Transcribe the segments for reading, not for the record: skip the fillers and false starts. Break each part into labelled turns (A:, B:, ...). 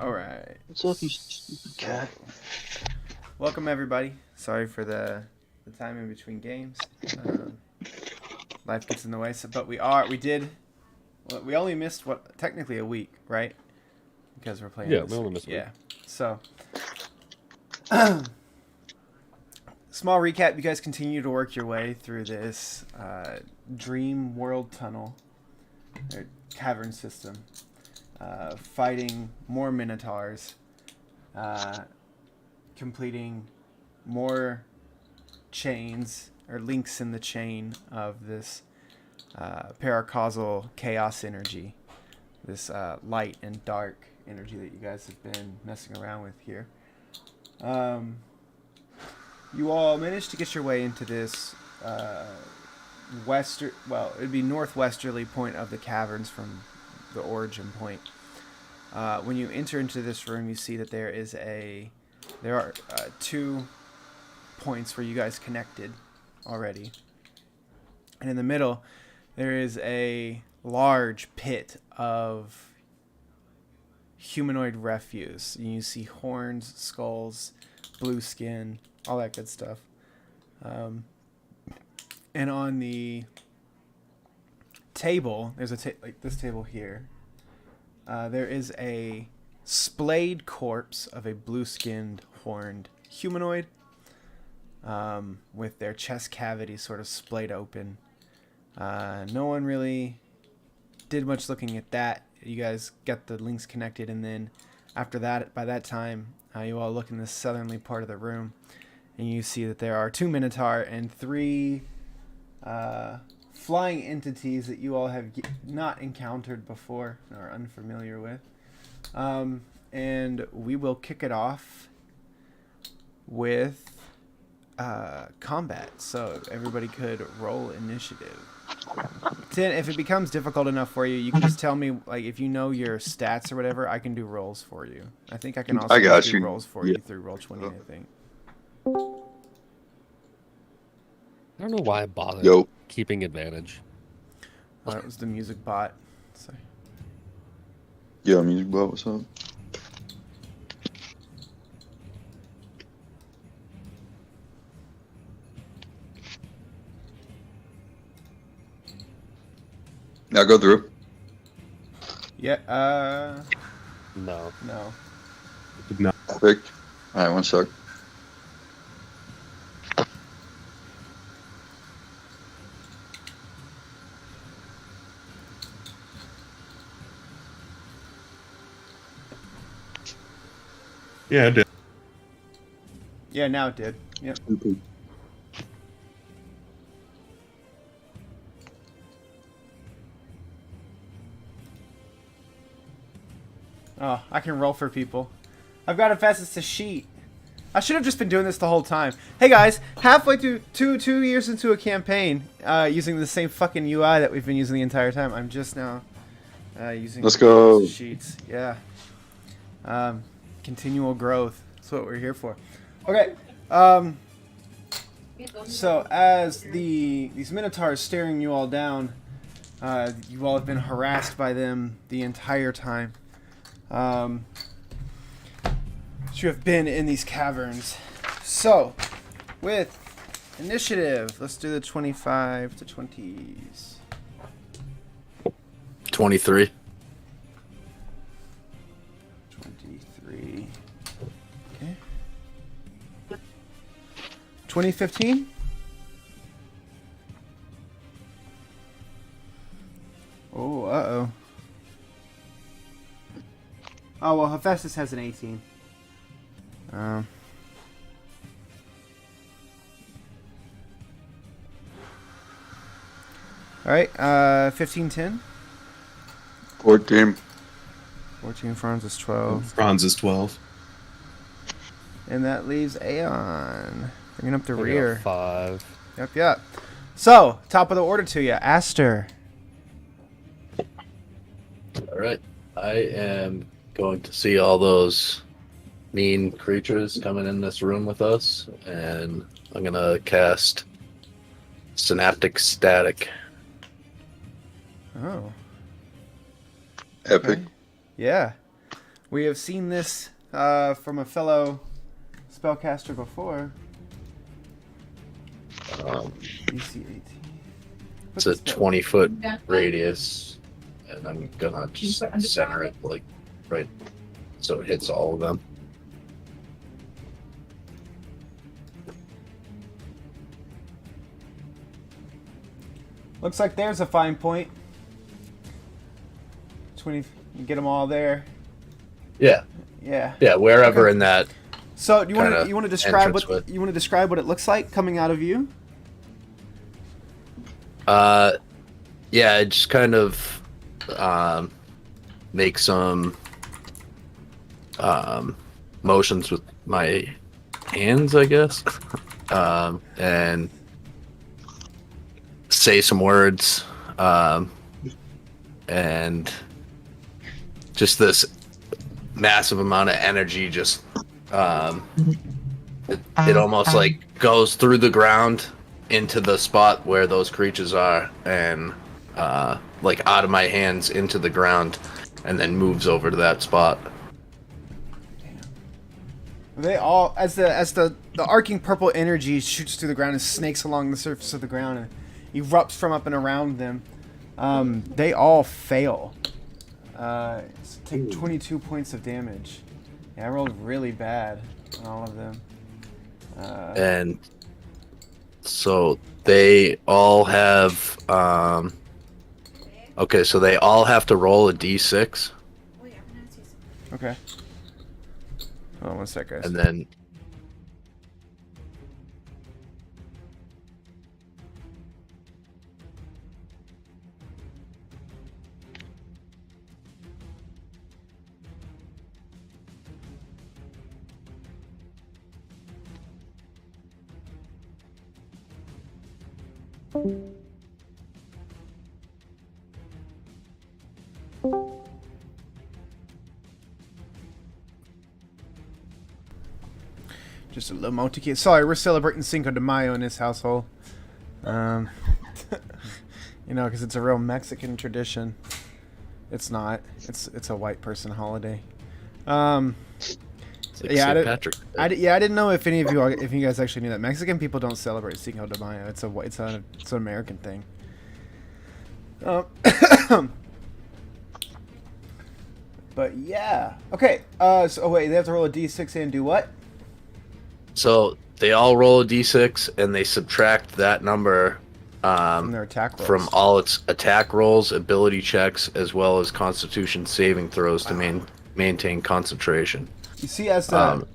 A: All right.
B: What's up, you stupid cat?
A: Welcome everybody. Sorry for the time in between games. Life gets in the way. But we only missed technically a week, right? Because we're playing
C: Yeah,
A: this
C: we only
A: week.
C: missed a week.
A: Yeah. So, small recap. You guys continue to work your way through this dream world tunnel or cavern system, fighting more minotaurs. Completing more chains or links in the chain of this paracausal chaos energy, this light and dark energy that you guys have been messing around with here. You all managed to get your way into this it'd be northwesterly point of the caverns from the origin point. When you enter into this room, you see that there are two points where you guys connected already. And in the middle, there is a large pit of humanoid refuse. You see horns, skulls, blue skin, all that good stuff. And on the table, there's like this table here. There is a splayed corpse of a blue-skinned, horned humanoid, with their chest cavity sort of splayed open. No one really did much looking at that. You guys got the links connected, and then after that, by that time, you all look in the southerly part of the room, and you see that there are two Minotaur and three flying entities that you all have not encountered before or are unfamiliar with. And we will kick it off with combat. So everybody could roll initiative. Tin, if it becomes difficult enough for you, you can just tell me, like, if you know your stats or whatever, I can do rolls for you. I think I can also do rolls for you through Roll20, I think.
C: I don't know why I bothered keeping advantage.
A: Oh, that was the music bot. Sorry.
B: Yo, music bot, what's up? Now go through.
A: Yeah,
C: No.
A: No.
B: Perfect. Alright, one sec.
D: Yeah, it did.
A: Yeah, now it did. Yep. Oh, I can roll for people. I've got a fastest to sheet. I should have just been doing this the whole time. Hey guys, halfway through two years into a campaign, using the same fucking UI that we've been using the entire time. I'm just now using
B: Let's go.
A: sheets. Yeah. Continual growth. That's what we're here for. Okay. So as these Minotaurs staring you all down, you all have been harassed by them the entire time. You have been in these caverns. So, with initiative, let's do the 25 to 20s.
E: 23.
A: 23. Okay. 2015? Oh, uh-oh. Oh, well, Hephaestus has an 18. Alright, 1510.
B: 14.
A: 14, Franz is 12.
D: Franz is 12.
A: And that leaves Aeon. Bringing up the
C: I got
A: rear.
C: 5.
A: Yep. So, top of the order to you, Aster.
E: All right. I am going to see all those mean creatures coming in this room with us, and I'm going to cast Synaptic Static.
A: Oh.
B: Epic.
A: Okay. Yeah. We have seen this from a fellow spellcaster before. DC 18.
E: It's a 20-foot radius, and I'm gonna just center it like right so it hits all of them.
A: Looks like there's a fine point. 20. You get them all there.
E: Yeah,
A: Yeah.
E: yeah, wherever
A: Okay.
E: in that.
A: So do
E: Kinda
A: you want to describe what
E: entranceway.
A: you want to describe what it looks like coming out of you?
E: Yeah, I just kind of make some motions with my hands, I guess, and say some words, and just this massive amount of energy just it almost like goes through the ground into the spot where those creatures are, and like out of my hands into the ground, and then moves over to that spot.
A: They all, as the arcing purple energy shoots through the ground and snakes along the surface of the ground and erupts from up and around them, they all fail. Take 22 points of damage. Yeah, I rolled really bad on all of them.
E: And so they all have okay, so they all have to roll a d6,
A: Okay. Hold on one sec, guys.
E: and then
A: Just a little multi. Sorry, we're celebrating Cinco de Mayo in this household. You know, because it's a real Mexican tradition. It's not. It's a white person holiday.
E: it's like
A: Yeah,
E: St. Patrick.
A: I didn't know if any of you, if you guys actually knew that Mexican people don't celebrate Cinco de Mayo. It's an American thing. But yeah, okay. So wait, they have to roll a d6 and do what?
E: So they all roll a d6, and they subtract that number
A: From their attack rolls.
E: from all its attack rolls, ability checks, as well as Constitution saving throws to maintain concentration.
A: You see, as the
E: Um,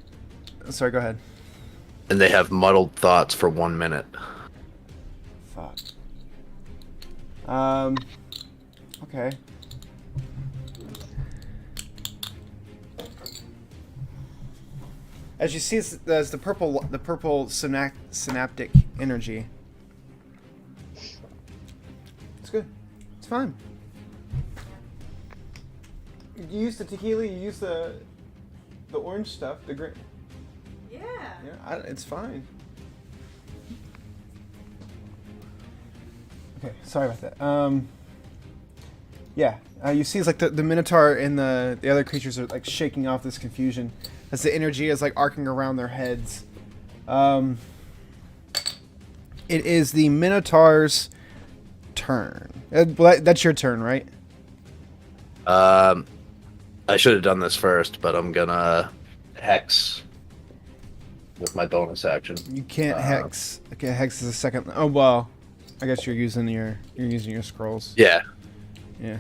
A: sorry, go ahead.
E: And they have muddled thoughts for 1 minute.
A: Fuck. Okay. As you see, as the purple synaptic energy. It's good. It's fine. You use the tequila. You use the orange stuff. The green.
F: Yeah.
A: Yeah, it's fine. Okay, sorry about that. Yeah, you see, it's like the Minotaur and the other creatures are like shaking off this confusion as the energy is like arcing around their heads. It is the Minotaur's turn. That's your turn, right?
E: I should have done this first, but I'm gonna hex with my bonus action.
A: You can't hex. Okay, hex is a second. Oh well, I guess you're using your scrolls.
E: Yeah,
A: Yeah.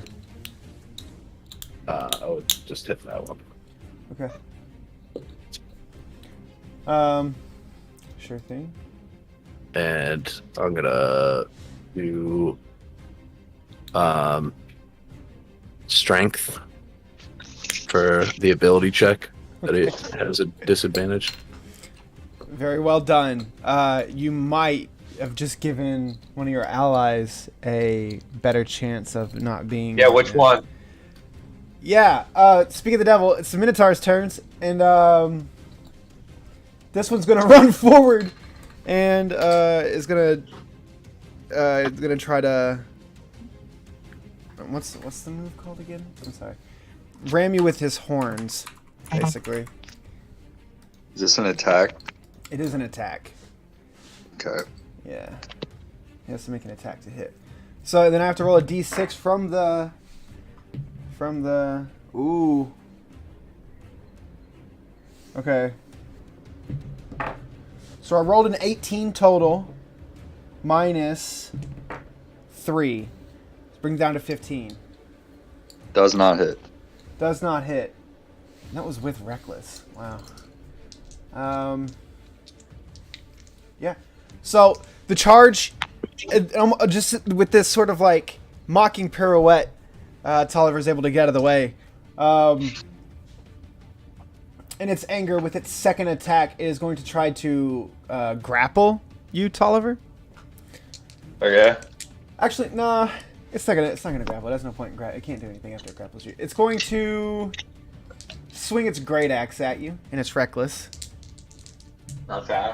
E: I would just hit that one.
A: Okay. Sure thing.
E: And I'm gonna do strength for the ability check that it has a disadvantage.
A: Very well done. You might have just given one of your allies a better chance of not being.
G: Yeah, which one?
A: Yeah. Speaking of the devil, it's the Minotaur's turns, and this one's gonna run forward, and is gonna try to. What's the move called again? I'm sorry. ram you with his horns, basically.
B: Is this an attack?
A: It is an attack.
B: Okay.
A: Yeah. He has to make an attack to hit. So then I have to roll a d6 from the... Ooh. Okay. So I rolled an 18 total. Minus 3. Let's bring it down to 15.
B: Does not hit.
A: Does not hit. And that was with Reckless. Wow. Yeah. So the charge, just with this sort of like mocking pirouette, Tolliver is able to get out of the way. In its anger, with its second attack, it is going to try to grapple you, Tolliver.
B: Okay.
A: Actually, no, it's not gonna grapple. There's no point in grapple. It can't do anything after it grapples you. It's going to swing its great axe at you, and it's reckless.
B: Okay.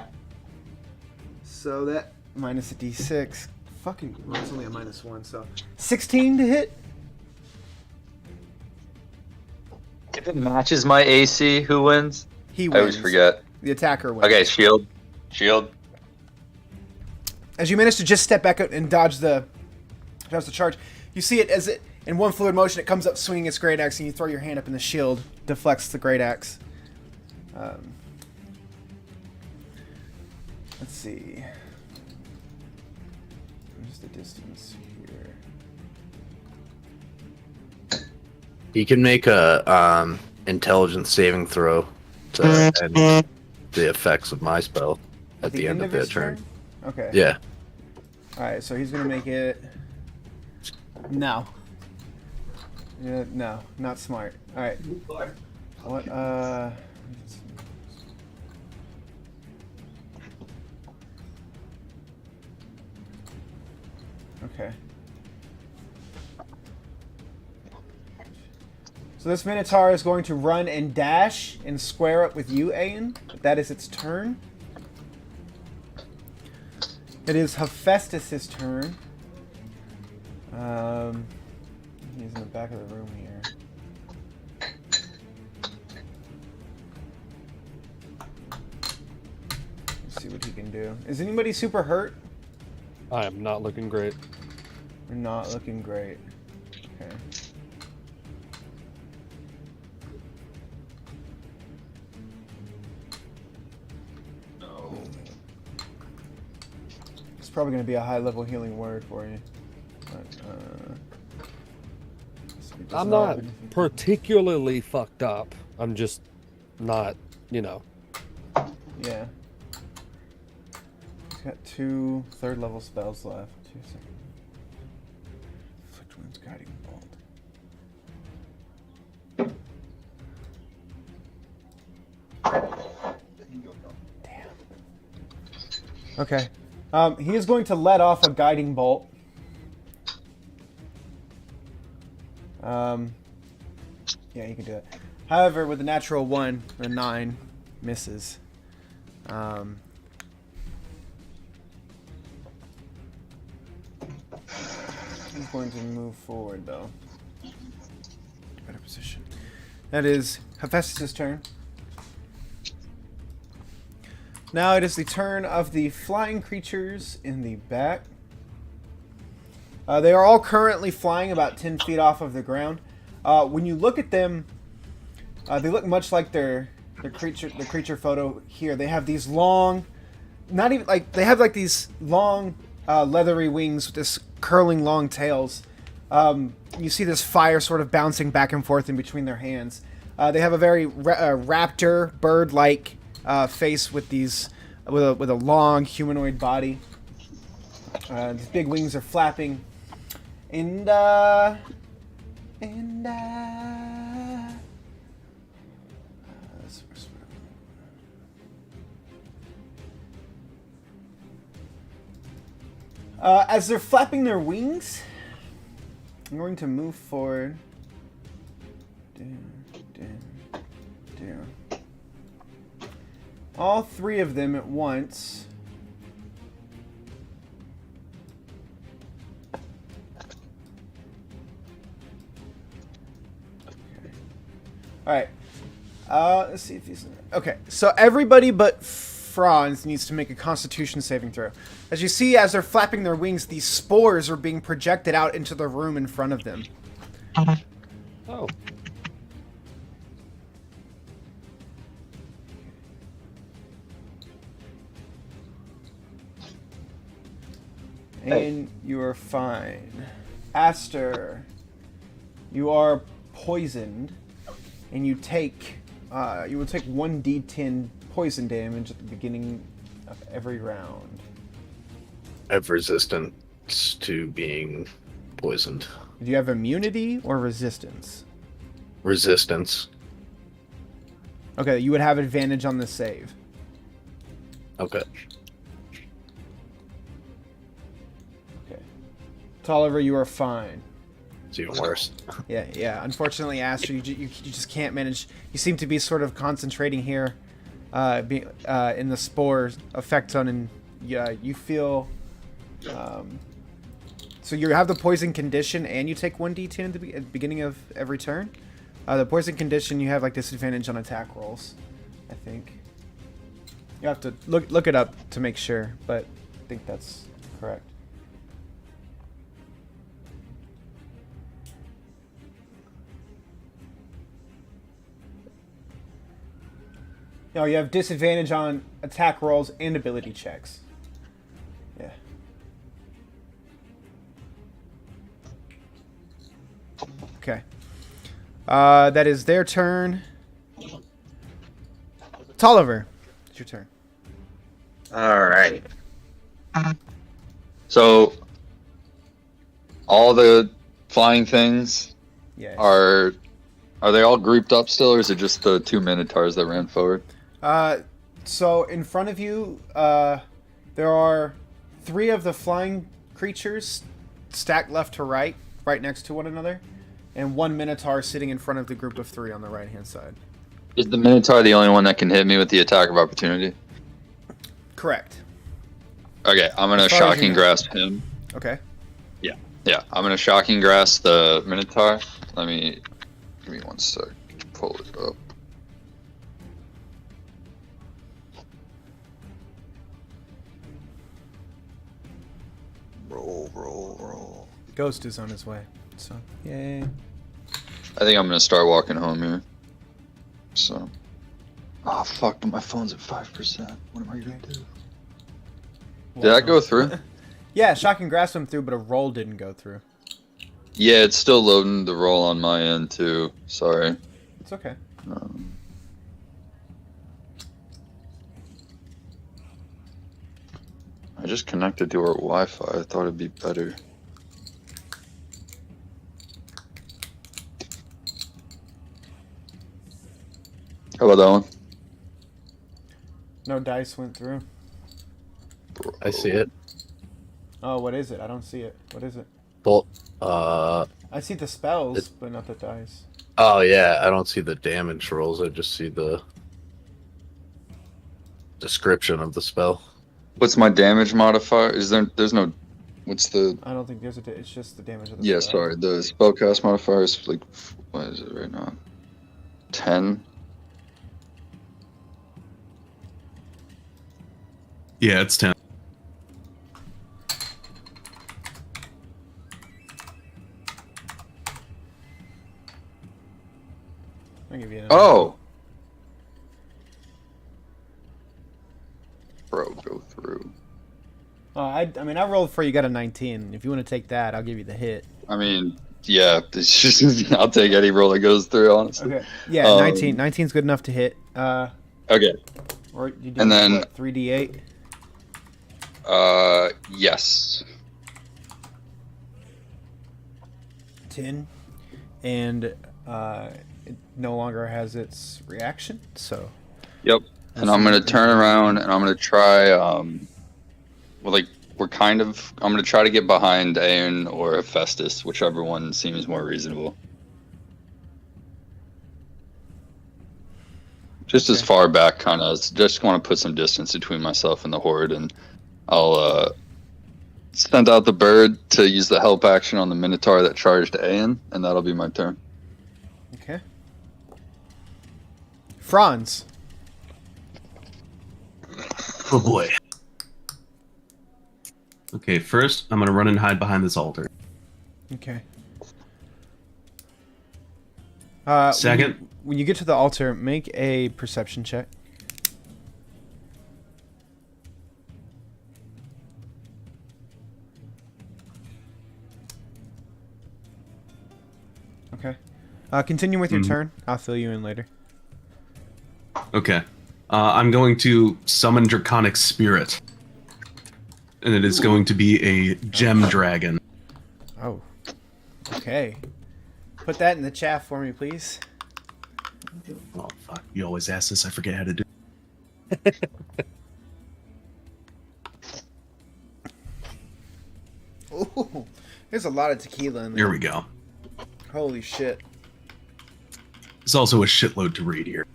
A: So that minus a d6. Fucking, well, it's only a -1, so 16 to hit.
F: If it matches my AC, who wins?
A: He
B: I
A: wins.
B: always forget.
A: The attacker wins.
F: Okay, shield. Shield.
A: As you manage to just step back out and dodge the charge, you see it as it in one fluid motion. It comes up swinging its great axe, and you throw your hand up, and the shield deflects the great axe. Let's see. Where's the distance here?
E: He can make a intelligence saving throw to end the effects of my spell at the end of their
A: his
E: turn.
A: Okay.
E: Yeah.
A: All right, so he's gonna make it. No. Yeah, no, not smart. All right. What? Okay. So this Minotaur is going to run and dash and square up with you, Aeon. That is its turn. It is Hephaestus' turn. He's in the back of the room here. Let's see what he can do. Is anybody super hurt?
C: I am not looking great.
A: We're not looking great. Okay. It's probably going to be a high-level healing word for you. But, so it does
C: I'm
A: not
C: not
A: have anything.
C: particularly fucked up. I'm just not, you know.
A: Yeah. He's got 2 third-level spells left. 2 seconds. Inflict wounds, guiding bolt. Damn. Okay. He is going to let off a guiding bolt. Yeah, you can do it. However, with a natural 1, the 9 misses. He's going to move forward, though. Better position. That is Hephaestus' turn. Now it is the turn of the flying creatures in the back. They are all currently flying about 10 feet off of the ground. When you look at them, they look much like the creature photo here. They have these long, not even like they have like these long leathery wings with this curling long tails. You see this fire sort of bouncing back and forth in between their hands. They have a very raptor bird-like face with these with a long humanoid body. These big wings are flapping, and as they're flapping their wings, I'm going to move forward. All 3 of them at once. Okay. All right. Let's see if he's okay. So everybody but Franz needs to make a Constitution saving throw. As you see, as they're flapping their wings, these spores are being projected out into the room in front of them.
C: Oh.
A: And you are fine. Aster, you are poisoned, and you take you will take 1d10 poison damage at the beginning of every round.
E: I have resistance to being poisoned.
A: Do you have immunity or resistance?
E: Resistance.
A: Okay, you would have advantage on the save.
E: Okay.
A: Okay. Tolliver, you are fine.
E: It's even worse.
A: Yeah. Unfortunately, Aster, you just can't manage. You seem to be sort of concentrating here, in the spore effect on, and you feel. So you have the poison condition, and you take 1d10 at the beginning of every turn. The poison condition, you have like disadvantage on attack rolls, I think. You have to look it up to make sure, but I think that's correct. No, you have disadvantage on attack rolls and ability checks. Yeah. Okay. That is their turn. Tolliver, it's your turn.
B: All right. So, all the flying things
A: Yeah.
B: are they all grouped up still, or is it just the 2 minotaurs that ran forward?
A: So in front of you, there are 3 of the flying creatures stacked left to right next to one another, and 1 minotaur sitting in front of the group of 3 on the right-hand side.
B: Is the minotaur the only one that can hit me with the attack of opportunity?
A: Correct.
B: Okay, I'm gonna
A: As far as you
B: shocking
A: know.
B: grasp him.
A: Okay.
B: Yeah, I'm gonna shocking grasp the minotaur. Give me 1 sec. Pull it up. Roll.
A: Ghost is on his way. So, yay.
B: I think I'm gonna start walking home here. So. Oh fuck! But my phone's at 5%. What am I gonna do? Did that go through?
A: Yeah, shocking grasp him through, but a roll didn't go through.
B: Yeah, it's still loading the roll on my end too. Sorry.
A: It's okay.
B: I just connected to our Wi-Fi. I thought it'd be better. How about that one?
A: No dice went through.
E: I see it.
A: Oh, what is it? I don't see it. What is it?
E: Well,
A: I see the spells, but not the dice.
E: oh yeah, I don't see the damage rolls. I just see the description of the spell.
B: What's my damage modifier? There's no. What's the?
A: I don't think there's a. It's just the damage of the
B: Yeah,
A: spell.
B: sorry. The spellcast modifier is like, what is it right now? 10.
D: Yeah, it's 10.
A: I'll give you another.
B: Oh. Bro, go through.
A: I mean, I rolled for you, got a 19. If you want to take that, I'll give you the hit.
B: I mean, yeah. It's just, I'll take any roll that goes through. Honestly.
A: Okay. Yeah, 19. 19's good enough to hit.
B: Okay.
A: Or you do
B: And then-
A: what, 3d8.
B: Yes.
A: 10. And it no longer has its reaction, so.
B: Yep. And I'm gonna turn around and I'm gonna try. Well, like I'm gonna try to get behind Aeon or Hephaestus, whichever one seems more reasonable. Just as
A: Okay.
B: far back, kind of. Just want to put some distance between myself and the horde, and I'll send out the bird to use the help action on the Minotaur that charged Aeon, and that'll be my turn.
A: Okay. Franz.
D: Oh boy. Okay, first I'm gonna run and hide behind this altar.
A: Okay.
D: Second.
A: When you get to the altar, make a perception check. Okay. Continue with your turn. I'll fill you in later.
D: Okay. I'm going to summon Draconic Spirit. And it is going to be a gem dragon.
A: Oh. Okay. Put that in the chat for me, please.
D: Oh, fuck. You always ask this, I forget how to do
A: Ooh, there's a lot of tequila in there.
D: Here we go.
A: Holy shit.
D: There's also a shitload to read here.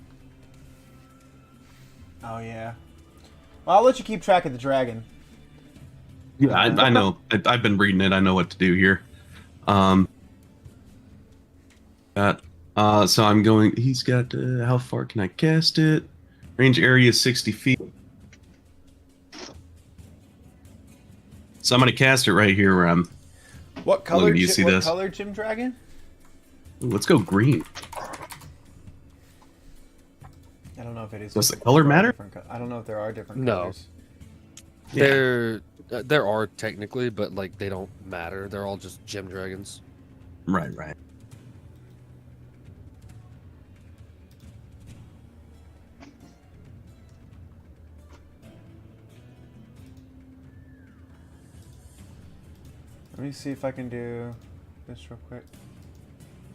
A: Oh, yeah. Well, I'll let you keep track of the dragon.
D: Yeah, I know. I've been reading it. I know what to do here. So I'm going... He's got... how far can I cast it? Range area is 60 feet. So I'm going to cast it right here where I'm...
A: What color?
D: Logan, do you see
A: what
D: this?
A: color, Jim Dragon?
D: Ooh, let's go green.
A: I don't know if it is.
D: Does the color matter?
A: I don't know if there are different
C: No.
A: colors.
C: There are technically, but like they don't matter. They're all just gem dragons.
D: Right.
A: Let me see if I can do this real quick.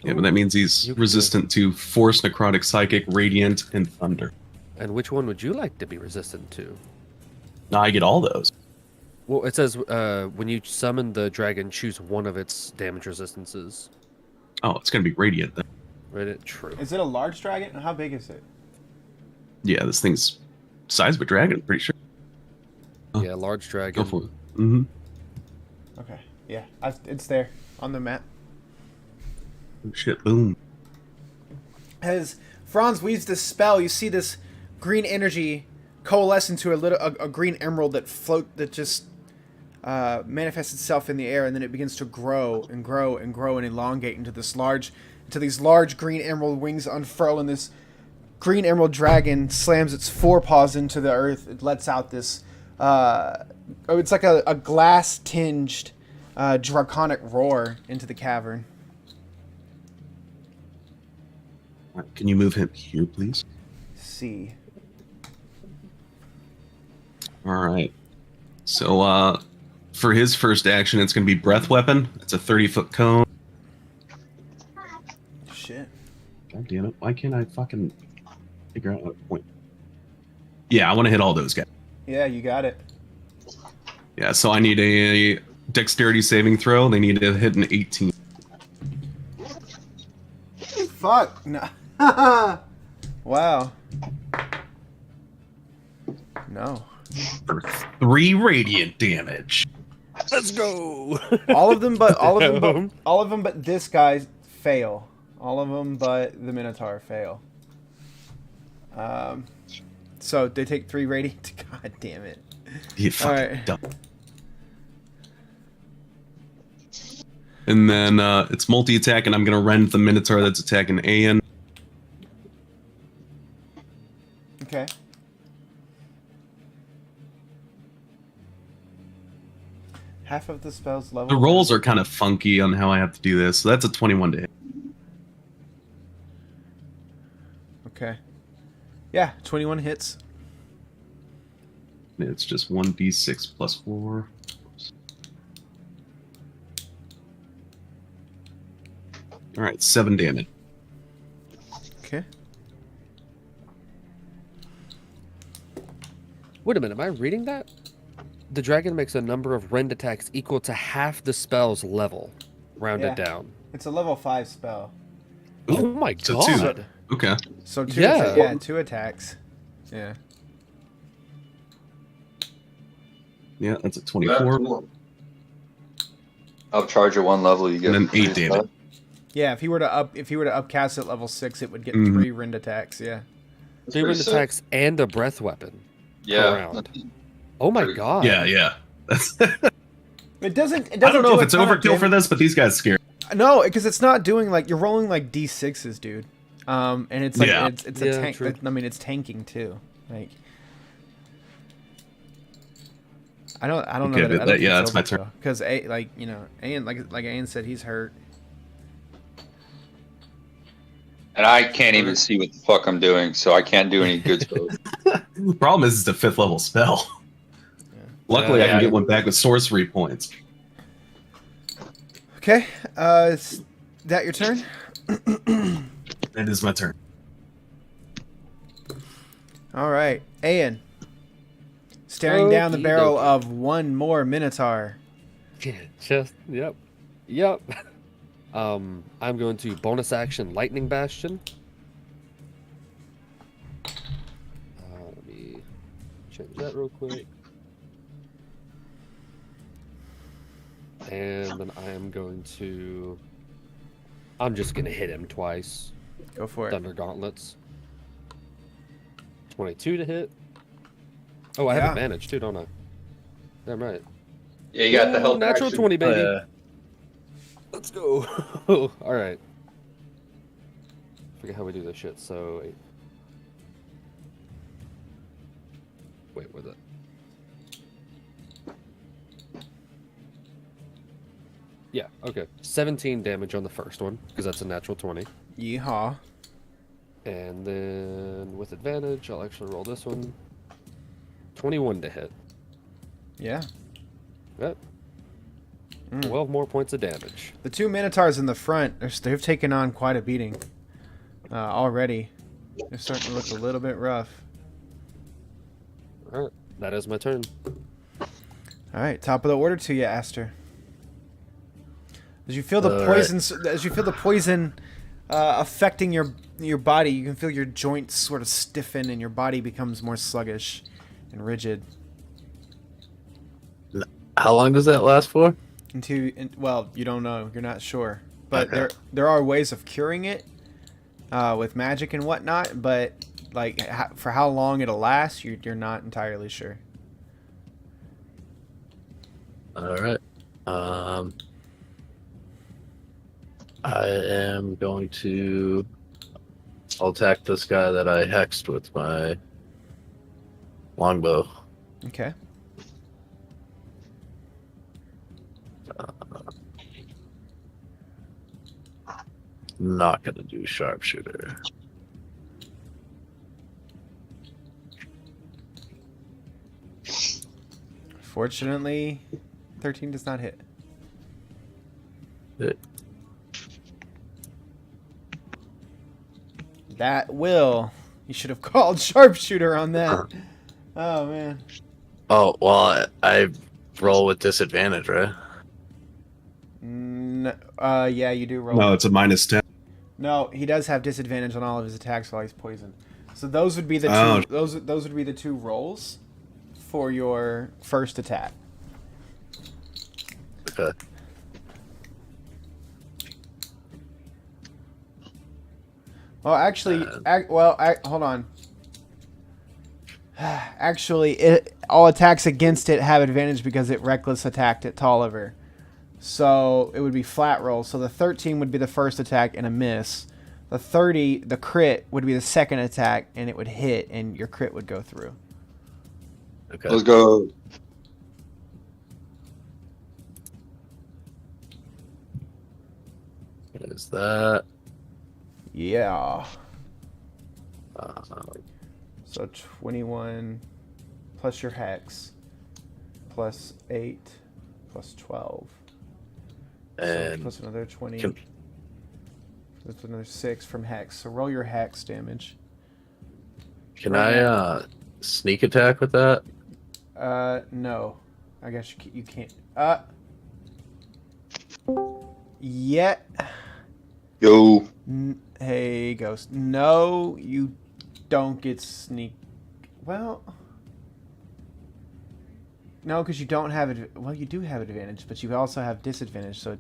D: Yeah, but that means he's
C: You can do
D: resistant to Force, Necrotic, Psychic, Radiant, and Thunder.
C: And which one would you like to be resistant to?
D: Now I get all those.
C: Well, it says when you summon the dragon, choose one of its damage resistances.
D: Oh, it's going to be Radiant then.
C: Right? True.
A: Is it a large dragon? How big is it?
D: Yeah, this thing's size of a dragon, I'm pretty sure. Oh.
C: Yeah, large
D: Go
C: dragon.
D: for it. Mm-hmm.
A: Okay. Yeah, it's there on the map.
D: Oh, shit, boom.
A: As Franz weaves this spell, you see this green energy coalesce into a green emerald that just manifests itself in the air, and then it begins to grow and grow and grow and elongate into these large green emerald wings unfurl, and this green emerald dragon slams its forepaws into the earth. It lets out this it's like a glass tinged draconic roar into the cavern.
D: All right, can you move him here, please?
A: See.
D: All right. So, for his first action, it's going to be Breath Weapon. It's a 30-foot cone.
A: Shit.
D: God damn it. Why can't I fucking figure out a point? Yeah, I want to hit all those guys.
A: Yeah, you got it.
D: Yeah, so I need a dexterity saving throw. They need to hit an 18.
A: Fuck. No. Wow. No.
D: For 3 radiant damage.
C: Let's go.
A: All of them but this guy fail. All of them but the Minotaur fail. So they take 3 radiant. God damn it.
D: You fucking
A: Alright.
D: dumb. And then it's multi-attack, and I'm going to rend the Minotaur that's attacking Ayan.
A: Okay. Half of the spell's level.
D: The rolls are kind of funky on how I have to do this, so that's a 21 to hit.
A: Okay. Yeah, 21 hits.
D: It's just 1d6 plus 4. Alright, 7 damage.
A: Okay.
C: Wait a minute, am I reading that? The dragon makes a number of rend attacks equal to half the spell's level, rounded
A: Yeah.
C: down.
A: It's a level 5 spell.
C: Oh my
D: So
C: god!
D: 2. Okay.
A: So
C: Yeah.
A: 2 attacks. Yeah.
D: Yeah, that's a 24.
B: Upcharge at 1 level, you get
D: And then 8
B: 3
D: damage.
A: Yeah, if he were to upcast at level 6, it would get
D: Mhm.
A: 3 rend attacks, yeah.
B: That's
C: 3
B: pretty
C: wind
B: sick.
C: attacks and a breath weapon.
B: Yeah.
C: round. Oh my
B: Pretty-
C: god.
D: Yeah. That's,
A: It doesn't. It doesn't
D: I don't know
A: do
D: if
A: a
D: it's
A: ton of
D: overkill for
A: damage.
D: this, but these guys scare.
A: No, because it's not doing like you're rolling like d6s, dude. And it's like
D: Yeah.
A: it's a
C: Yeah,
A: tank.
C: true.
A: I mean, it's tanking too. Like I don't know.
D: Okay,
A: That,
D: but yeah, that's my turn.
A: Because like you know, Ian like Ian said, he's hurt.
B: And I can't even see what the fuck I'm doing, so I can't do any good spells.
D: The problem is it's a 5th level spell. Luckily, I
C: Yeah.
D: can get one back with sorcery points.
A: Okay, is that your turn?
D: It is my turn.
A: All right, Ian. Staring down the
C: Okey
A: barrel
C: dokey.
A: of one more Minotaur.
C: Just yep. I'm going to bonus action Lightning Bastion. Let me change that real quick. And then I am going to. I'm just gonna hit him twice.
A: Go for it.
C: Thunder Gauntlets. 22 to hit. Oh, I have
A: Yeah.
C: advantage too, don't I? Damn right.
B: Yeah, you got the health
C: natural
B: action.
C: 20, baby.
E: Yeah.
C: Let's go. All right. Forget how we do this shit. So, wait, where's it? Yeah. Okay. 17 damage on the first one because that's a natural 20,
A: Yeehaw.
C: and then with advantage, I'll actually roll this one. 21 to hit.
A: Yeah.
C: Yep.
A: Mm.
C: 12 more points of damage.
A: The two Minotaurs in the front, they've taken on quite a beating already. They're starting to look a little bit rough.
C: All right. That is my turn.
A: All right, top of the order to you, Aster. As you feel the
E: All right.
A: poison, as you feel the poison affecting your body, you can feel your joints sort of stiffen and your body becomes more sluggish and rigid.
E: How long does that last for?
A: Well, you don't know, you're not sure, but
E: Okay.
A: there are ways of curing it with magic and whatnot. But like for how long it'll last, you're not entirely sure.
E: All right. I am going to. I'll attack this guy that I hexed with my longbow.
A: Okay.
E: Not gonna do sharpshooter.
A: Fortunately, 13 does not hit.
E: Hit.
A: That will. You should have called sharpshooter on that. Oh man.
E: Oh well, I roll with disadvantage, right?
A: Yeah, you do roll.
D: No, it's a -10.
A: No, he does have disadvantage on all of his attacks while he's poisoned. So those would be the
D: Oh.
A: two. Those would be the two rolls for your first attack.
E: Okay.
A: Well, actually, hold on. Actually, all attacks against it have advantage because it reckless attacked at Tolliver. So it would be flat roll. So the 13 would be the first attack and a miss. The 30, the crit, would be the second attack and it would hit and your crit would go through.
E: Okay.
B: Let's go.
E: What is that?
A: Yeah.
E: Uh,
A: So 21 plus your hex plus 8 plus 12. So
E: and
A: plus another 20.
E: can-
A: That's another 6 from hex. So roll your hex damage.
E: can I sneak attack with that?
A: No. I guess you can't. Yet.
B: Yo.
A: Hey, Ghost. No, you don't get sneak. Well. No, because you don't have it. Well, you do have advantage, but you also have disadvantage. So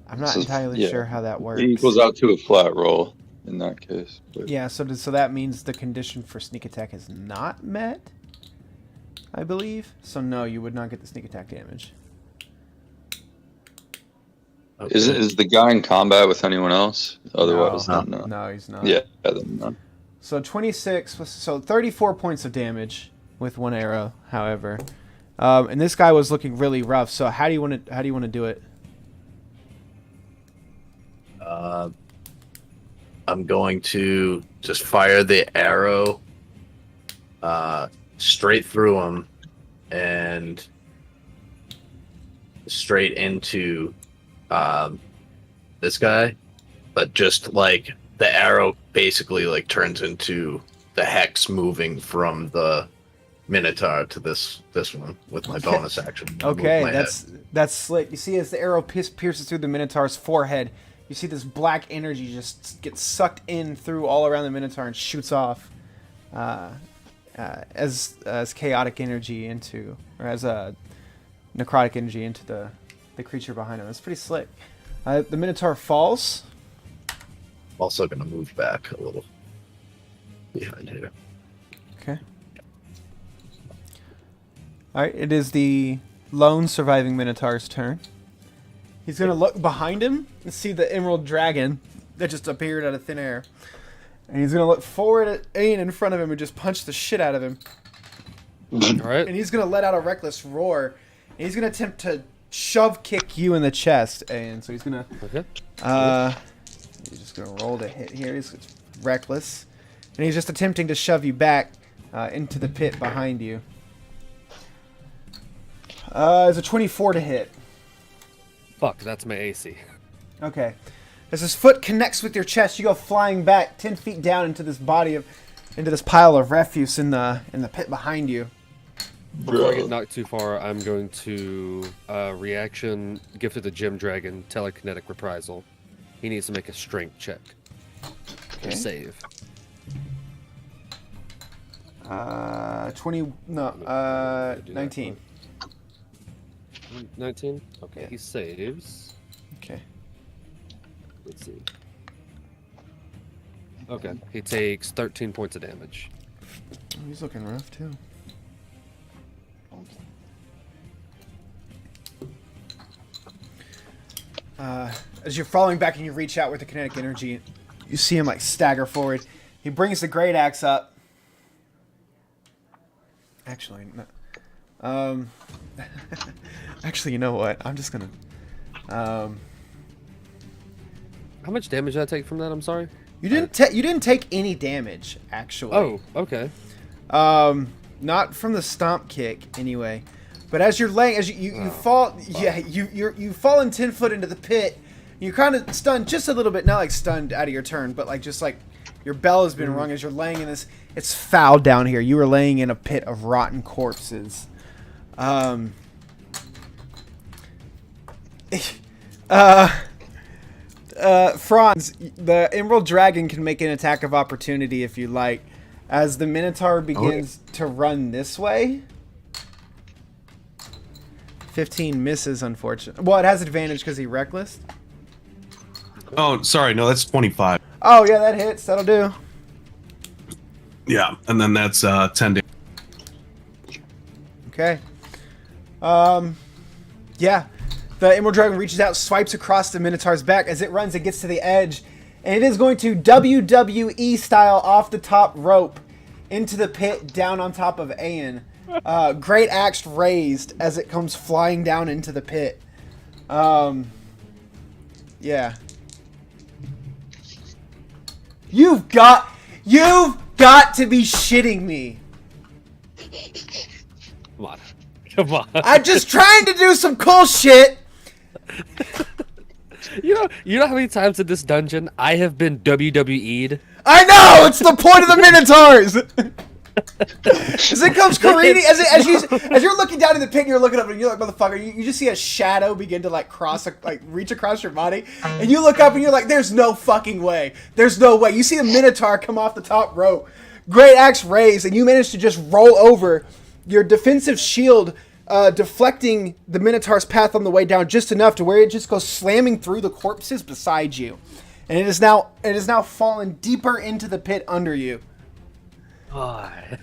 A: I'm not
B: So,
A: entirely
B: yeah.
A: sure how that works.
B: It equals out to a flat roll. in that case. But
A: Yeah, so that means the condition for sneak attack is not met, I believe. So no, you would not get the sneak attack damage.
E: Okay.
B: is the guy in combat with anyone else? Otherwise,
A: no,
B: then no.
A: no, he's not.
B: Yeah, then no.
A: So 26, so 34 points of damage with one arrow. However, and this guy was looking really rough. So how do you want to do it?
E: I'm going to just fire the arrow straight through him and straight into this guy, but just like the arrow basically like turns into the hex moving from the Minotaur to this one with my bonus action. I'll move
A: Okay,
E: my
A: that's slick. You see, as the arrow pierces through the Minotaur's forehead, you see this black energy just get sucked in through all around the Minotaur and shoots off as chaotic energy into, or as a necrotic energy into the creature behind him. It's pretty slick. The Minotaur falls.
E: also going to move back a little behind here.
A: Okay. Alright, it is the lone surviving Minotaur's turn. He's going to look behind him and see the Emerald Dragon that just appeared out of thin air. And he's going to look forward at Ain in front of him and just punch the shit out of him.
C: All right.
A: And he's going to let out a reckless roar. And he's going to attempt to shove kick you in the chest, Ain. So he's going to...
C: Okay.
A: He's just going to roll to hit here. He's reckless. And he's just attempting to shove you back into the pit behind you. It's a 24 to hit.
C: Fuck, that's my AC.
A: Okay. As his foot connects with your chest, you go flying back 10 feet down into this into this pile of refuse in the pit behind you.
C: Before I get knocked too far, I'm going to reaction Gift of the Gem Dragon telekinetic reprisal. He needs to make a strength check.
A: Okay.
C: To save.
A: 19.
C: 19? Okay,
A: Yeah.
C: he saves.
A: Okay.
C: Let's see. Okay, he takes 13 points of damage.
A: Oh, he's looking rough too. As you're falling back and you reach out with the kinetic energy, you see him like stagger forward. He brings the great axe up. Actually, no. Actually, you know what? I'm just gonna.
C: How much damage did I take from that? I'm sorry.
A: You didn't take any damage actually.
C: Oh, okay.
A: Not from the stomp kick anyway. But as you're laying, as you fall, yeah, you fall in 10 foot into the pit. You're kind of stunned just a little bit, not like stunned out of your turn, but like just like your bell has been rung as you're laying in this. It's foul down here. You were laying in a pit of rotten corpses. Franz, the Emerald Dragon can make an attack of opportunity if you like, as the Minotaur begins to run this way. 15 misses, unfortunately. Well, it has advantage because he reckless.
D: Oh, sorry. No, that's 25.
A: Oh, yeah, that hits. That'll do.
D: Yeah, and then that's 10 damage.
A: Okay. Yeah. The Emerald Dragon reaches out, swipes across the Minotaur's back. As it runs, it gets to the edge. And it is going to WWE style off the top rope into the pit down on top of Aeon. Great axe raised as it comes flying down into the pit. Yeah. You've got to be shitting me.
C: Come on. Come on.
A: I'm just trying to do some cool shit.
C: You know how many times in this dungeon I have been WWE'd?
A: I know, it's the point of the Minotaurs. As it comes careening, as you're looking down in the pit, and you're looking up, and you're like, motherfucker, you just see a shadow begin to like reach across your body, and you look up, and you're like, there's no fucking way, there's no way. You see the Minotaur come off the top rope, great axe raised, and you manage to just roll over your defensive shield, deflecting the Minotaur's path on the way down just enough to where it just goes slamming through the corpses beside you. and it is now fallen deeper into the pit under you.
C: Why?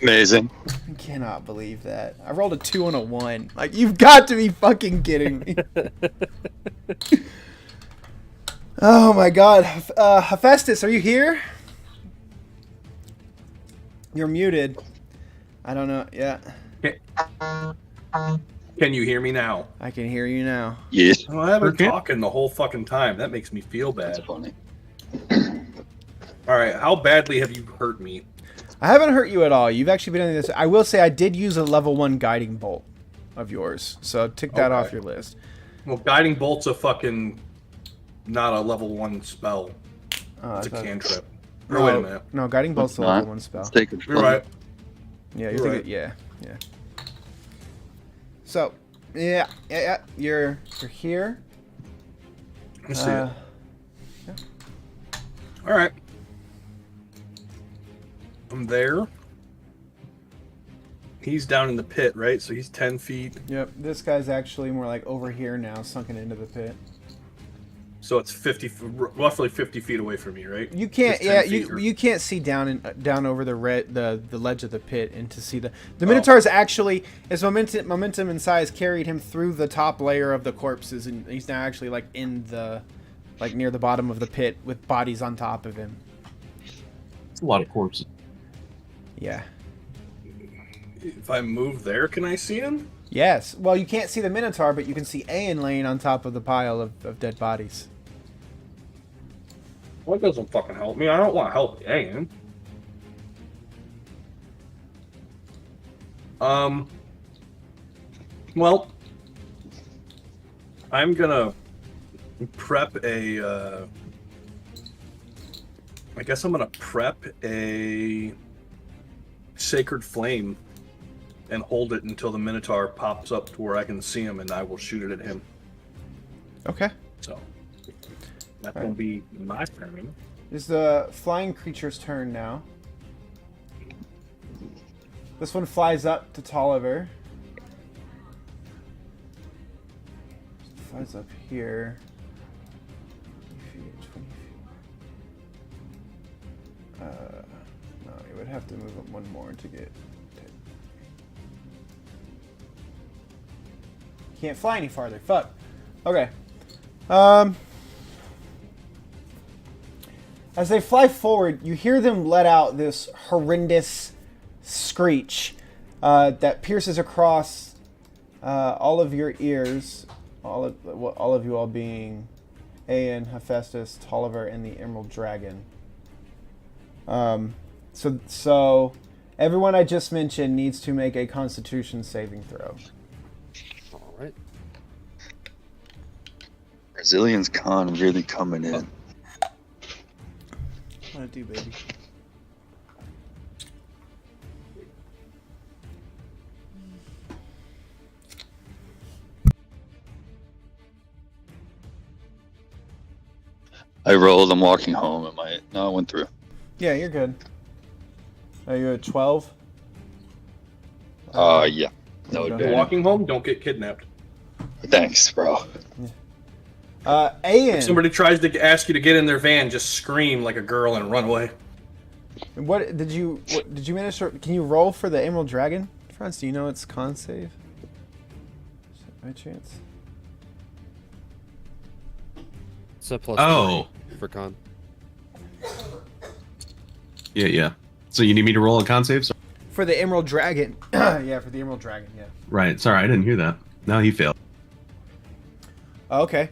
B: Amazing.
A: I cannot believe that. I rolled a 2 and a 1. Like, you've got to be fucking kidding me. Oh my god. Hephaestus, are you here? You're muted. I don't know. Yeah,
G: Can you hear me now?
A: I can hear you now.
B: Yes.
G: Oh, I haven't
D: Okay.
G: talking the whole fucking time. That makes me feel
B: That's
G: bad.
B: funny.
G: All right, how badly have you hurt me?
A: I haven't hurt you at all. You've actually been in this. I will say I did use a level 1 guiding bolt of yours, so tick that off
G: Okay.
A: your list.
G: Well, guiding bolt's a fucking not a level 1 spell.
A: I
G: It's a
A: thought-
G: cantrip. Or wait a minute.
A: No, guiding bolt's a
B: It's
A: level
B: not.
A: 1 spell.
B: Let's take it.
G: You're right.
A: Yeah,
G: You're right.
A: yeah. So, yeah. You're here.
G: Let me see
A: Uh,
G: it. All right. I'm there. He's down in the pit, right? So he's 10 feet.
A: Yep. This guy's actually more like over here now, sunken into the pit.
G: So it's 50, roughly 50 feet away from me, right?
A: You can't.
G: Just 10
A: Yeah,
G: feet or-
A: you can't see down over the ledge of the pit and to see the
G: Oh.
A: Minotaur's actually his momentum and size carried him through the top layer of the corpses, and he's now actually like in the near the bottom of the pit with bodies on top of him.
D: It's a lot of corpses.
A: Yeah.
G: If I move there, can I see him?
A: Yes. Well, you can't see the Minotaur, but you can see Aeon laying on top of the pile of dead bodies.
G: Well, that doesn't fucking help me. I don't want to help Aang. Well, I'm gonna prep a. I guess I'm gonna prep a sacred flame and hold it until the Minotaur pops up to where I can see him, and I will shoot it at him.
A: Okay.
G: So that's gonna be my turn.
A: It's the flying creature's turn now. This one flies up to Tolliver. Flies up here. 20 feet, 20 feet. No, you would have to move up one more to get. Can't fly any farther. Fuck. Okay. As they fly forward, you hear them let out this horrendous screech that pierces across all of your ears. All of you all being Aeon, Hephaestus, Tolliver, and the Emerald Dragon. So everyone I just mentioned needs to make a Constitution saving throw.
C: All right.
B: Brazilian's con really coming in.
A: What to do, baby?
B: I rolled. I'm walking home. No, I went through.
A: Yeah, you're good. Are you at 12?
B: Yeah. No
A: Go
G: You're
B: advantage.
G: walking home, don't get kidnapped.
B: Thanks, bro.
A: Aeon.
G: If somebody tries to ask you to get in their van, just scream like a girl and run away.
A: What did you manage to? Can you roll for the Emerald Dragon, Franz? Do you know its con save? By chance?
C: It's a plus
D: Oh.
C: 3 for con.
D: Yeah. So you need me to roll a con save? So-
A: For the Emerald Dragon. Yeah, for the Emerald Dragon. Yeah.
D: Right. Sorry, I didn't hear that. No, he failed.
A: Okay.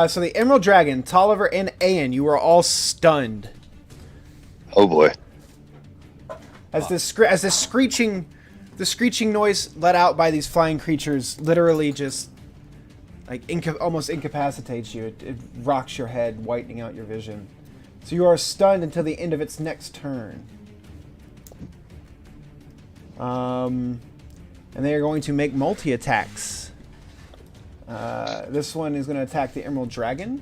A: So the Emerald Dragon, Tolliver, and Aeon, you are all stunned
B: Oh boy.
A: as this screeching noise let out by these flying creatures literally just like almost incapacitates you. It rocks your head, whitening out your vision. So you are stunned until the end of its next turn. And they are going to make multi-attacks. This one is going to attack the Emerald Dragon.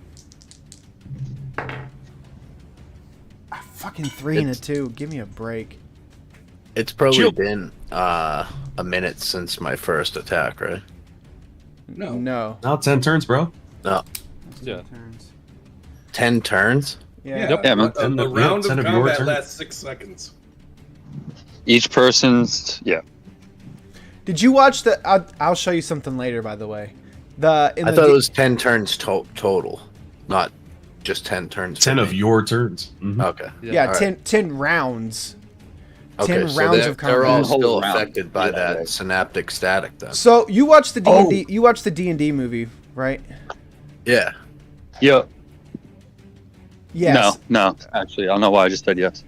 A: Fucking 3 and a 2. Give me a break.
E: It's probably
D: Chill.
E: been a minute since my first attack, right?
G: No.
A: No.
D: Now 10 turns, bro.
E: No.
C: Yeah.
A: Turns.
E: 10 turns?
A: Yeah.
C: Yep.
B: Yeah, man.
G: A round
D: Yeah,
G: of
D: 10 of your
G: combat
D: turn.
G: lasts 6 seconds.
B: Each person's
A: Did you watch the? I'll show you something later. By the way,
E: I thought it was 10 turns total, not just 10 turns.
D: 10
E: for
D: of
E: me.
D: your turns. Mhm.
E: Okay.
A: yeah,
E: All right.
A: 10 rounds.
E: Okay,
A: 10
E: so
A: rounds
E: they're,
A: of
E: they're
A: combat.
E: all
B: Whole
E: still
B: round.
E: affected by
B: Yeah,
E: that
B: right.
E: synaptic static then.
A: So you watched the
B: Oh.
A: D&D. You watched the D&D movie, right?
E: Yeah.
B: yeah.
A: Yes.
B: No. Actually, I don't know why I just said yes.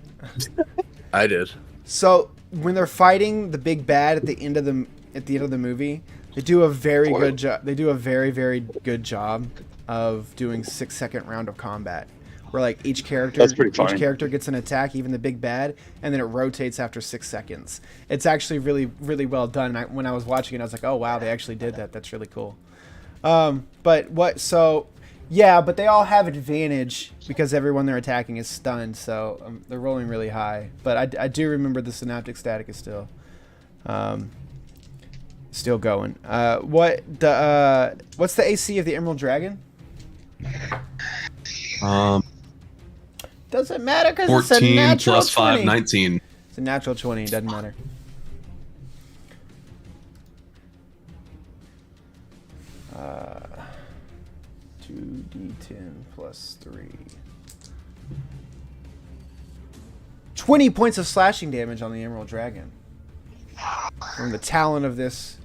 E: I did.
A: So when they're fighting the big bad at the end of the movie, they do a very good job. They do a very, very good job of doing 6-second round of combat, where like each character gets an attack, even the big bad, and then it rotates after 6 seconds. It's actually really, really well done. And when I was watching it, I was like, oh wow, they actually did that. That's really cool. But what? So yeah, but they all have advantage because everyone they're attacking is stunned. So they're rolling really high. But I do remember the synaptic static is still going. What's the AC of the Emerald Dragon? Doesn't matter because it's a
D: 14
A: natural
D: plus 5,
A: 20.
D: 19.
A: It's a natural 20. It doesn't matter. Uh, 2d10 plus 3. 20 points of slashing damage on the Emerald Dragon. From the talon of this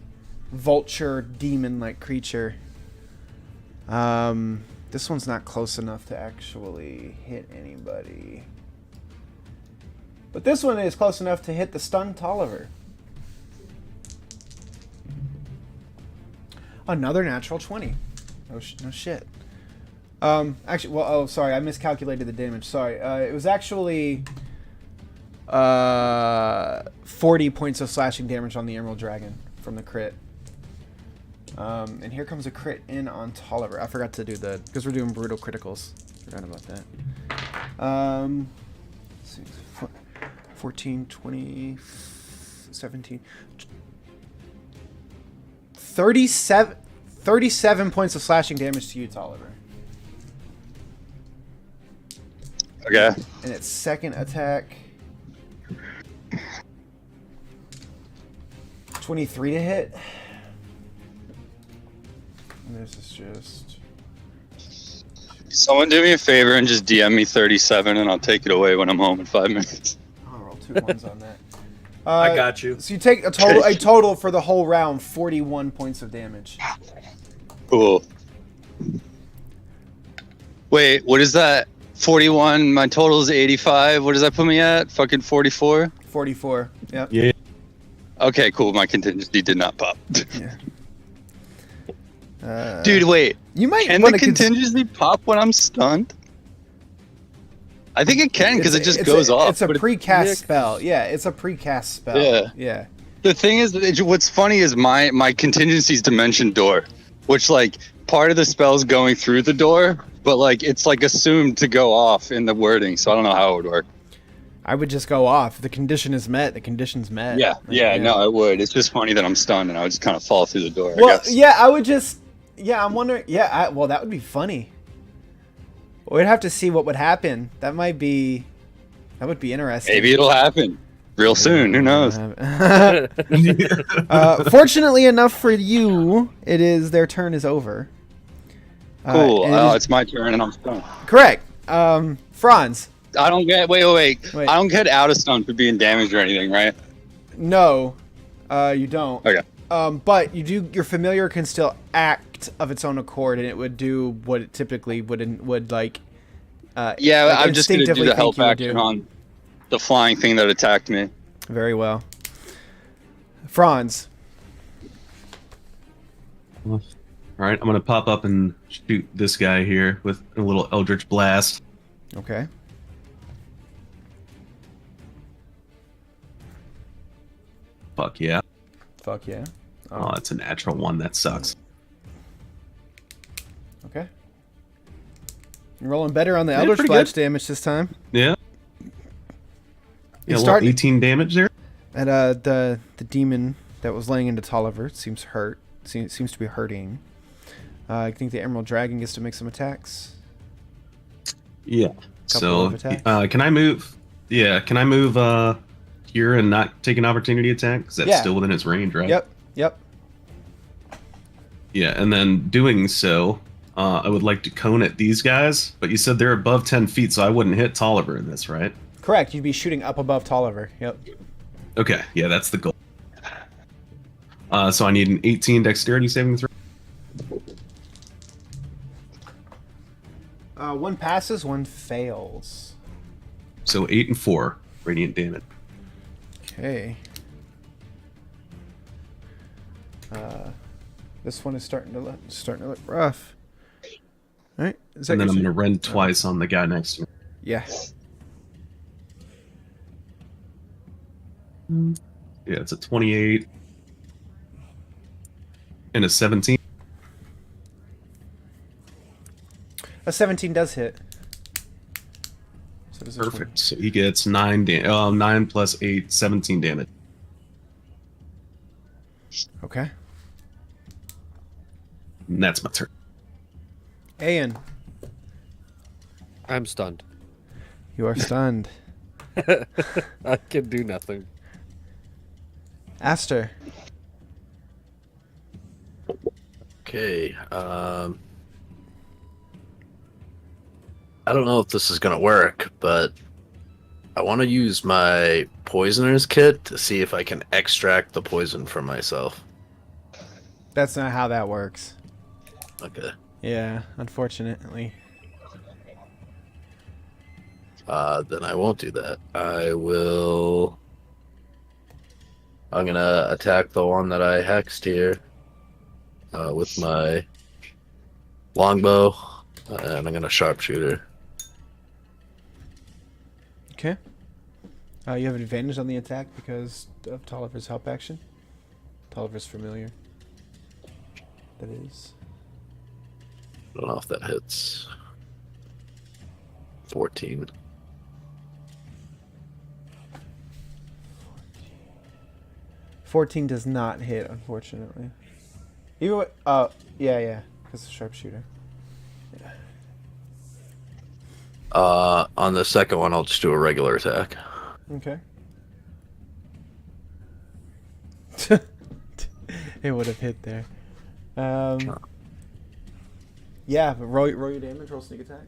A: vulture demon-like creature. This one's not close enough to actually hit anybody. But this one is close enough to hit the stunned Tolliver. Another natural 20. No shit. Actually, well, oh, sorry, I miscalculated the damage. Sorry. It was actually 40 points of slashing damage on the Emerald Dragon from the crit. And here comes a crit in on Tolliver. I forgot to do because we're doing brutal criticals. Forgot about that. 14, 20, 17, 37 points of slashing damage to you, Tolliver.
B: Okay.
A: And its second attack, 23 to hit. And this is just...
B: Someone do me a favor and just DM me 37 and I'll take it away when I'm home in 5 minutes.
A: I'll roll 2 ones on that.
G: I got you.
A: So you take a total for the whole round, 41 points of damage.
B: Cool. Wait, what is that? 41, my total is 85. What does that put me at? Fucking 44?
A: 44, yep.
D: Yeah.
B: Okay, cool. My contingency did not pop.
A: Yeah.
B: Dude, wait.
A: You might
B: Can
A: want
B: the
A: to
B: contingency pop when I'm stunned? I think it can because it just goes off.
A: It's a
B: but
A: precast spell. Yeah, it's a precast spell.
B: Yeah.
A: Yeah.
B: the thing is, what's funny is my contingency's dimension door, which like part of the spell's going through the door, but like it's like assumed to go off in the wording, so I don't know how it would work.
A: I would just go off. The condition is met. The condition's met.
B: Yeah,
A: Like,
B: yeah, no, I would. It's just funny that I'm stunned and I would just kind of fall through the door.
A: Well,
B: I guess.
A: yeah, I would just. Yeah, I'm wondering. Yeah, well, that would be funny. We'd have to see what would happen. That might be. That would be interesting.
B: Maybe it'll happen real soon. Who knows?
A: Fortunately enough for you, it is their turn is over.
B: Cool.
A: It
B: Oh,
A: is-
B: it's my turn and I'm stunned.
A: correct. Franz.
B: I don't get. Wait.
A: Wait.
B: I don't get out of stun for being damaged or anything, right?
A: No, you don't.
B: Okay.
A: But you do. Your familiar can still act of its own accord, and it would do what it typically would like.
B: Yeah,
A: like
B: I'm just gonna do
A: instinctively
B: the help
A: think you would
B: action
A: do.
B: on the flying thing that attacked me.
A: Very well. Franz.
D: All right, I'm gonna pop up and shoot this guy here with a little Eldritch Blast.
A: Okay.
D: Fuck yeah!
A: Fuck yeah.
D: Oh, it's a natural one. That sucks.
A: Okay. You're rolling better on the
D: Yeah,
A: Eldritch
D: pretty
A: Blast
D: good.
A: damage this time.
D: Yeah. Yeah,
A: starting-
D: 18 damage there.
A: And the demon that was laying into Tolliver seems hurt. Seems to be hurting. I think the Emerald Dragon gets to make some attacks.
D: Yeah. So,
A: of attacks?
D: can I move? Yeah, can I move here and not take an opportunity attack? Because that's
A: Yeah.
D: still within its range, right?
A: Yep.
D: Yeah, and then doing so, I would like to cone at these guys, but you said they're above 10 feet, so I wouldn't hit Tolliver in this, right?
A: Correct. You'd be shooting up above Tolliver. Yep.
D: Okay, yeah, that's the goal. So I need an 18 dexterity saving throw.
A: One passes, one fails.
D: So 8 and 4 radiant damage.
A: Okay. This one is starting to look rough. All right. Is that
D: And then I'm
A: your
D: going to rend twice on the guy next to me.
A: Yeah.
D: Yeah, it's a 28 and a 17.
A: A 17 does hit. So does this
D: Perfect. So he gets 9 plus 8, 17 damage.
A: one. Okay.
D: And that's my turn.
A: Ayan,
C: I'm stunned.
A: you are stunned.
C: I can do nothing.
A: Aster.
E: Okay. I don't know if this is gonna work, but I want to use my poisoner's kit to see if I can extract the poison from myself.
A: That's not how that works.
E: Okay.
A: Yeah, unfortunately.
E: Then I won't do that. I'm gonna attack the one that I hexed here with my longbow, and I'm gonna sharpshooter.
A: Okay. You have an advantage on the attack because of Tolliver's help action. Tolliver's familiar. That is.
E: I don't know if that hits. 14.
A: 14 does not hit, unfortunately. Even with, yeah, because sharpshooter.
E: On the second one, I'll just do a regular attack.
A: Okay. It would have hit there. Yeah, but roll your damage, roll sneak attack.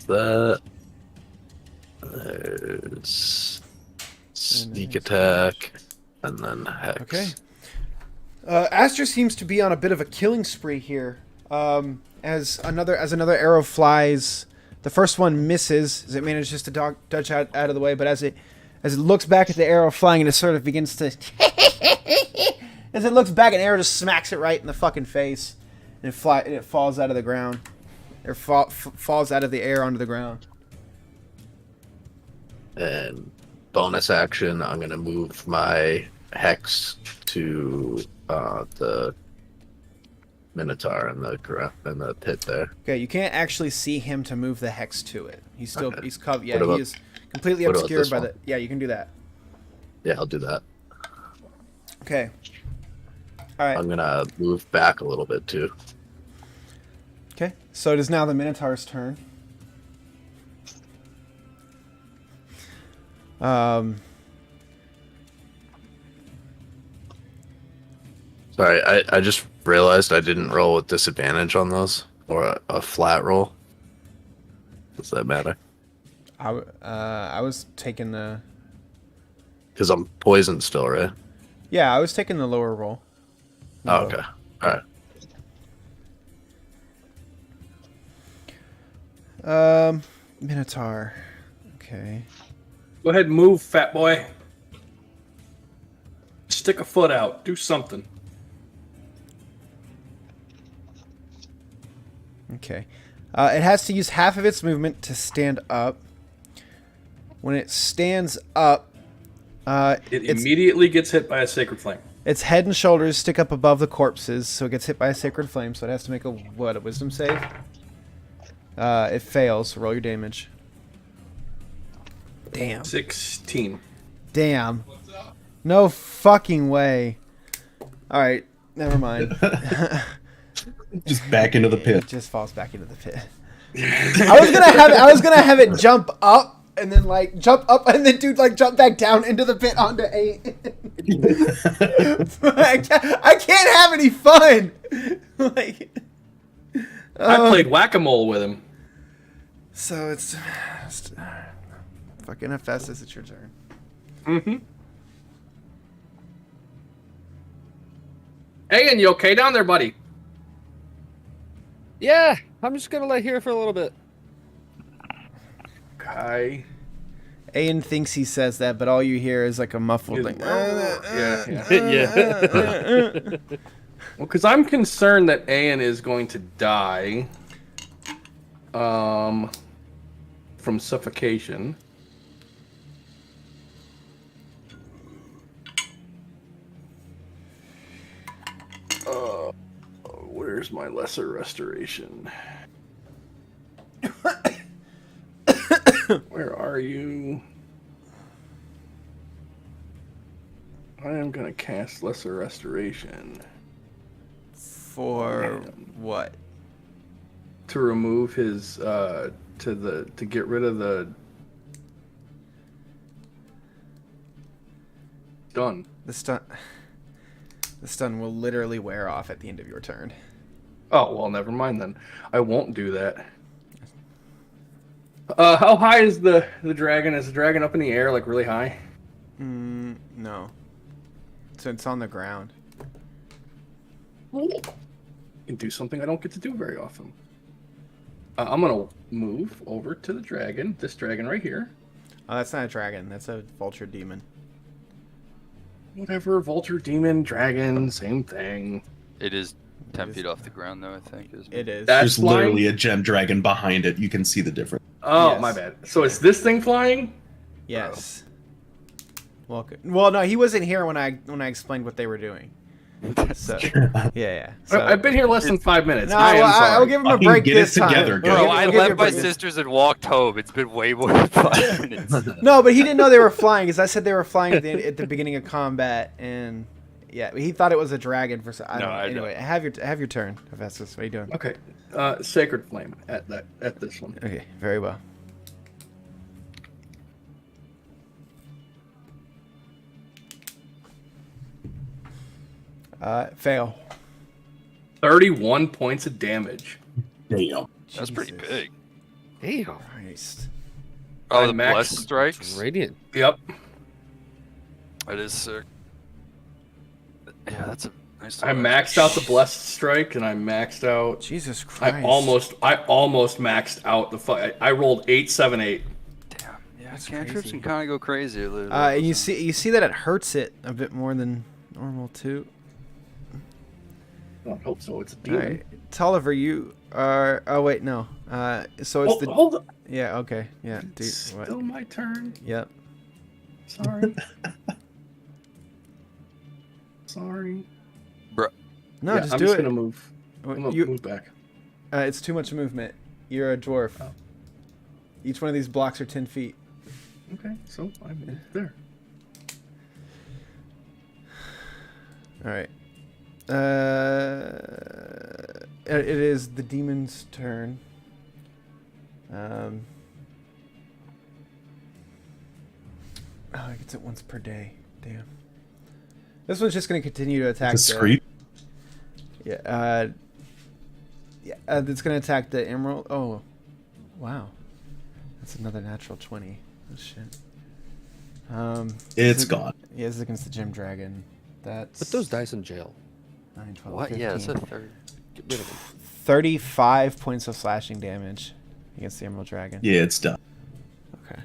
E: That. There's sneak attack, and then hex.
A: Okay. Aster seems to be on a bit of a killing spree here. As another arrow flies, the first one misses as it manages to dodge out of the way, but as it looks back at the arrow flying, and it sort of begins to as it looks back, an arrow just smacks it right in the fucking face, and it falls out of the ground. Or falls out of the air onto the ground.
E: And bonus action, I'm gonna move my hex to the Minotaur in the pit there.
A: Okay, you can't actually see him to move the hex to it. He's still
E: Okay.
A: he's covered. Yeah,
E: What about-
A: he is completely
E: what about
A: obscured
E: this
A: by
E: one?
A: the. Yeah, you can do that.
E: Yeah, I'll do that.
A: Okay. All right.
E: I'm gonna move back a little bit too.
A: Okay. So it is now the Minotaur's turn.
E: Sorry, I just realized I didn't roll with disadvantage on those, or a flat roll. Does that matter?
A: I was taking the.
E: Because I'm poisoned still, right?
A: Yeah, I was taking the lower roll.
E: Oh, okay. All right.
A: Minotaur. Okay.
G: Go ahead and move, fat boy. Stick a foot out. Do something.
A: Okay. It has to use half of its movement to stand up. When it stands up,
G: It immediately gets hit by a sacred flame.
A: its head and shoulders stick up above the corpses, so it gets hit by a sacred flame. So it has to make a wisdom save. It fails. So roll your damage. Damn.
G: 16.
A: Damn. No fucking way. All right. Never mind.
D: Just back into the
A: It
D: pit.
A: just falls back into the pit. I was gonna have it jump up and then like jump up and then dude like jump back down into the pit onto 8. I can't have any fun. Like
G: I played whack-a-mole with him.
A: so it's fucking Hephaestus, it's your turn.
G: Mm-hmm. Hey, and you okay down there, buddy?
C: Yeah, I'm just gonna lay here for a little bit.
G: Okay.
A: Ayan thinks he says that, but all you hear is like a muffled thing.
G: Yeah.
C: Yeah.
G: Well, because I'm concerned that Ayan is going to die from suffocation. Where's my lesser restoration? Where are you? I am going to cast lesser restoration.
A: For what?
G: To remove his to get rid of the stun.
A: The stun will literally wear off at the end of your turn.
G: Oh well, never mind then. I won't do that. How high is the dragon? Is the dragon up in the air, like really high?
A: No. So it's on the ground.
G: Can do something I don't get to do very often. I'm gonna move over to the dragon. This dragon right here.
A: Oh, that's not a dragon. That's a vulture demon.
G: Whatever, vulture, demon, dragon, same thing.
F: It is 10 feet off the ground, though, I think. Isn't
A: It is.
G: That's
D: There's literally a gem dragon behind it. You can see the difference.
G: Oh,
A: Yes.
G: my bad. So it's this thing flying?
A: Yes. Welcome. Well, no, he wasn't here when I explained what they were doing. So yeah. So,
G: I've been here less than 5 minutes.
A: No,
G: I am
A: well,
G: sorry.
A: I'll give him a
D: Fucking
A: break
D: get it
A: this time.
D: together, guys.
F: Bro,
A: I'll
F: I
A: give you a
F: left my
A: break.
F: sisters and walked home. It's been way more than 5 minutes.
A: No, but he didn't know they were flying because I said they were flying at the beginning of combat, and yeah, he thought it was a dragon for some. I don't know.
F: I
A: Anyway, have your turn, Hephaestus. What are you doing?
G: Okay. Sacred Flame at this one.
A: Okay, very well. Fail.
G: 31 points of damage.
D: Damn.
F: That's pretty
A: Jesus
F: big.
C: Damn.
A: Christ.
F: Oh, the
G: max-
F: blessed strikes?
C: Radiant.
G: Yep.
F: That is sick. Yeah, that's a nice
G: I maxed out the blessed strike, and I maxed out.
A: Jesus Christ.
G: I almost maxed out the. I rolled 878.
F: Damn. Yeah,
A: That's
F: cantrips
A: crazy.
F: can kind of go crazy.
A: And you see that it hurts it a bit more than normal too.
G: I don't hope so. It's a
A: All
G: demon.
A: right, Tolliver, you are. Oh wait, no. So it's the.
G: Hold on.
A: Yeah. Okay. Yeah. Dude.
G: It's
A: What?
G: still my turn.
A: Yep.
G: Sorry. Sorry.
A: No,
G: Yeah,
A: just
G: I'm
A: do
G: just
A: it.
G: gonna move. I'm gonna
A: You,
G: move back.
A: it's too much movement. You're a dwarf.
G: Oh.
A: Each one of these blocks are 10 feet.
G: Okay, so I'm there.
A: All right. It is the demon's turn. Oh, it gets it once per day. Damn. This one's just going to continue to attack.
D: Discreet.
A: Yeah. It's going to attack the emerald. Oh, wow. That's another natural 20. Oh shit.
D: It's gone.
A: Yeah, this is against the gem dragon. That's
C: Put those dice in jail.
A: 9, 12,
F: What?
A: 15.
F: Yeah, it's a third.
C: Get rid of them.
A: 35 points of slashing damage against the emerald dragon.
D: Yeah, it's done.
A: Okay.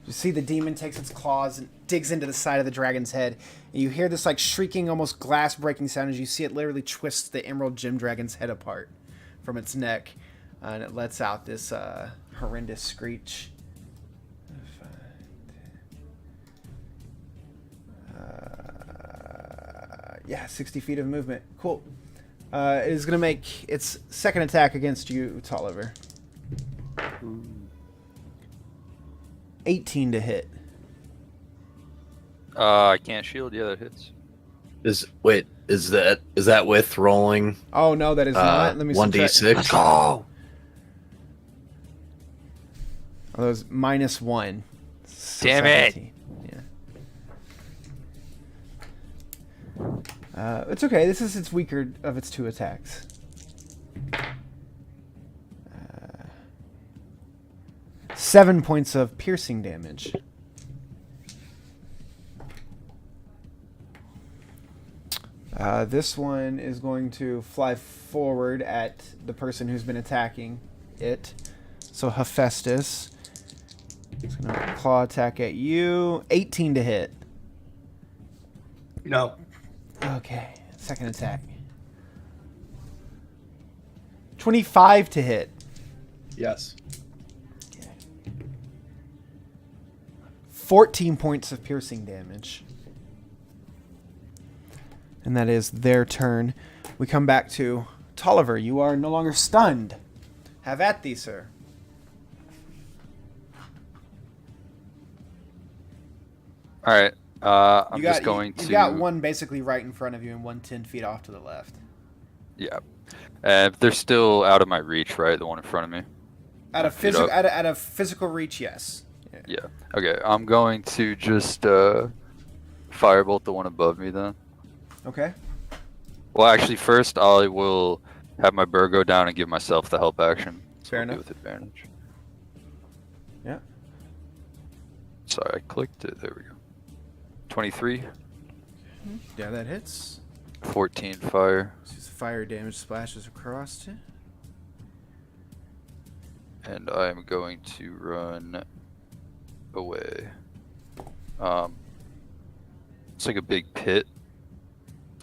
A: You see the demon takes its claws and digs into the side of the dragon's head. And you hear this like shrieking, almost glass breaking sound as you see it literally twists the emerald gem dragon's head apart from its neck. And it lets out this horrendous screech. Yeah, 60 feet of movement. Cool. It is going to make its second attack against you, Tolliver. 18 to hit.
F: I can't shield. Yeah, that hits.
E: Is that with rolling
A: Oh no, that is not. Let me
E: one d
A: subtract.
E: six?
F: go.
A: Oh, that was -1.
F: Damn it.
A: 17. Yeah. It's okay. This is its weaker of its 2 attacks. 7 points of piercing damage. This one is going to fly forward at the person who's been attacking it. So Hephaestus is going to claw attack at you. 18 to hit.
G: No.
A: Okay, second attack. 25 to hit.
G: Yes.
A: 14 points of piercing damage. And that is their turn. We come back to Tolliver. You are no longer stunned. Have at thee, sir.
F: All right. I'm just going
A: you
F: to.
A: got one basically right in front of you and one 10 feet off to the left.
F: Yeah. They're still out of my reach, right? The one in front of me.
A: Out of
F: Feet up.
A: physical reach, yes.
F: Yeah. Okay. I'm going to just firebolt the one above me then.
A: Okay.
F: Well, actually, first I will have my bird go down and give myself the help action. So
A: Fair
F: I'll be
A: enough.
F: with advantage.
A: Yeah.
F: Sorry, I clicked it. There we go. 23,
A: Yeah, that hits.
F: 14 fire,
A: Sees fire damage splashes across it.
F: and I am going to run away. It's like a big pit.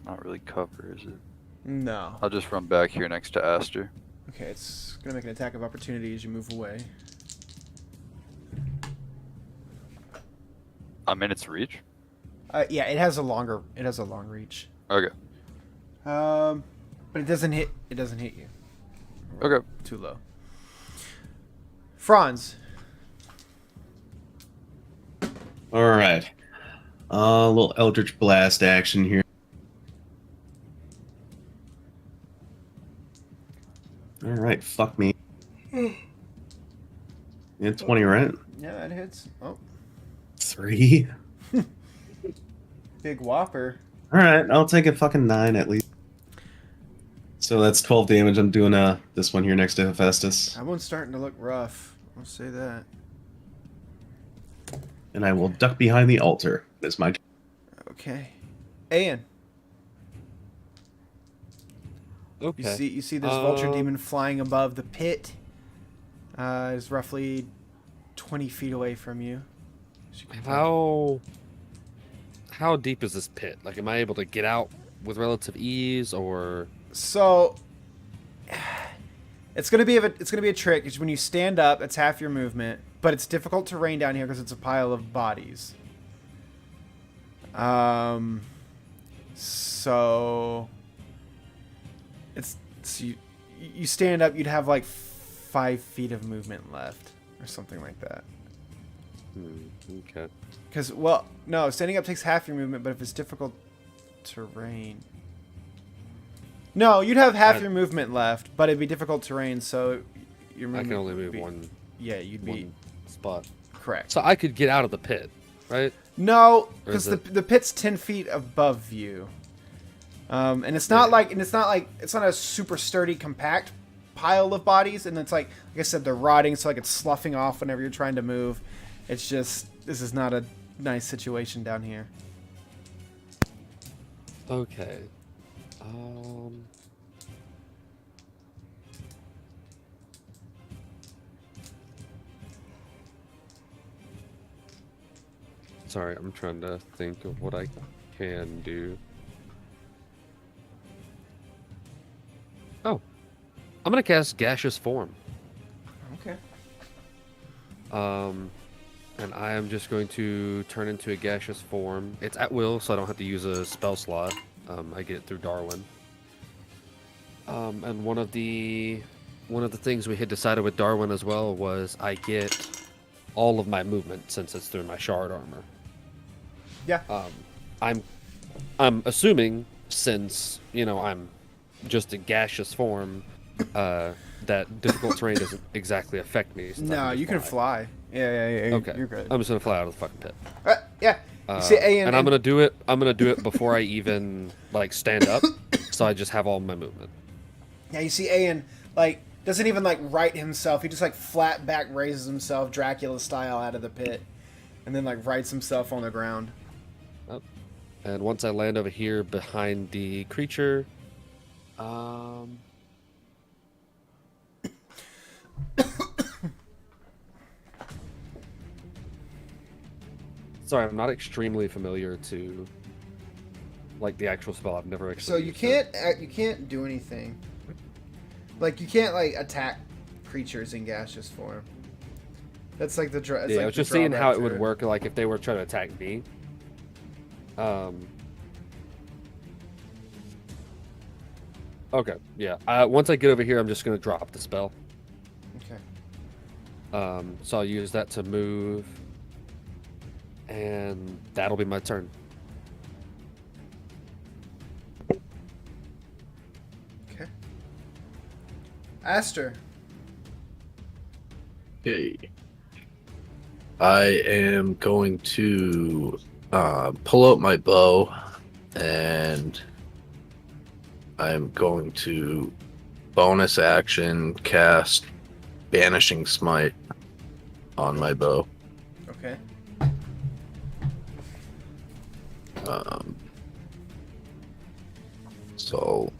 F: Not really cover, is it?
A: No.
F: I'll just run back here next to Aster.
A: Okay, it's gonna make an attack of opportunity as you move away.
F: I'm in its reach.
A: Yeah, it has a long reach.
F: Okay.
A: But it doesn't hit. It doesn't hit you.
F: Okay.
A: Too low. Franz.
D: All right. A little Eldritch Blast action here. All right, fuck me. Yeah, 20, right?
A: Yeah, that hits. Oh,
D: 3.
A: big whopper.
D: All right, I'll take a fucking 9 at least. So that's 12 damage. I'm doing this one here next to Hephaestus,
A: That one's starting to look rough. I'll say that.
D: and I will duck behind the altar. That's my.
A: Okay. Aeon.
C: Okay.
A: You see this vulture demon flying above the pit. Is roughly 20 feet away from you. As you can tell.
C: How deep is this pit? Like, am I able to get out with relative ease, or?
A: So it's gonna be a trick. Is when you stand up, it's half your movement, but it's difficult terrain down here because it's a pile of bodies. So you stand up, you'd have like 5 feet of movement left, or something like that.
C: Okay.
A: Because, well, no, standing up takes half your movement, but if it's difficult terrain... No, you'd have half your movement left, but it'd be difficult terrain, so your
C: I
A: movement
C: can only
A: would
C: move
A: be,
C: one
A: Yeah, you'd be...
C: one spot.
A: Correct.
C: So I could get out of the pit, right?
A: No,
C: Or
A: because
C: is
A: the pit's 10 feet above you. And it's not it's not a super sturdy, compact pile of bodies, and it's like I said, they're rotting, so like it's sloughing off whenever you're trying to move. It's just, this is not a nice situation down here.
C: Okay. Sorry, I'm trying to think of what I can do. Oh, I'm gonna cast Gaseous Form.
A: Okay.
C: And I am just going to turn into a gaseous form. It's at will, so I don't have to use a spell slot. I get it through Darwin. And one of the things we had decided with Darwin as well was I get all of my movement since it's through my shard armor.
A: Yeah.
C: I'm assuming, since I'm just a gaseous form, that difficult terrain doesn't exactly affect me. Since I
A: No,
C: just
A: you can fly. Yeah.
C: Okay,
A: You're good.
C: I'm just gonna fly out of the fucking pit.
A: Yeah. You see,
C: And I'm gonna do it. I'm gonna do it before I even like stand up, so I just have all my movement.
A: Yeah, you see Ayan, like, doesn't even, like, right himself. He just, like, flat back raises himself, Dracula style, out of the pit. And then, like, rights himself on the ground.
C: And once I land over here behind the creature, sorry, I'm not extremely familiar to like the actual spell. I've never actually.
A: So you can't do anything. Like, you can't, like, attack creatures in gaseous form. That's like the
C: I was just seeing how it would work, like if they were trying to attack me. Okay, yeah. Once I get over here, I'm just gonna drop the spell.
A: Okay.
C: So I'll use that to move, and that'll be my turn.
A: Okay. Aster.
E: Okay. I am going to pull out my bow, and I'm going to bonus action cast Banishing Smite on my bow.
A: Okay.
E: So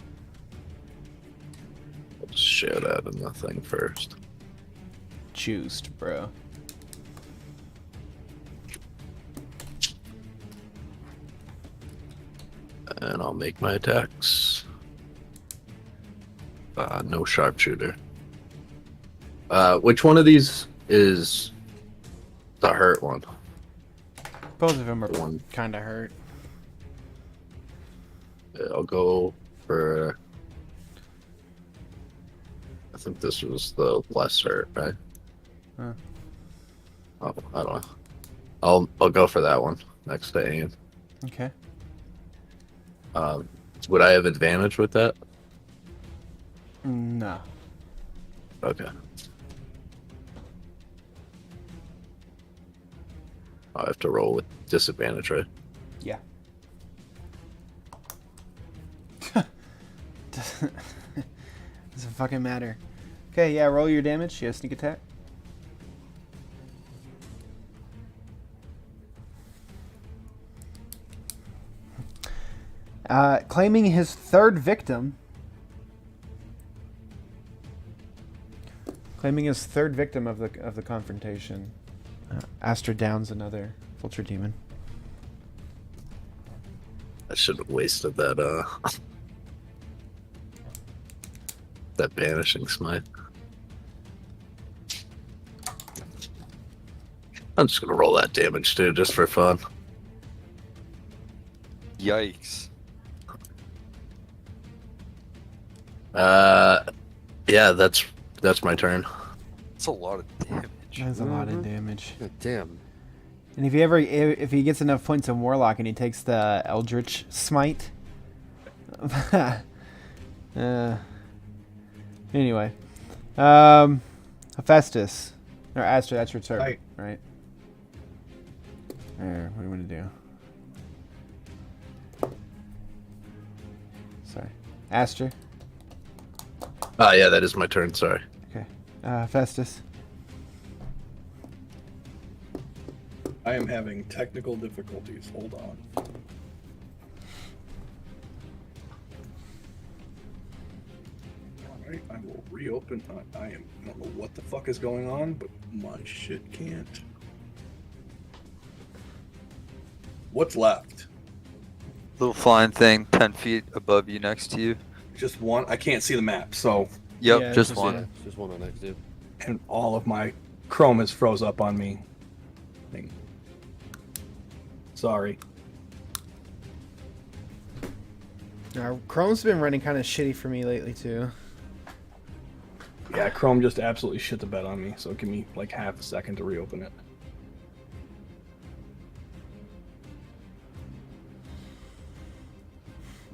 E: let's share that in the thing first.
A: Juiced, bro.
E: And I'll make my attacks. No sharpshooter. Which one of these is the hurt one?
A: Both of them are
E: One.
A: kind of hurt.
E: I'll go for. I think this was the less hurt, right?
A: Huh.
E: Oh, I don't know. I'll go for that one next to Ian.
A: Okay.
E: Would I have advantage with that?
A: No.
E: Okay. I have to roll with disadvantage, right?
A: Yeah. Doesn't fucking matter. Okay, yeah, roll your damage. Yeah, sneak attack. Claiming his third victim. Claiming his third victim of the confrontation. Aster downs another Vulture Demon.
E: I should have wasted that that Banishing Smite. I'm just gonna roll that damage too, just for fun.
F: Yikes.
E: Yeah, that's my turn.
F: That's a lot of damage.
A: That's a lot of damage.
C: God damn.
A: And if he gets enough points in Warlock and he takes the Eldritch Smite. Anyway. Hephaestus. Or Aster, that's your turn,
G: Hi.
A: right? What do you want to do? Sorry. Aster.
E: Yeah, that is my turn, sorry.
A: Okay. Hephaestus.
G: I am having technical difficulties. Hold on. Alright, I will reopen. I don't know what the fuck is going on, but my shit can't. What's left?
F: Little flying thing 10 feet above you next to you.
G: Just one. I can't see the map, so
F: Yep,
A: Yeah,
F: just
A: just
F: one.
C: Yeah, just one on next dude.
G: and all of my Chrome has froze up on me. Thing. Sorry.
A: Chrome's been running kind of shitty for me lately too.
G: Yeah, Chrome just absolutely shit the bed on me, so give me like half a second to reopen it.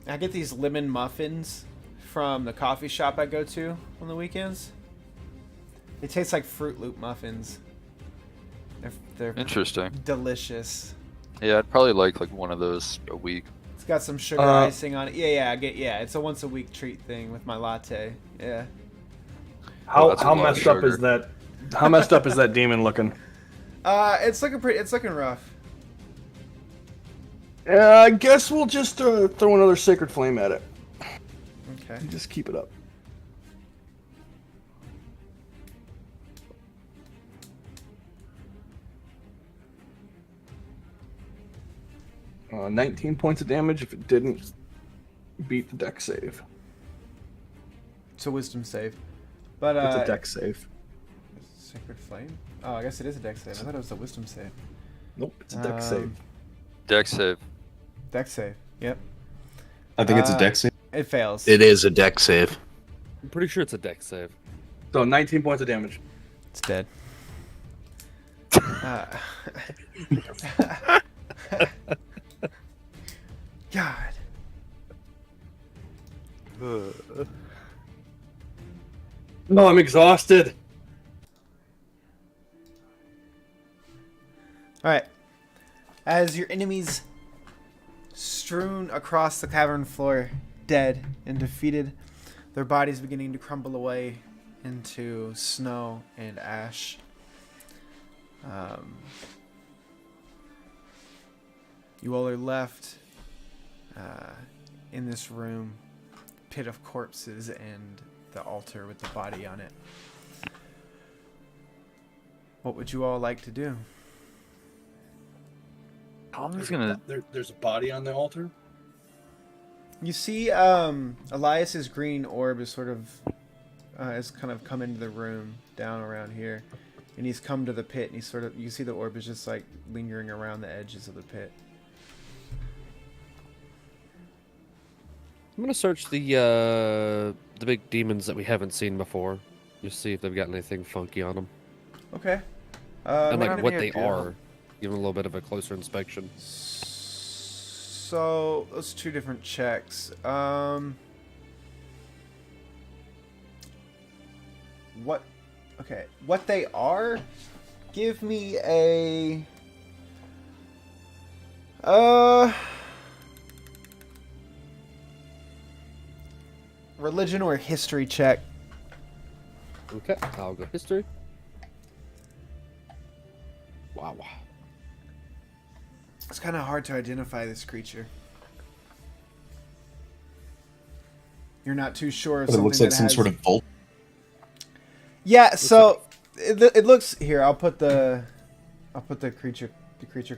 A: I get these lemon muffins from the coffee shop I go to on the weekends. They taste like Fruit Loop muffins. They're
F: Interesting.
A: delicious.
F: Yeah, I'd probably like one of those a week.
A: It's got some sugar icing on it. Yeah. It's a once a week treat thing with my latte. Yeah.
F: That's a
G: How
F: lot of
G: messed up
F: sugar.
G: is that? How messed up is that demon looking?
A: It's looking rough.
G: I guess we'll just throw another sacred flame at it.
A: Okay.
G: And just keep it up. Uh, 19 points of damage if it didn't beat the deck save.
A: It's a wisdom save. But
G: It's a deck save.
A: Sacred Flame? Oh, I guess it is a dex save. I thought it was a wisdom save.
G: Nope, it's a deck save.
F: Deck save.
A: Dex save. Yep.
D: I think it's a dex save.
A: It fails.
E: It is a deck save.
C: I'm pretty sure it's a deck save.
G: So 19 points of damage.
A: It's dead. God.
G: No, I'm exhausted.
A: Alright. As your enemies strewn across the cavern floor, dead and defeated, their bodies beginning to crumble away into snow and ash. You all are left in this room, pit of corpses and the altar with the body on it. What would you all like to do?
F: I'm just gonna.
G: There's a body on the altar.
A: You see, Elias's green orb is sort of has kind of come into the room down around here, and he's come to the pit, and he's sort of, you see the orb is just like lingering around the edges of the pit.
C: I'm gonna search the big demons that we haven't seen before, just see if they've got anything funky on them,
A: Okay.
C: and
A: make
C: like
A: me
C: what
A: a
C: they
A: good-
C: are. Give them a little bit of a closer inspection.
A: So those two different checks. What? Okay. What they are? Give me a. Religion or history check.
C: Okay, I'll go history. Wow.
A: It's kind of hard to identify this creature. You're not too sure of
D: It
A: something
D: looks like
A: that
D: some
A: has...
D: sort of vault.
A: Yeah, so it looks here. I'll put the creature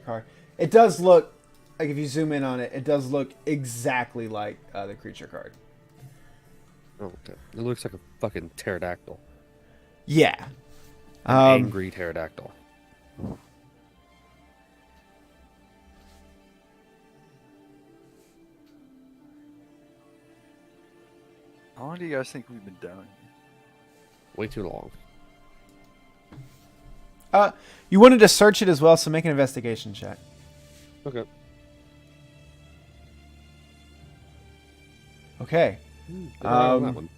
A: card. It does look like, if you zoom in on it, it does look exactly like the creature card.
C: Oh, okay. It looks like a fucking pterodactyl.
A: Yeah.
C: An angry pterodactyl.
F: How long do you guys think we've been down here?
C: Way too long.
A: You wanted to search it as well, so make an investigation check.
C: Okay.
A: Okay.
C: Good on that one.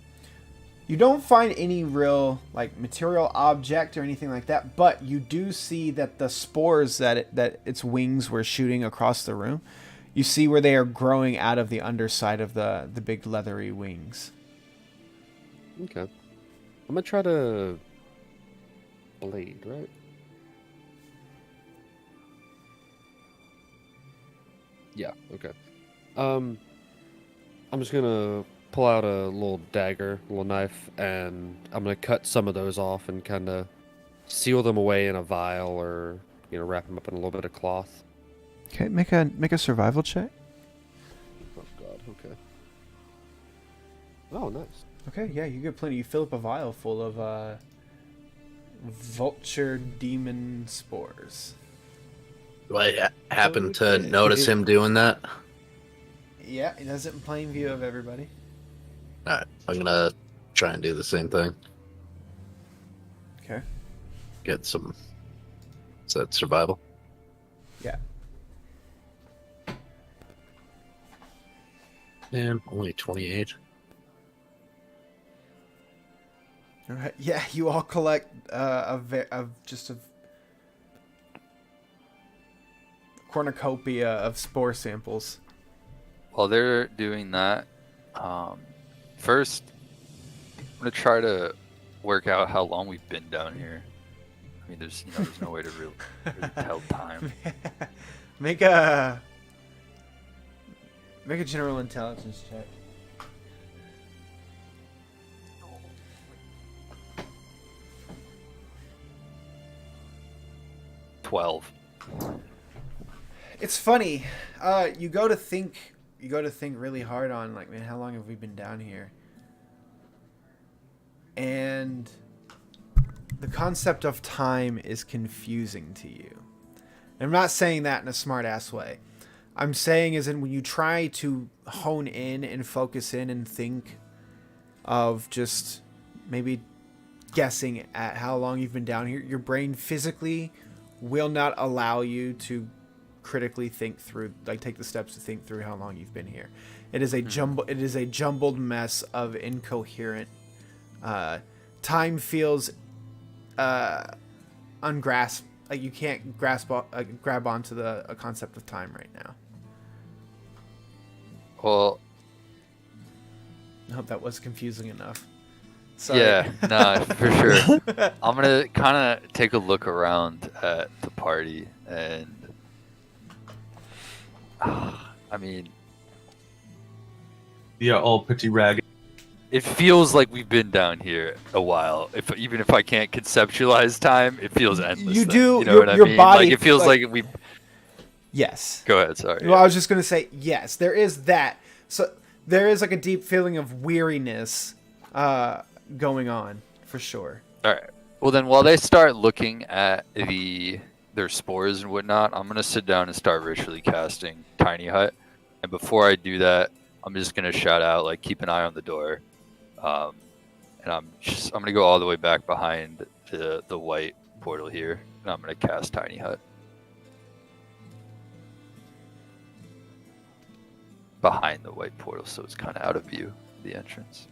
A: You don't find any real like material object or anything like that, but you do see that the spores that its wings were shooting across the room, you see where they are growing out of the underside of the big leathery wings.
C: Okay. I'm gonna try to blade, right? Yeah, okay. I'm just gonna pull out a little dagger, a little knife, and I'm gonna cut some of those off and kind of seal them away in a vial, or wrap them up in a little bit of cloth.
A: Okay, make a survival check.
C: Oh God. Okay. Oh, nice.
A: Okay, yeah, you get plenty. You fill up a vial full of vulture demon spores.
E: Do I happen to notice him doing that?
A: Yeah, it does it in plain view of everybody.
E: Alright, I'm gonna try and do the same thing.
A: Okay.
E: Get some. Is that survival?
A: Yeah.
E: Damn, only 28.
A: All right. Yeah, you all collect just a cornucopia of spore samples.
F: While they're doing that, first, I'm gonna try to work out how long we've been down here. I mean, there's no way to really tell time.
A: Make a general intelligence check.
F: $12.
A: It's funny. You go to think really hard on, like, man, how long have we been down here? And the concept of time is confusing to you. I'm not saying that in a smart ass way. I'm saying is in when you try to hone in and focus in and think of just maybe guessing at how long you've been down here, your brain physically will not allow you to critically think through, like, take the steps to think through how long you've been here. It is a jumbled mess of incoherent. Time feels ungrasp. Like, you can't grab onto the concept of time right now.
F: Well,
A: I hope that was confusing enough. Sorry.
F: yeah, no, for sure. I'm gonna kind of take a look around at the party, and I mean,
D: Yeah, all pretty ragged.
F: it feels like we've been down here a while. Even if I can't conceptualize time, it feels endless.
A: You
F: then.
A: do.
F: You know
A: your,
F: what I
A: your
F: mean?
A: body.
F: Like it feels like we.
A: Yes.
F: Go ahead. Sorry.
A: Well, I was just gonna say yes. There is that. So there is like a deep feeling of weariness going on for sure.
F: All right. Well, then, while they start looking at their spores and whatnot, I'm gonna sit down and start ritually casting Tiny Hut. And before I do that, I'm just gonna shout out, like, keep an eye on the door. And I'm gonna go all the way back behind the white portal here, and I'm gonna cast Tiny Hut behind the white portal, so it's kind of out of view of the entrance.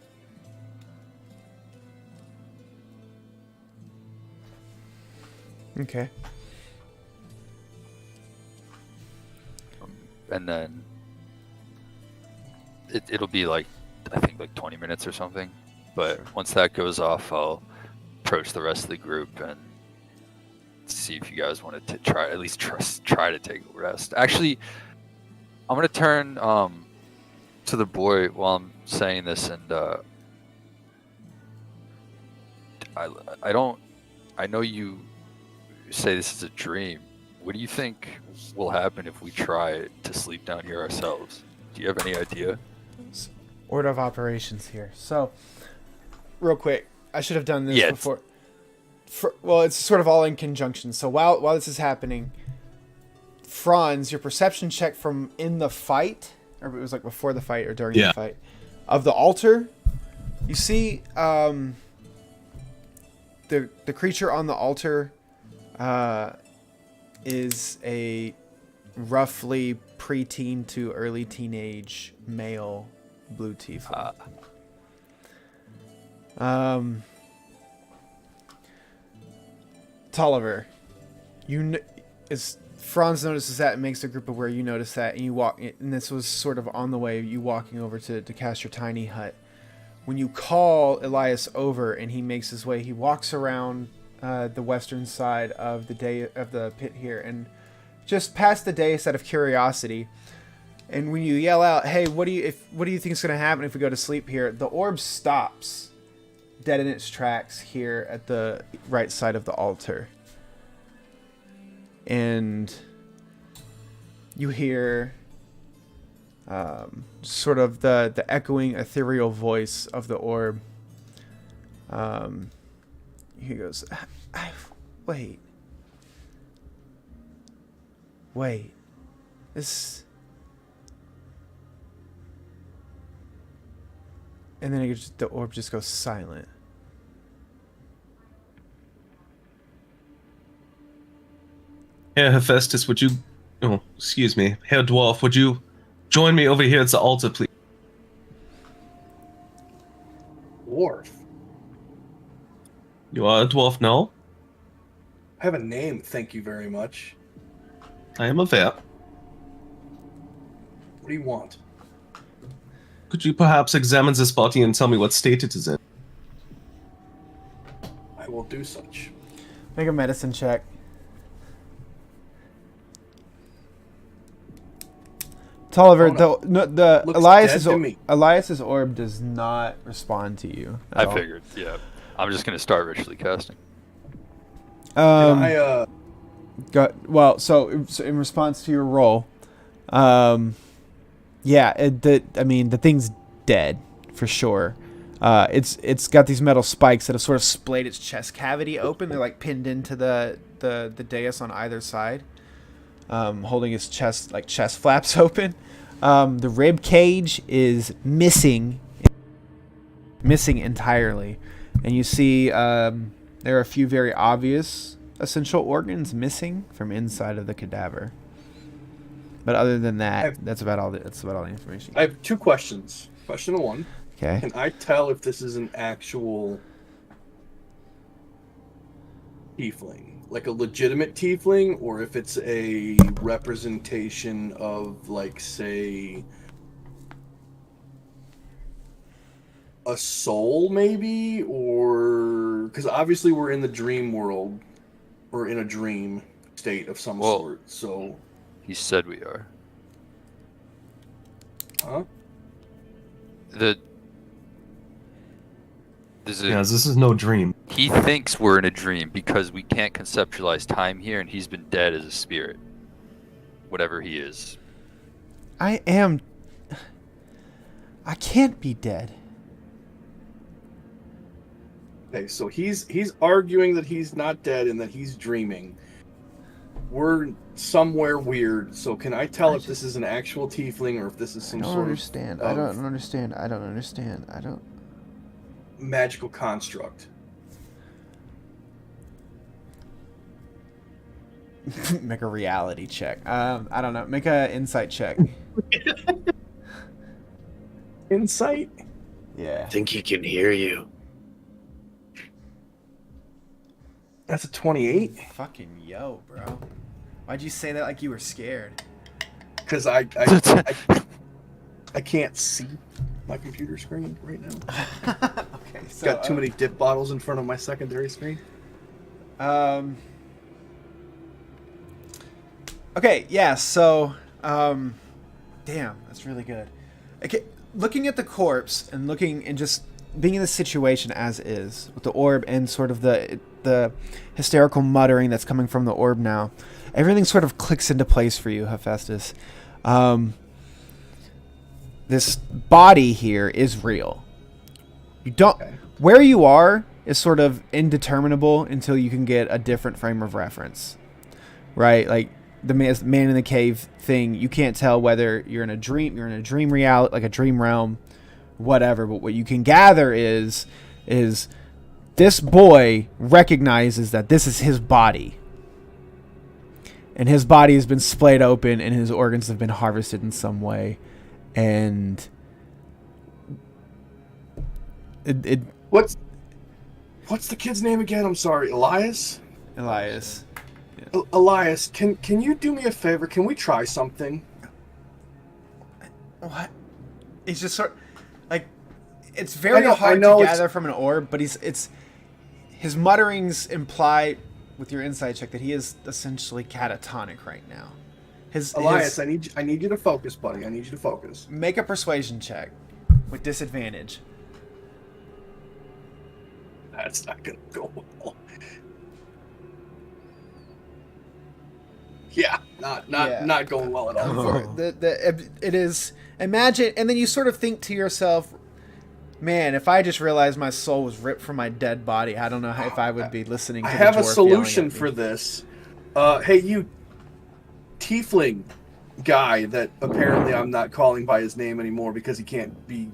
A: Okay.
F: And then it'll be like, I think, like 20 minutes or something. But once that goes off, I'll approach the rest of the group and see if you guys want to try to take a rest. Actually, I'm gonna turn to the boy while I'm saying this, and I know you say this is a dream. What do you think will happen if we try to sleep down here ourselves? Do you have any idea?
A: Order of operations here. So, real quick, I should have done this before. Well, it's sort of all in conjunction. So while this is happening, Franz, your perception check from in the fight, or it was like before the fight or during the fight, of the altar, you see the creature on the altar is a roughly preteen to early teenage male blue tiefling. Tolliver, as Franz notices that and makes the group aware you notice that, and you walk, and this was sort of on the way, you walking over to cast your tiny hut. When you call Elias over and he makes his way, he walks around the western side of the pit here, and just past the dais out of curiosity. And when you yell out, "Hey, what do you think is going to happen if we go to sleep here?" The orb stops dead in its tracks here at the right side of the altar. And you hear sort of the echoing ethereal voice of the orb. He goes, wait, this... And then the orb just goes silent.
D: Herr Hephaestus, would you... Oh, excuse me. Herr Dwarf, would you join me over here at the altar, please?
G: dwarf.
D: You are a dwarf now.
G: I have a name, thank you very much.
D: I am aware.
G: What do you want?
D: Could you perhaps examine this body and tell me what state it is in?
G: I will do such.
A: Make a medicine check. Tolliver,
G: Oh,
A: the
G: Looks
A: Elias's
G: dead to me.
A: Elias's orb does not respond to you.
F: I
A: at all.
F: figured. Yeah. I'm just gonna start ritually casting.
A: Um,
G: I
A: well, so in response to your roll, yeah, the thing's dead for sure. It's got these metal spikes that have sort of splayed its chest cavity open. They're like pinned into the dais on either side, holding its chest flaps open. The rib cage is missing entirely, and you see there are a few very obvious essential organs missing from inside of the cadaver. But other than that, that's about all the information.
G: I have two questions. Question one.
A: Okay.
G: Can I tell if this is an actual tiefling? Like a legitimate tiefling, or if it's a representation of, like, say, a soul, maybe? Or... Because obviously we're in the dream world. Or in a dream state of some
F: Well-
G: sort, so...
F: He said we are.
G: Huh?
D: Yes, this is no dream.
F: He thinks we're in a dream because we can't conceptualize time here, and he's been dead as a spirit. Whatever he is.
A: I can't be dead.
G: Okay, so he's arguing that he's not dead and that he's dreaming. We're somewhere weird, so can I tell if this is an actual tiefling or if this is some
A: I don't
G: sort
A: understand.
G: of
A: I don't understand. I don't understand. I don't.
G: magical construct?
A: Make a reality check. I don't know. Make a insight check.
G: Insight?
A: Yeah.
E: I think he can hear you.
G: That's a 28.
A: Fucking yo, bro. Why'd you say that like you were scared?
G: Because I can't see my computer screen right now.
A: Okay, so
G: Got too many dip bottles in front of my secondary screen.
A: Okay, yeah, so damn, that's really good. Okay, looking at the corpse and looking and just being in the situation as is with the orb and sort of the hysterical muttering that's coming from the orb now, everything sort of clicks into place for you, Hephaestus. This body here is real. You don't.
G: Okay.
A: Where you are is sort of indeterminable until you can get a different frame of reference, right? Like the man in the cave thing, you can't tell whether you're in a dream reality, like a dream realm, whatever. But what you can gather is this boy recognizes that this is his body, and his body has been splayed open, and his organs have been harvested in some way, and it
G: What's the kid's name again? I'm sorry, Elias.
A: Elias.
G: Elias, can you do me a favor? Can we try something?
A: What? He's just sort like it's very
G: I
A: hard
G: know
A: to
G: it's-
A: gather from an orb, but his mutterings imply with your insight check that he is essentially catatonic right now.
G: Elias, I need you to focus, buddy. I need you to focus.
A: Make a persuasion check with disadvantage.
G: That's not gonna go well. Yeah, not going well at all.
A: It is imagine, and then you sort of think to yourself, man, if I just realized my soul was ripped from my dead body, I don't know if I would be listening to
G: I
A: the
G: have a
A: dwarf yelling
G: solution
A: at me.
G: for this. Hey, you tiefling guy that apparently I'm not calling by his name anymore because he can't be,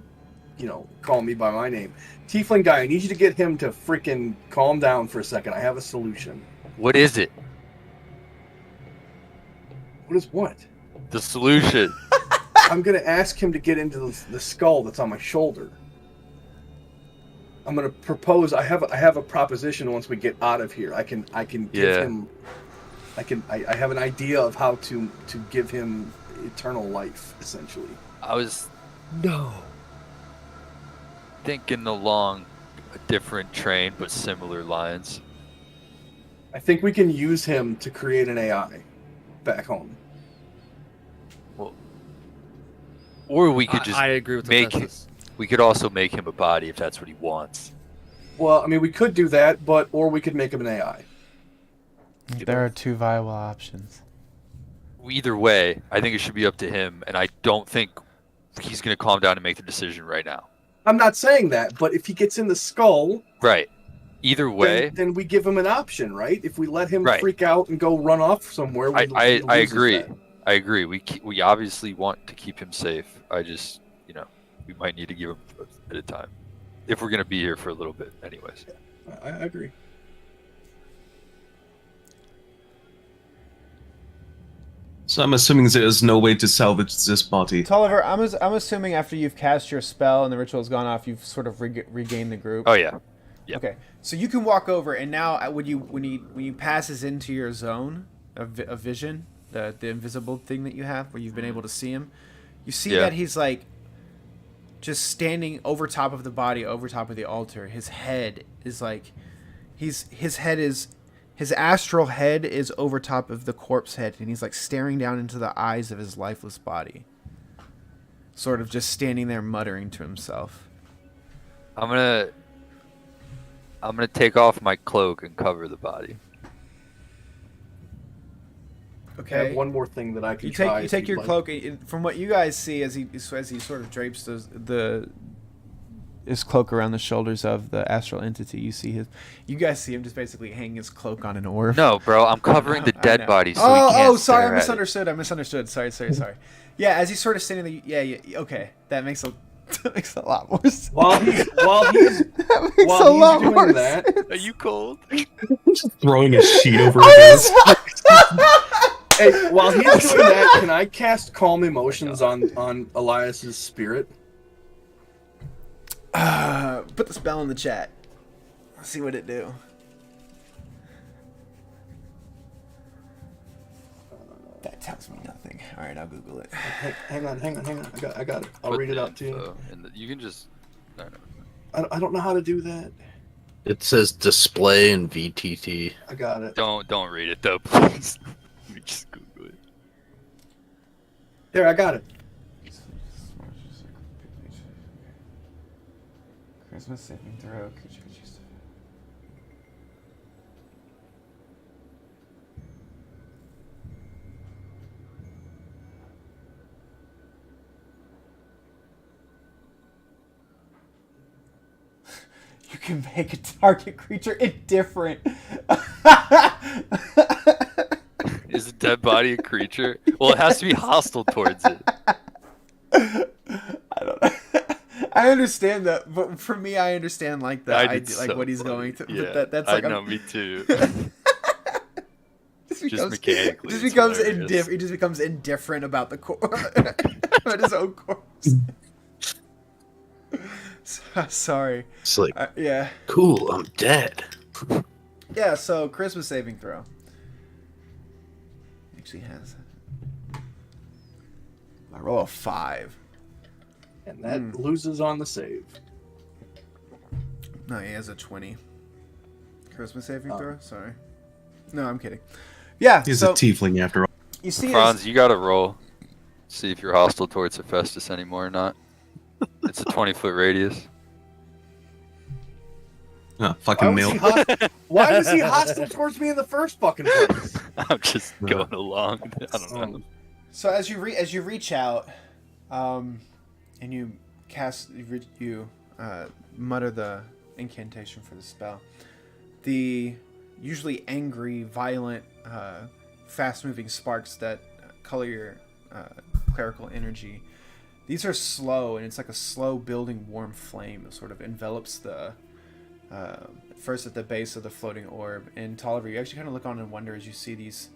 G: calling me by my name. Tiefling guy, I need you to get him to freaking calm down for a second. I have a solution.
F: What is it?
G: What is what?
F: The solution.
G: I'm going to ask him to get into the skull that's on my shoulder. I'm gonna propose. I have a proposition. Once we get out of here, I can give
F: Yeah.
G: him. I have an idea of how to give him eternal life, essentially.
F: I was
C: No.
F: thinking along a different train, but similar lines.
G: I think we can use him to create an AI back home.
F: Or we could just
C: I agree with
F: make
C: Festus.
F: we could also make him a body if that's what he wants.
G: Well, I mean, we could do that, or we could make him an AI.
A: There are two viable options.
F: Either way, I think it should be up to him, and I don't think he's going to calm down and make the decision right now.
G: I'm not saying that, but if he gets in the skull,
F: Right. Either way,
G: then we give him an option, right? If we let him
F: Right.
G: freak out and go run off somewhere,
F: I
G: he loses
F: agree.
G: that.
F: I agree. We obviously want to keep him safe. I just, we might need to give him a bit of time if we're going to be here for a little bit anyways.
G: I agree.
D: So I'm assuming there's no way to salvage this body.
A: Tolliver, I'm assuming after you've cast your spell and the ritual's gone off, you've sort of regained the group.
F: Oh yeah. Yep.
A: Okay, so you can walk over, and now when you passes into your zone of vision, the invisible thing that you have, where you've been able to see him, you see
F: Yeah.
A: that he's like just standing over top of the body, over top of the altar. His head is like his astral head is over top of the corpse head, and he's like staring down into the eyes of his lifeless body, sort of just standing there muttering to himself.
F: I'm gonna take off my cloak and cover the body.
G: I
A: Okay.
G: have one more thing that I can
A: You
G: try.
A: take
G: if
A: take
G: you'd
A: your
G: like.
A: cloak, and from what you guys see as he sort of drapes his cloak around the shoulders of the astral entity, you guys see him just basically hang his cloak on an orb.
F: No, bro, I'm covering the
A: I
F: dead
A: know.
F: body so he can't
A: sorry,
F: stare
A: I
F: at it.
A: misunderstood. Sorry. Yeah, as he's sort of standing there, yeah, okay, that makes a lot more sense.
G: While he's
A: That makes
G: while
A: a
G: he's
A: lot
G: doing
A: more
G: that,
A: sense.
F: Are you cold?
D: Throwing a sheet over
A: I
D: his
A: just-
G: hey, while he's doing that, can I cast Calm Emotions on Elias's spirit?
A: Put the spell in the chat. Let's see what it do. That tells me nothing. All right, I'll Google it.
G: Hang on. I got it. I'll read it out to you.
F: You can just. No.
G: I don't know how to do that.
E: It says display in VTT.
G: I got it.
F: Don't read it though, please. Let me just Google it.
G: There, I got it.
A: Christmas saving throw. You can make a target creature indifferent.
F: Is a dead body a creature? Well, it has to be hostile towards it.
A: I don't know. I understand that, but for me, I understand like the
F: I did
A: idea, like
F: so
A: what he's
F: funny.
A: going to.
F: Yeah,
A: But that's like
F: I know, me too.
A: just
F: mechanically,
A: Just
F: it's
A: becomes
F: hilarious.
A: He just becomes indifferent about the about his own corpse. Sorry.
E: It's like,
A: Yeah.
E: cool, I'm dead.
A: Yeah. So Christmas saving throw. Actually has. I roll a 5.
G: And that loses on the save.
A: No, he has a 20. Christmas saving
G: Oh.
A: throw. Sorry. No, I'm kidding. Yeah.
D: He's
A: so
D: a tiefling after all.
A: you see,
F: Franz, you gotta roll. See if you're hostile towards Hephaestus anymore or not. It's a 20-foot radius.
D: Fucking nailed.
G: Why was he hostile towards me in the first fucking place?
F: I'm just going along. I don't know.
A: So as you reach out, and you cast, you mutter the incantation for the spell. The usually angry, violent, fast-moving sparks that color your clerical energy. These are slow, and it's like a slow building warm flame that sort of envelops the first at the base of the floating orb. And Tolliver, you actually kind of look on and wonder as you see these.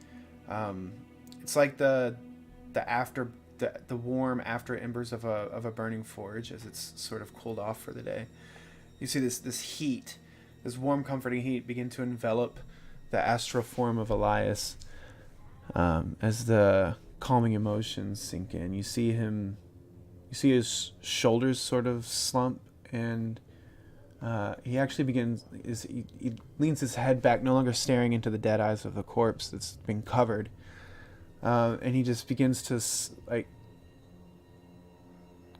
A: It's like the warm after embers of a burning forge as it's sort of cooled off for the day. you see this heat, this warm, comforting heat begin to envelop the astral form of Elias. As the calming emotions sink in, you see his shoulders sort of slump, and he actually he leans his head back, no longer staring into the dead eyes of the corpse that's been covered, and he just begins to like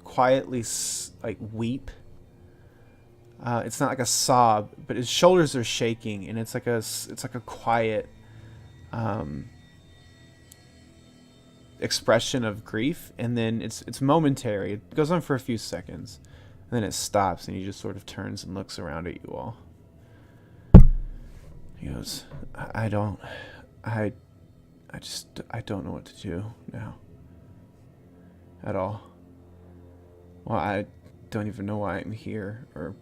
A: quietly like weep. It's not like a sob, but his shoulders are shaking, and it's like a quiet expression of grief, and then it's momentary. It goes on for a few seconds, and then it stops, and he just sort of turns and looks around at you all. He goes, I don't know what to do now. At all. Well, I don't even know why I'm here, or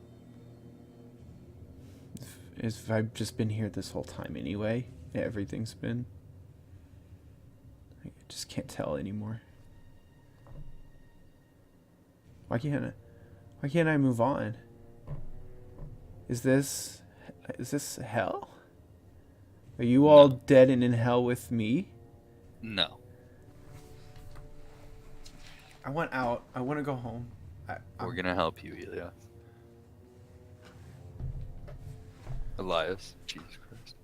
A: if I've just been here this whole time anyway. Everything's been. I just can't tell anymore. Why can't I move on? Is this hell? Are you all dead and in hell with me?
F: No.
A: I want out. I want to go home.
F: We're gonna help you, Ilya. Elias. Jesus Christ.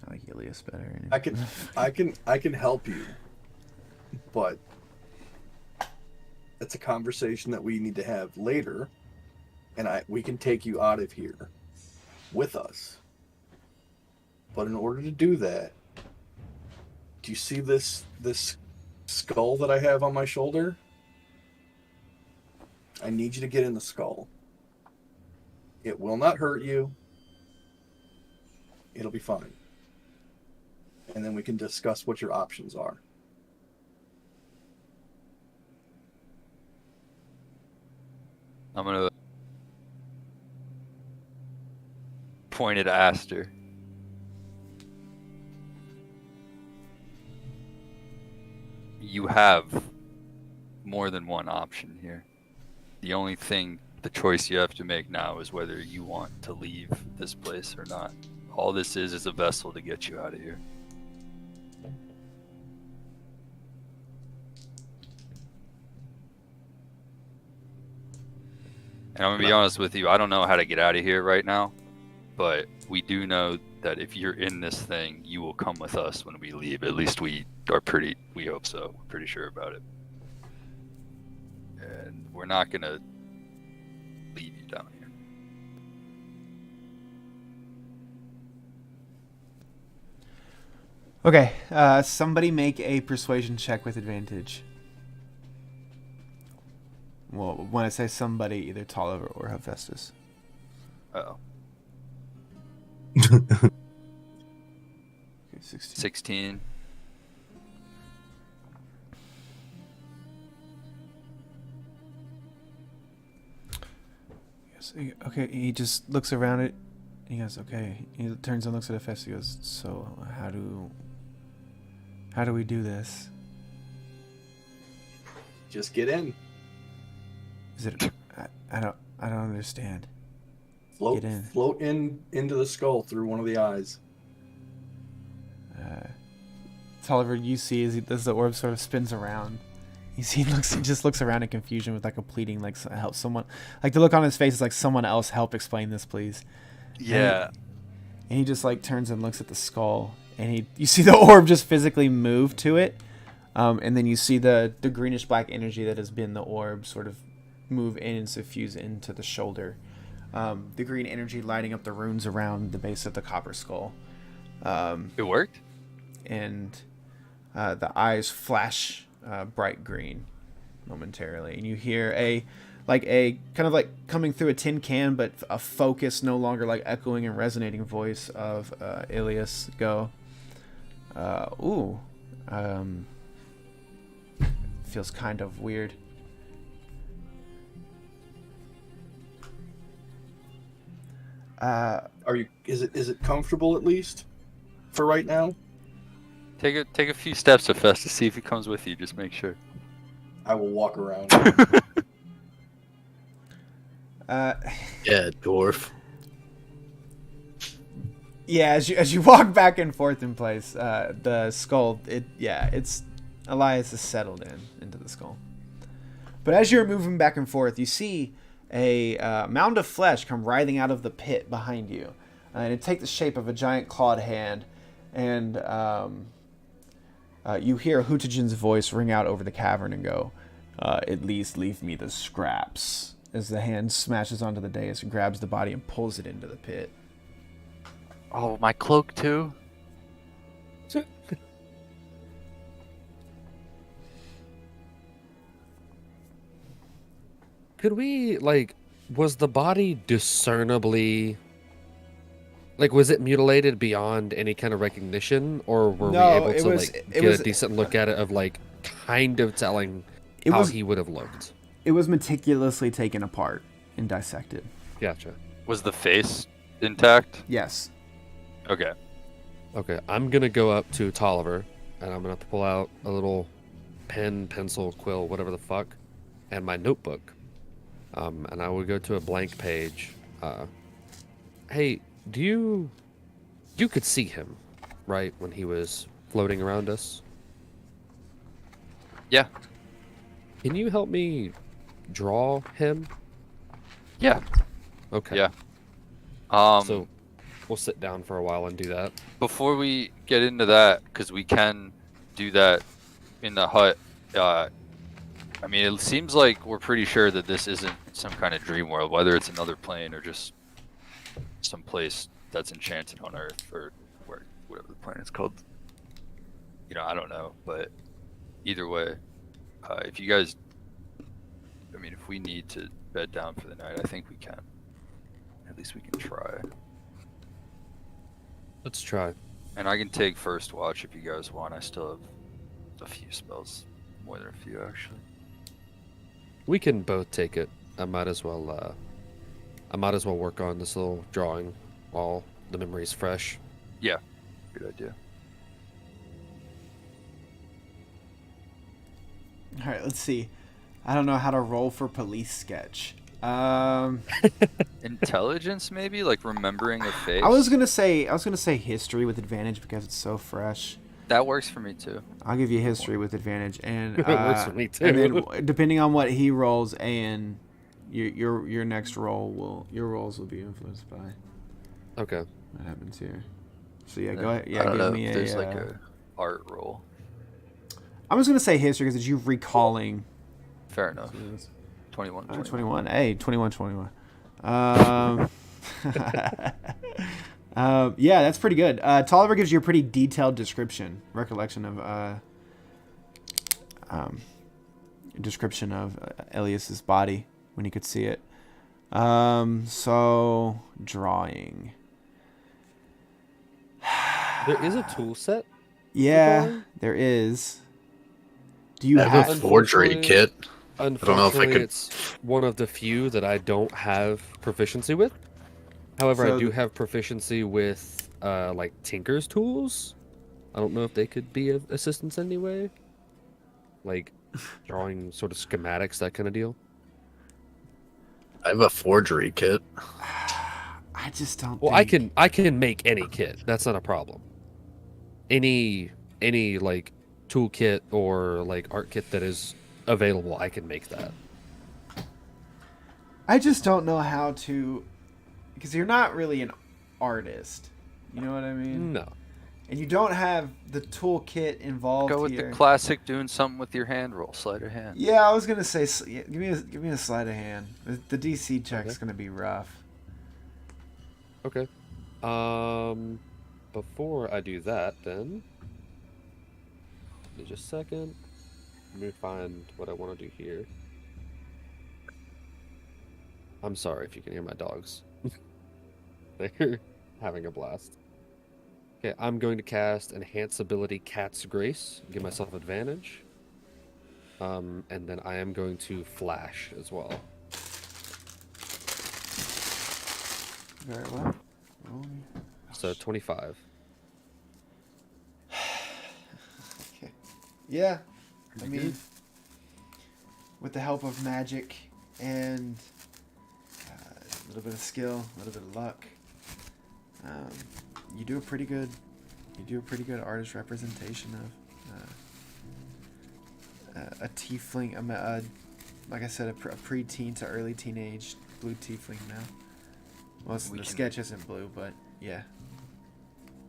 A: I like Ilias better.
G: I can help you, but it's a conversation that we need to have later, and we can take you out of here with us. But in order to do that, do you see this skull that I have on my shoulder? I need you to get in the skull. It will not hurt you. It'll be fine. And then we can discuss what your options are.
F: I'm gonna point at Aster. You have more than one option here. The choice you have to make now is whether you want to leave this place or not. All this is a vessel to get you out of here. And I'm gonna be honest with you, I don't know how to get out of here right now, but we do know that if you're in this thing, you will come with us when we leave. At least we hope so. We're pretty sure about it. And we're not gonna leave you down here.
A: Okay, somebody make a persuasion check with advantage. Well, when I say somebody, either Tolliver or Hephaestus.
F: Uh-oh.
A: Okay, 16.
F: 16.
A: Okay, he just looks around it. And he goes, okay. He turns and looks at Hephaestus. He goes, so how do we do this?
G: Just get in.
A: Is it? I don't understand.
G: Float
A: Get in.
G: Float into the skull through one of the eyes.
A: Tolliver, you see as the orb sort of spins around. He just looks around in confusion with like a pleading, like help someone. Like the look on his face is like someone else help explain this, please.
F: Yeah.
A: And he just like turns and looks at the skull, and you see the orb just physically move to it, and then you see the greenish black energy that has been the orb sort of move in and suffuse into the shoulder. The green energy lighting up the runes around the base of the copper skull.
F: It worked?
A: And the eyes flash bright green momentarily, and you hear a kind of like coming through a tin can, but a focused, no longer like echoing and resonating voice of Ilias go, feels kind of weird.
G: Is it comfortable at least for right now?
F: Take a few steps to Fest to see if he comes with you. Just make sure.
G: I will walk around.
E: Yeah, dwarf.
A: Yeah, as you walk back and forth in place, the skull, it's Elias is settled into the skull. But as you're moving back and forth, you see a mound of flesh come writhing out of the pit behind you, and it takes the shape of a giant clawed hand, and you hear Hutagin's voice ring out over the cavern and go, "At least leave me the scraps." As the hand smashes onto the dais and grabs the body and pulls it into the pit.
F: Oh, my cloak too.
C: Could we, like, was the body discernibly, like, was it mutilated beyond any kind of recognition, or were
A: No,
C: we able
A: it
C: to
A: was-
C: like
A: it
C: get
A: was-
C: a decent look at it of like kind of telling
A: It
C: how
A: was
C: he would have looked?
A: it was meticulously taken apart and dissected.
C: Gotcha.
F: Was the face intact?
A: Yes.
F: Okay.
C: Okay, I'm gonna go up to Tolliver, and I'm gonna pull out a little pen, pencil, quill, whatever the fuck, and my notebook. And I will go to a blank page. Hey, you could see him, right, when he was floating around us?
F: Yeah.
C: Can you help me draw him?
F: Yeah.
C: Okay.
F: Yeah.
C: So we'll sit down for a while and do that.
F: Before we get into that, because we can do that in the hut. I mean, it seems like we're pretty sure that this isn't some kind of dream world, whether it's another plane or just some place that's enchanted on Earth, or whatever the planet's called. You know, I don't know, but either way, if you guys, I mean, if we need to bed down for the night, I think we can. At least we can try.
C: Let's try.
F: And I can take first watch if you guys want. I still have a few spells, more than a few actually.
C: We can both take it. I might as well work on this little drawing while the memory's fresh.
F: Yeah, good idea.
A: All right, let's see. I don't know how to roll for police sketch.
F: Intelligence, maybe, like remembering a face.
A: I was gonna say history with advantage because it's so fresh.
F: That works for me too.
A: I'll give you history with advantage, and
C: It works for me,
A: And
C: too.
A: then depending on what he rolls, and your next roll your rolls will be influenced by
C: Okay.
A: what happens here. So yeah,
F: And
A: go ahead.
F: I
A: Yeah,
F: don't know
A: give me
F: if
A: a.
F: there's like a art roll.
A: I'm just gonna say history because it's you recalling.
F: Fair enough. 21.
A: 21. Hey, 21. Yeah, that's pretty good. Tolliver gives you a pretty detailed recollection of Elias's body when he could see it. So drawing.
C: There is a tool set.
A: Yeah,
C: drawing?
A: there is. Do you
E: I have a
A: have?
E: forgery kit.
C: Unfortunately,
E: don't know if I could-
C: it's one of the few that I don't have proficiency with. However,
A: So
C: I do have proficiency with like Tinker's tools. I don't know if they could be of assistance anyway. Like drawing sort of schematics, that kind of deal.
E: I have a forgery kit.
A: I just don't.
C: Well,
A: think...
C: I can make any kit. That's not a problem. Any like toolkit or like art kit that is available, I can make that.
A: I just don't know how to, because you're not really an artist. You know what I mean?
C: No.
A: And you don't have the toolkit involved
F: Go with
A: here.
F: the classic doing something with your hand roll, sleight of hand.
A: Yeah, I was gonna say, give me a sleight of hand. The DC check's
C: Okay.
A: gonna be rough.
C: Okay. Before I do that, then, just a second. Let me find what I want to do here. I'm sorry if you can hear my dogs. They're having a blast. Okay, I'm going to cast Enhance Ability Cat's Grace, give myself advantage. And then I am going to flash as well.
A: Very well.
C: So 25.
A: Okay. Yeah. I mean, with the help of magic and a little bit of skill, a little bit of luck. You do a pretty good artist representation of a tiefling, like I said, a pre-teen to early teenage blue tiefling now. Well, the sketch isn't blue, but yeah.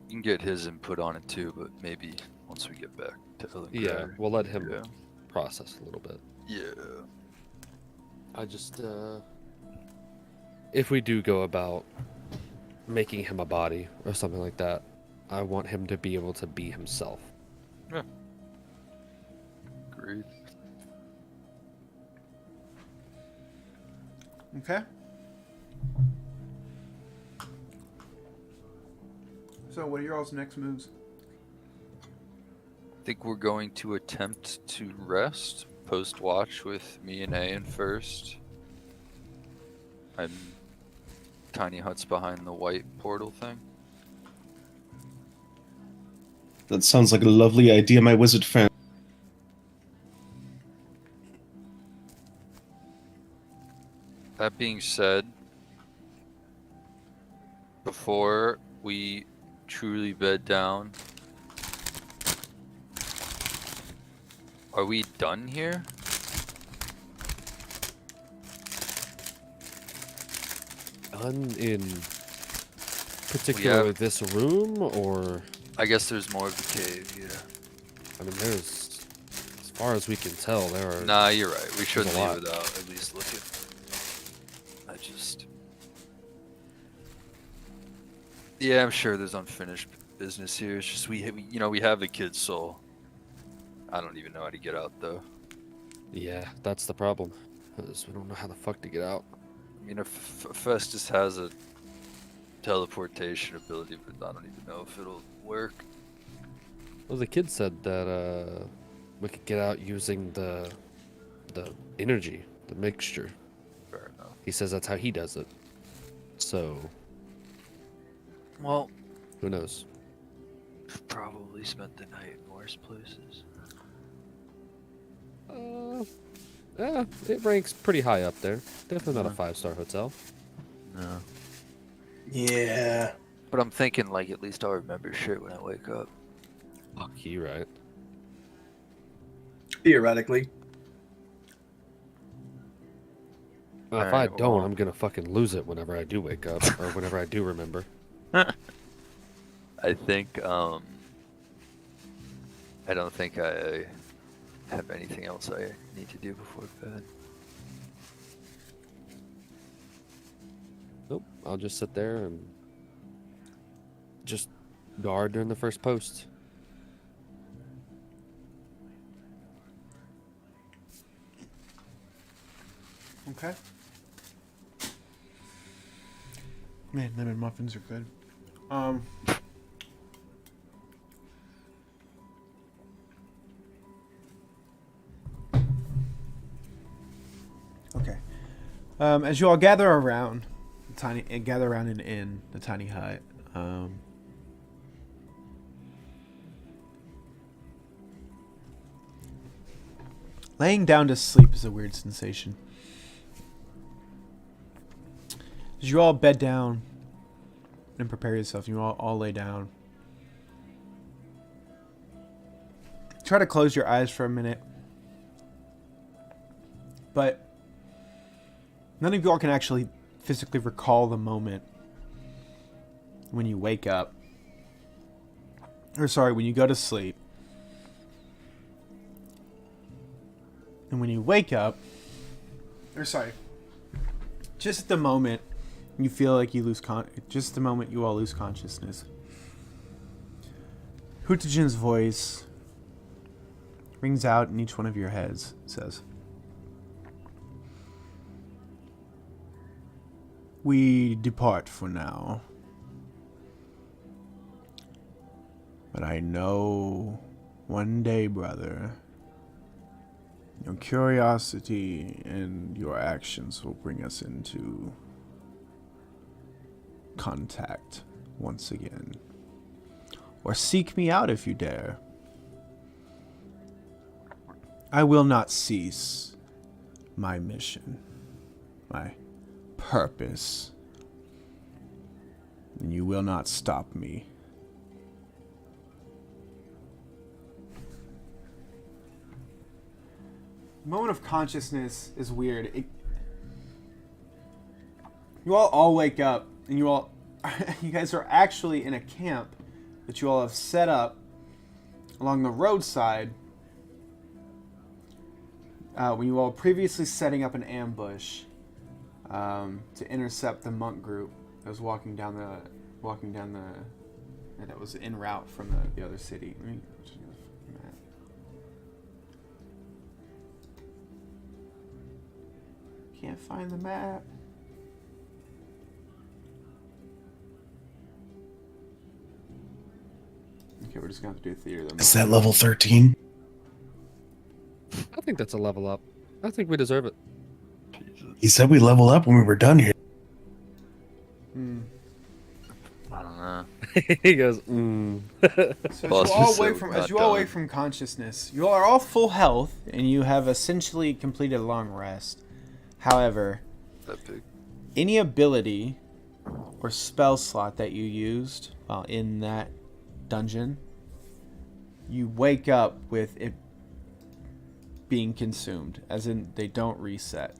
F: You can get his input on it too, but maybe once we get back to Ellengrad.
C: Yeah, we'll let him process a little bit.
F: Yeah.
C: I just, if we do go about making him a body or something like that, I want him to be able to be himself.
F: Yeah. Agreed.
A: Okay. So, what are your all's next moves?
F: I think we're going to attempt to rest post watch with me and Ayan first. And tiny huts behind the white portal thing.
D: That sounds like a lovely idea, my wizard friend.
F: That being said, before we truly bed down, are we done here?
C: Done in particular this room, or
F: I guess there's more of the cave, yeah.
C: I mean, there's, as far as we can tell, there are.
F: Nah, you're right. We shouldn't
C: a
F: leave
C: lot.
F: without at least looking. Yeah, I'm sure there's unfinished business here. It's just we have the kid's soul. I don't even know how to get out though.
C: Yeah, that's the problem. Is we don't know how the fuck to get out.
F: I mean, if Festus has a teleportation ability, but I don't even know if it'll work.
C: Well, the kid said that we could get out using the energy, the mixture.
F: Fair enough.
C: He says that's how he does it. So,
F: Well,
C: who knows?
F: probably spent the night in worse places.
C: Yeah, it ranks pretty high up there. Definitely not a 5-star hotel.
F: No.
G: Yeah.
F: But I'm thinking like at least I'll remember shit when I wake up.
C: Fuck you, right?
G: Theoretically.
C: Well, if
F: Alright,
C: I don't,
F: well-
C: I'm gonna fucking lose it whenever I do wake up, or whenever I do remember.
F: I think I don't think I have anything else I need to do before bed.
C: Nope, I'll just sit there and just guard during the first post.
A: Okay. Man, lemon muffins are good. Okay. As you all gather around an inn, the tiny hut. Laying down to sleep is a weird sensation. As you all bed down and prepare yourself, you all lay down. Try to close your eyes for a minute. But none of you all can actually physically recall the moment when you wake up. Or sorry, when you go to sleep. And when you wake up, or sorry, just at the moment you feel like you lose just the moment you all lose consciousness. Hutijin's voice rings out in each one of your heads. It says, "We depart for now. But I know one day, brother, your curiosity and your actions will bring us into contact once again. Or seek me out if you dare. I will not cease my mission, my purpose, then you will not stop me. Moment of consciousness is weird. You all wake up, and you guys are actually in a camp that you all have set up along the roadside. When you all previously setting up an ambush to intercept the monk group that was walking down the that was en route from the other city. Let me change the map. Can't find the map. Okay, we're just gonna have to do theater then.
H: Is that level 13?
C: I think that's a level up. I think we deserve it.
H: He said we level up when we were done here.
F: I don't know.
C: He goes,
A: So
F: Boss just said we're
A: as
F: not
A: you all
F: done.
A: awake from consciousness, you all are all full health, and you have essentially completed a long rest. However,
F: That big.
A: any ability or spell slot that you used while in that dungeon, you wake up with it being consumed, as in they don't reset.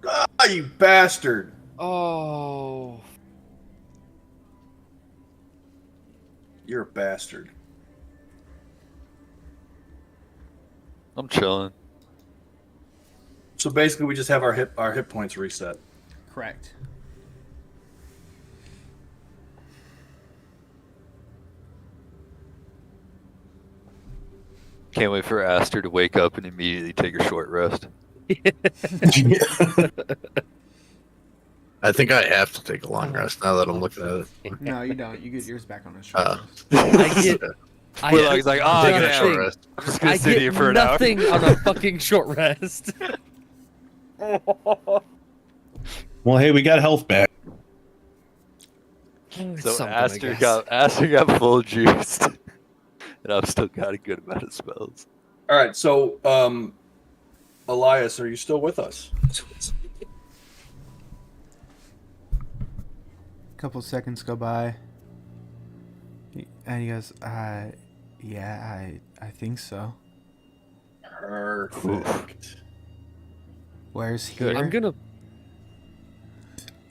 G: Ah, you bastard!
C: oh.
G: You're a bastard.
F: I'm chilling.
G: So basically, we just have our hit points reset.
A: Correct.
F: Can't wait for Aster to wake up and immediately take a short rest.
E: I think I have to take a long rest now that I'm looking at it.
A: No, you don't. You get yours back on a short
E: Uh,
A: rest.
C: I get. I
F: He's like, oh,
E: Taking a
F: damn.
E: short rest.
F: I'm just gonna
C: I
F: sit
C: get
F: here for an hour.
C: nothing on a fucking short rest.
H: Well, hey, we got health back.
C: It's
F: So
C: something, I guess.
F: Aster got full juiced, and I've still got a good amount of spells.
G: All right, so Elias, are you still with us?
A: Couple seconds go by, and he goes, yeah, I think so.
G: Perfect.
A: Where's here?
C: I'm gonna.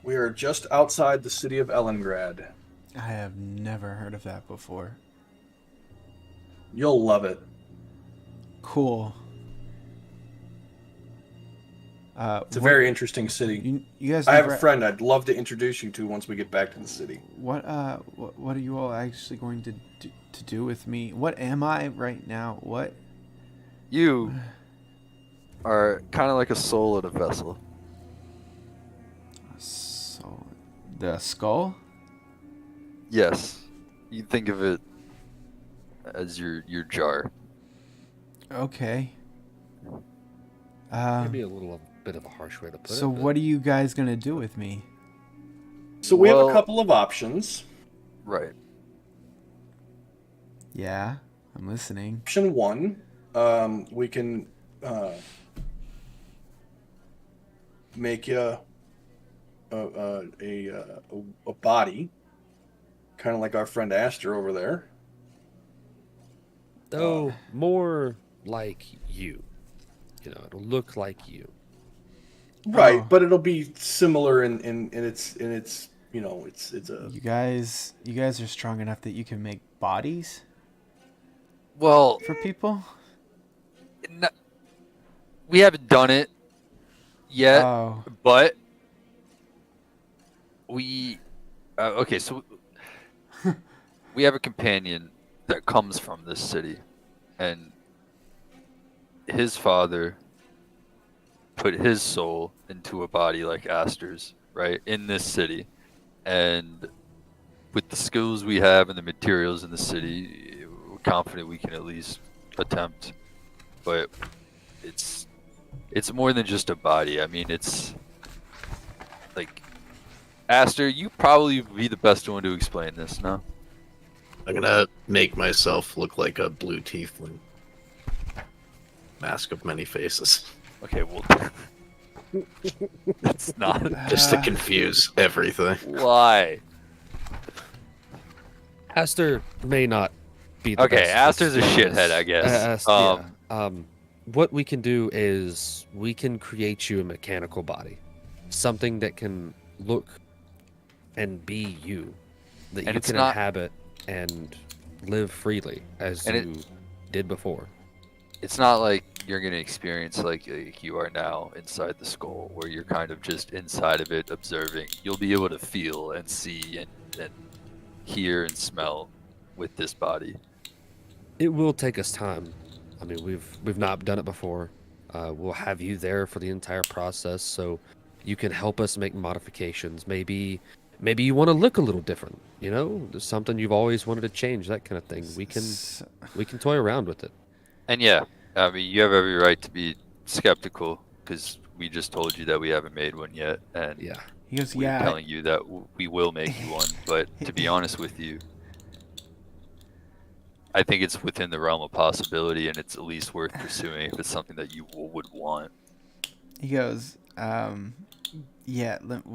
G: We are just outside the city of Ellengrad.
A: I have never heard of that before.
G: You'll love it.
A: Cool.
G: It's a very interesting city.
A: You guys.
G: I have
A: never-
G: a friend I'd love to introduce you to once we get back to the city.
A: What are you all actually going to do with me? What am I right now? What?
F: You are kind of like a soul in a vessel.
A: So, the skull?
F: Yes, you think of it as your jar.
A: Okay.
C: Maybe a little bit of a harsh way to put it.
A: So
C: but-
A: what are you guys gonna do with me?
G: So we have
F: Well-
G: a couple of options.
F: Right.
A: Yeah, I'm listening.
G: Option one, we can make you a body, kind of like our friend Aster over there.
C: Though more like you. You know, it'll look like you.
G: Right,
A: Oh.
G: but it'll be similar in its you know it's a
A: You guys are strong enough that you can make bodies
F: Well,
A: for people?
F: we haven't done it yet,
A: Oh,
F: but we. Okay, so we have a companion that comes from this city, and his father put his soul into a body like Aster's, right, in this city. And with the skills we have and the materials in the city, we're confident we can at least attempt. But it's more than just a body. I mean, it's like, Aster, you probably be the best one to explain this, no?
E: I'm gonna make myself look like a blue tiefling. Mask of many faces.
F: Okay, well, It's not.
E: Just to confuse everything.
F: Why?
C: Aster may not be the
F: Okay,
C: best to
F: Aster's a
C: explain
F: shithead,
C: this.
F: I guess.
C: Yeah. What we can do is we can create you a mechanical body, something that can look and be you, that
F: And
C: you
F: it's
C: can
F: not-
C: inhabit and live freely as
F: And
C: you did before.
F: It's not like you're gonna experience like you are now inside the skull, where you're kind of just inside of it, observing. You'll be able to feel and see and hear and smell with this body.
C: It will take us time. I mean, we've not done it before. We'll have you there for the entire process, so you can help us make modifications. Maybe you want to look a little different. You know, there's something you've always wanted to change, that kind of thing. We can toy around with it.
F: And yeah, I mean, you have every right to be skeptical because we just told you that we haven't made one yet, and
C: Yeah.
A: He goes,
F: we're
A: yeah.
F: telling you that we will make you one. But to be honest with you, I think it's within the realm of possibility, and it's at least worth pursuing if it's something that you would want.
A: He goes, yeah, let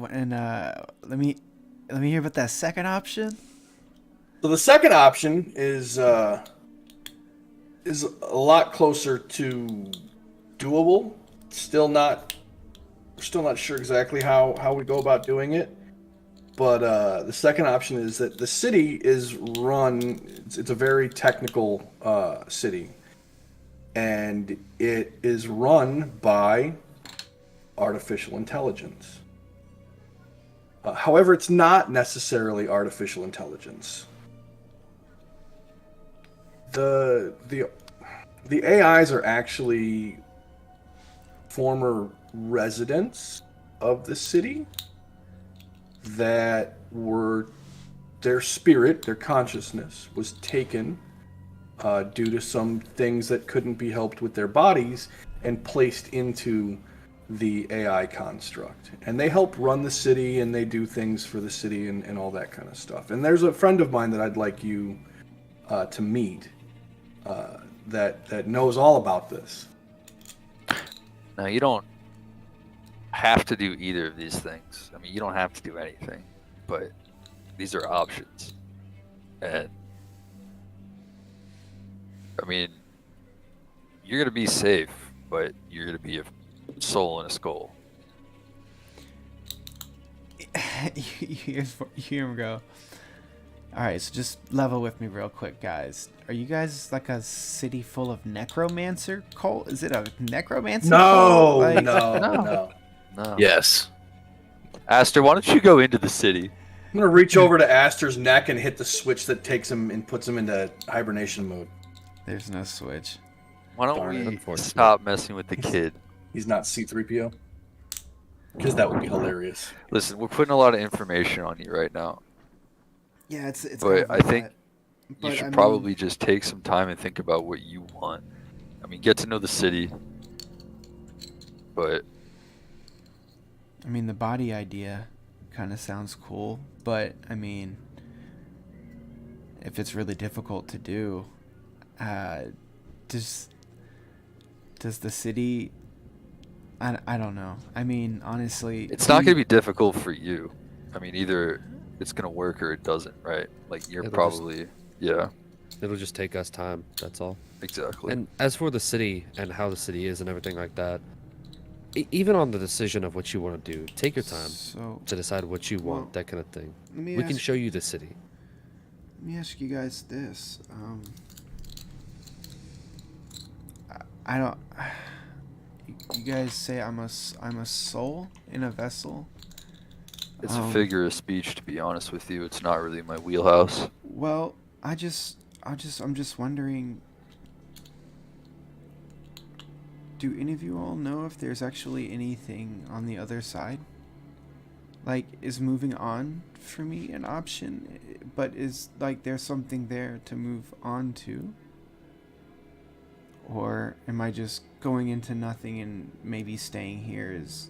A: me hear about that second option.
G: So the second option is a lot closer to doable. We're still not sure exactly how we go about doing it. But the second option is that the city is run. It's a very technical city, and it is run by artificial intelligence. However, it's not necessarily artificial intelligence. The AIs are actually former residents of the city that were, their spirit, their consciousness was taken due to some things that couldn't be helped with their bodies and placed into the AI construct. And they help run the city and they do things for the city and all that kind of stuff. And there's a friend of mine that I'd like you to meet that knows all about this.
F: Now, you don't have to do either of these things. I mean, you don't have to do anything, but these are options. And I mean, you're going to be safe, but you're going to be a soul in a skull.
A: You hear him go, all right, so just level with me real quick, guys. Are you guys like a city full of necromancer cult? Is it a necromancer cult? Like,
G: No.
F: No.
E: Yes.
F: Aster, why don't you go into the city?
G: I'm gonna reach over to Aster's neck and hit the switch that takes him and puts him into hibernation mode.
A: There's no switch.
F: Why don't
G: Darn it.
F: we
C: Unfortunate.
F: stop messing with the kid?
G: He's not C-3PO. Because that would be hilarious.
F: Listen, we're putting a lot of information on you right now.
A: Yeah, it's.
F: But I think you
A: but,
F: should
A: I mean-
F: probably just take some time and think about what you want. I mean, get to know the city. But
A: I mean, the body idea kind of sounds cool, but I mean, if it's really difficult to do, does the city? I don't know. I mean, honestly,
F: it's not going to be difficult for you. I mean, either it's going to work or it doesn't, right? Like, you're
C: It'll just-
F: probably... Yeah,
C: It'll just take us time. That's all.
F: exactly.
C: And as for the city and how the city is and everything like that, even on the decision of what you want to do, take your time
A: So
C: to decide what you want,
A: Well,
C: that kind of thing.
A: let me
C: We can
A: ask-
C: show you the city.
A: Let me ask you guys this. I don't. You guys say I'm a soul in a vessel.
F: It's a figure of speech, to be honest with you. It's not really my wheelhouse.
A: Well, I'm just wondering. Do any of you all know if there's actually anything on the other side? Like, is moving on for me an option? But is, like, there's something there to move on to? Or am I just going into nothing and maybe staying here is...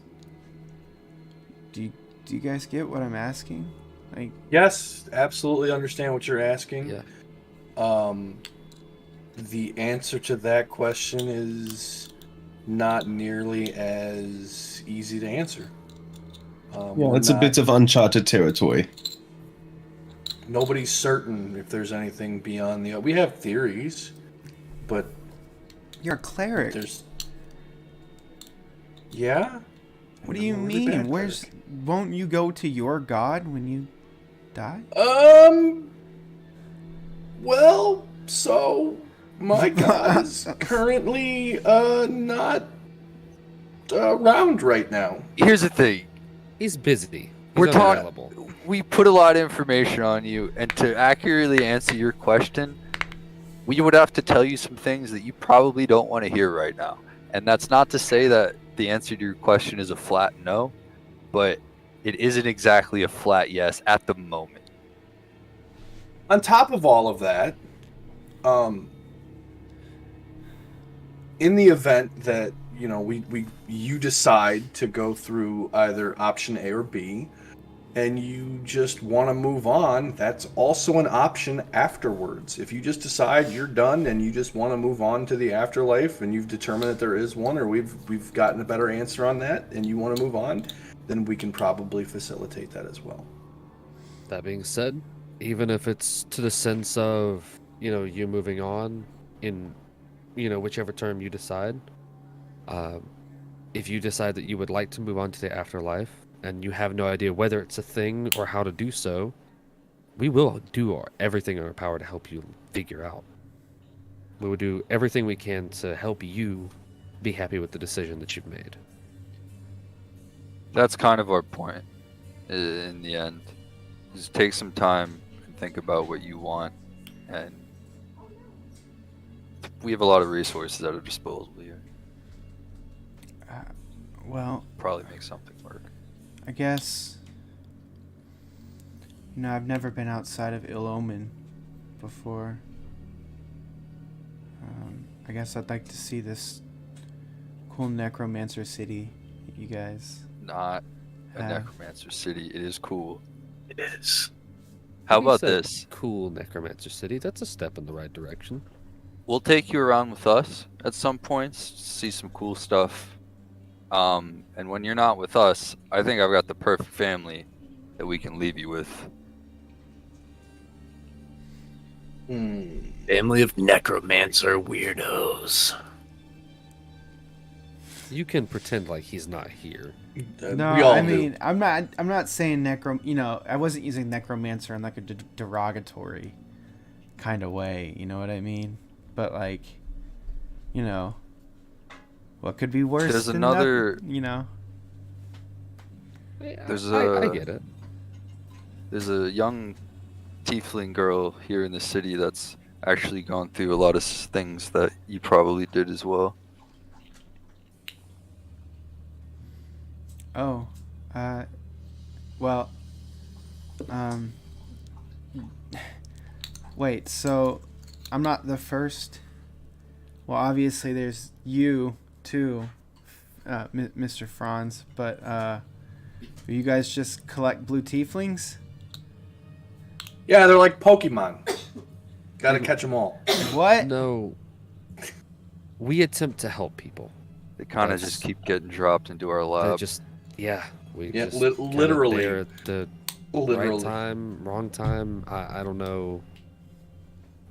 A: Do you guys get what I'm asking? Like,
G: Yes, absolutely understand what you're asking.
C: Yeah.
G: The answer to that question is not nearly as easy to answer.
H: Yeah,
G: We're
H: it's a
G: not-
H: bit of uncharted territory.
G: Nobody's certain if there's anything beyond the. We have theories, but
A: You're a cleric.
G: there's. Yeah.
A: What do
G: I'm
A: you
G: a really bad
A: mean? Where's? Won't you go to your god when you die?
G: Well, so my god is currently not around right now.
F: Here's the thing.
C: He's busy. He's
F: We're talking.
C: unavailable.
F: We put a lot of information on you, and to accurately answer your question, we would have to tell you some things that you probably don't want to hear right now. And that's not to say that the answer to your question is a flat no, but it isn't exactly a flat yes at the moment.
G: On top of all of that, in the event that you decide to go through either option A or B, and you just want to move on, that's also an option afterwards. If you just decide you're done and you just want to move on to the afterlife, and you've determined that there is one, or we've gotten a better answer on that, and you want to move on, then we can probably facilitate that as well.
C: That being said, even if it's to the sense of, you moving on in, whichever term you decide, if you decide that you would like to move on to the afterlife and you have no idea whether it's a thing or how to do so, we will do everything in our power to help you figure out. We will do everything we can to help you be happy with the decision that you've made.
F: That's kind of our point in the end. Just take some time and think about what you want, and we have a lot of resources at our disposal here.
A: Well,
F: Probably make something work.
A: I guess. I've never been outside of Ill Omen before. I guess I'd like to see this cool necromancer city that you guys
F: Not a
A: have.
F: necromancer city. It is cool.
E: It is.
F: How
C: You
F: about
C: said
F: this?
C: Cool Necromancer City. That's a step in the right direction.
F: We'll take you around with us at some points, see some cool stuff. And when you're not with us, I think I've got the perfect family that we can leave you with.
E: Family of necromancer weirdos.
C: You can pretend like he's not here.
A: No,
G: we all
A: I
G: do.
A: mean, I'm not saying I wasn't using necromancer in like a derogatory kind of way, you know what I mean? But like, what could be worse
F: There's
A: than
F: another- There's
C: I
F: a-
C: get it.
F: There's a young tiefling girl here in the city that's actually gone through a lot of things that you probably did as well.
A: Oh, well, wait, so I'm not the first. Well, obviously there's you too, Mr. Franz, but you guys just collect blue tieflings?
G: Yeah, they're like Pokemon. Gotta catch them all.
A: What?
C: No. We attempt to help people.
F: They kind of
C: That's-
F: just keep getting dropped into our
C: They're
F: lab.
C: just, yeah. We
G: Yeah,
C: just kinda
G: literally.
C: there at the right
G: Literally.
C: time, wrong time. I don't know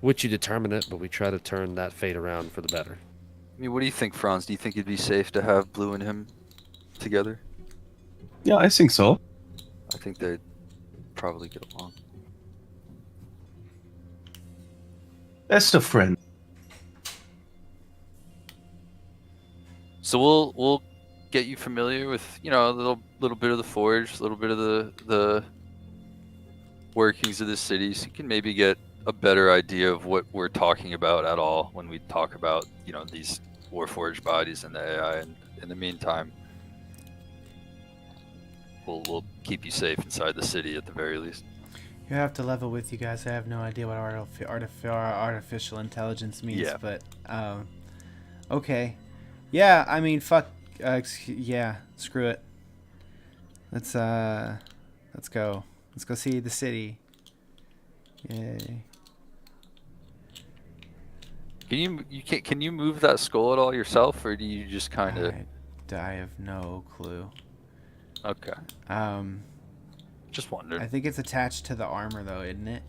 C: which you determine it, but we try to turn that fate around for the better.
F: I mean, what do you think, Franz? Do you think it'd be safe to have Blue and him together?
D: Yeah, I think so.
F: I think they'd probably get along.
D: Best of friends.
F: So we'll get you familiar with a little bit of the forge, a little bit of the workings of the city, so you can maybe get a better idea of what we're talking about at all when we talk about these Warforged bodies and the AI. And in the meantime, we'll keep you safe inside the city at the very least.
A: You have to level with you guys. I have no idea what artificial intelligence means,
F: Yeah.
A: but okay. Yeah, I mean, fuck. Yeah, screw it. Let's go. Let's go see the city. Yay.
F: Can you move that skull at all yourself, or do you just kind of?
A: I have no clue.
F: Okay, just
A: I
F: wondered.
A: think it's attached to the armor, though, isn't it?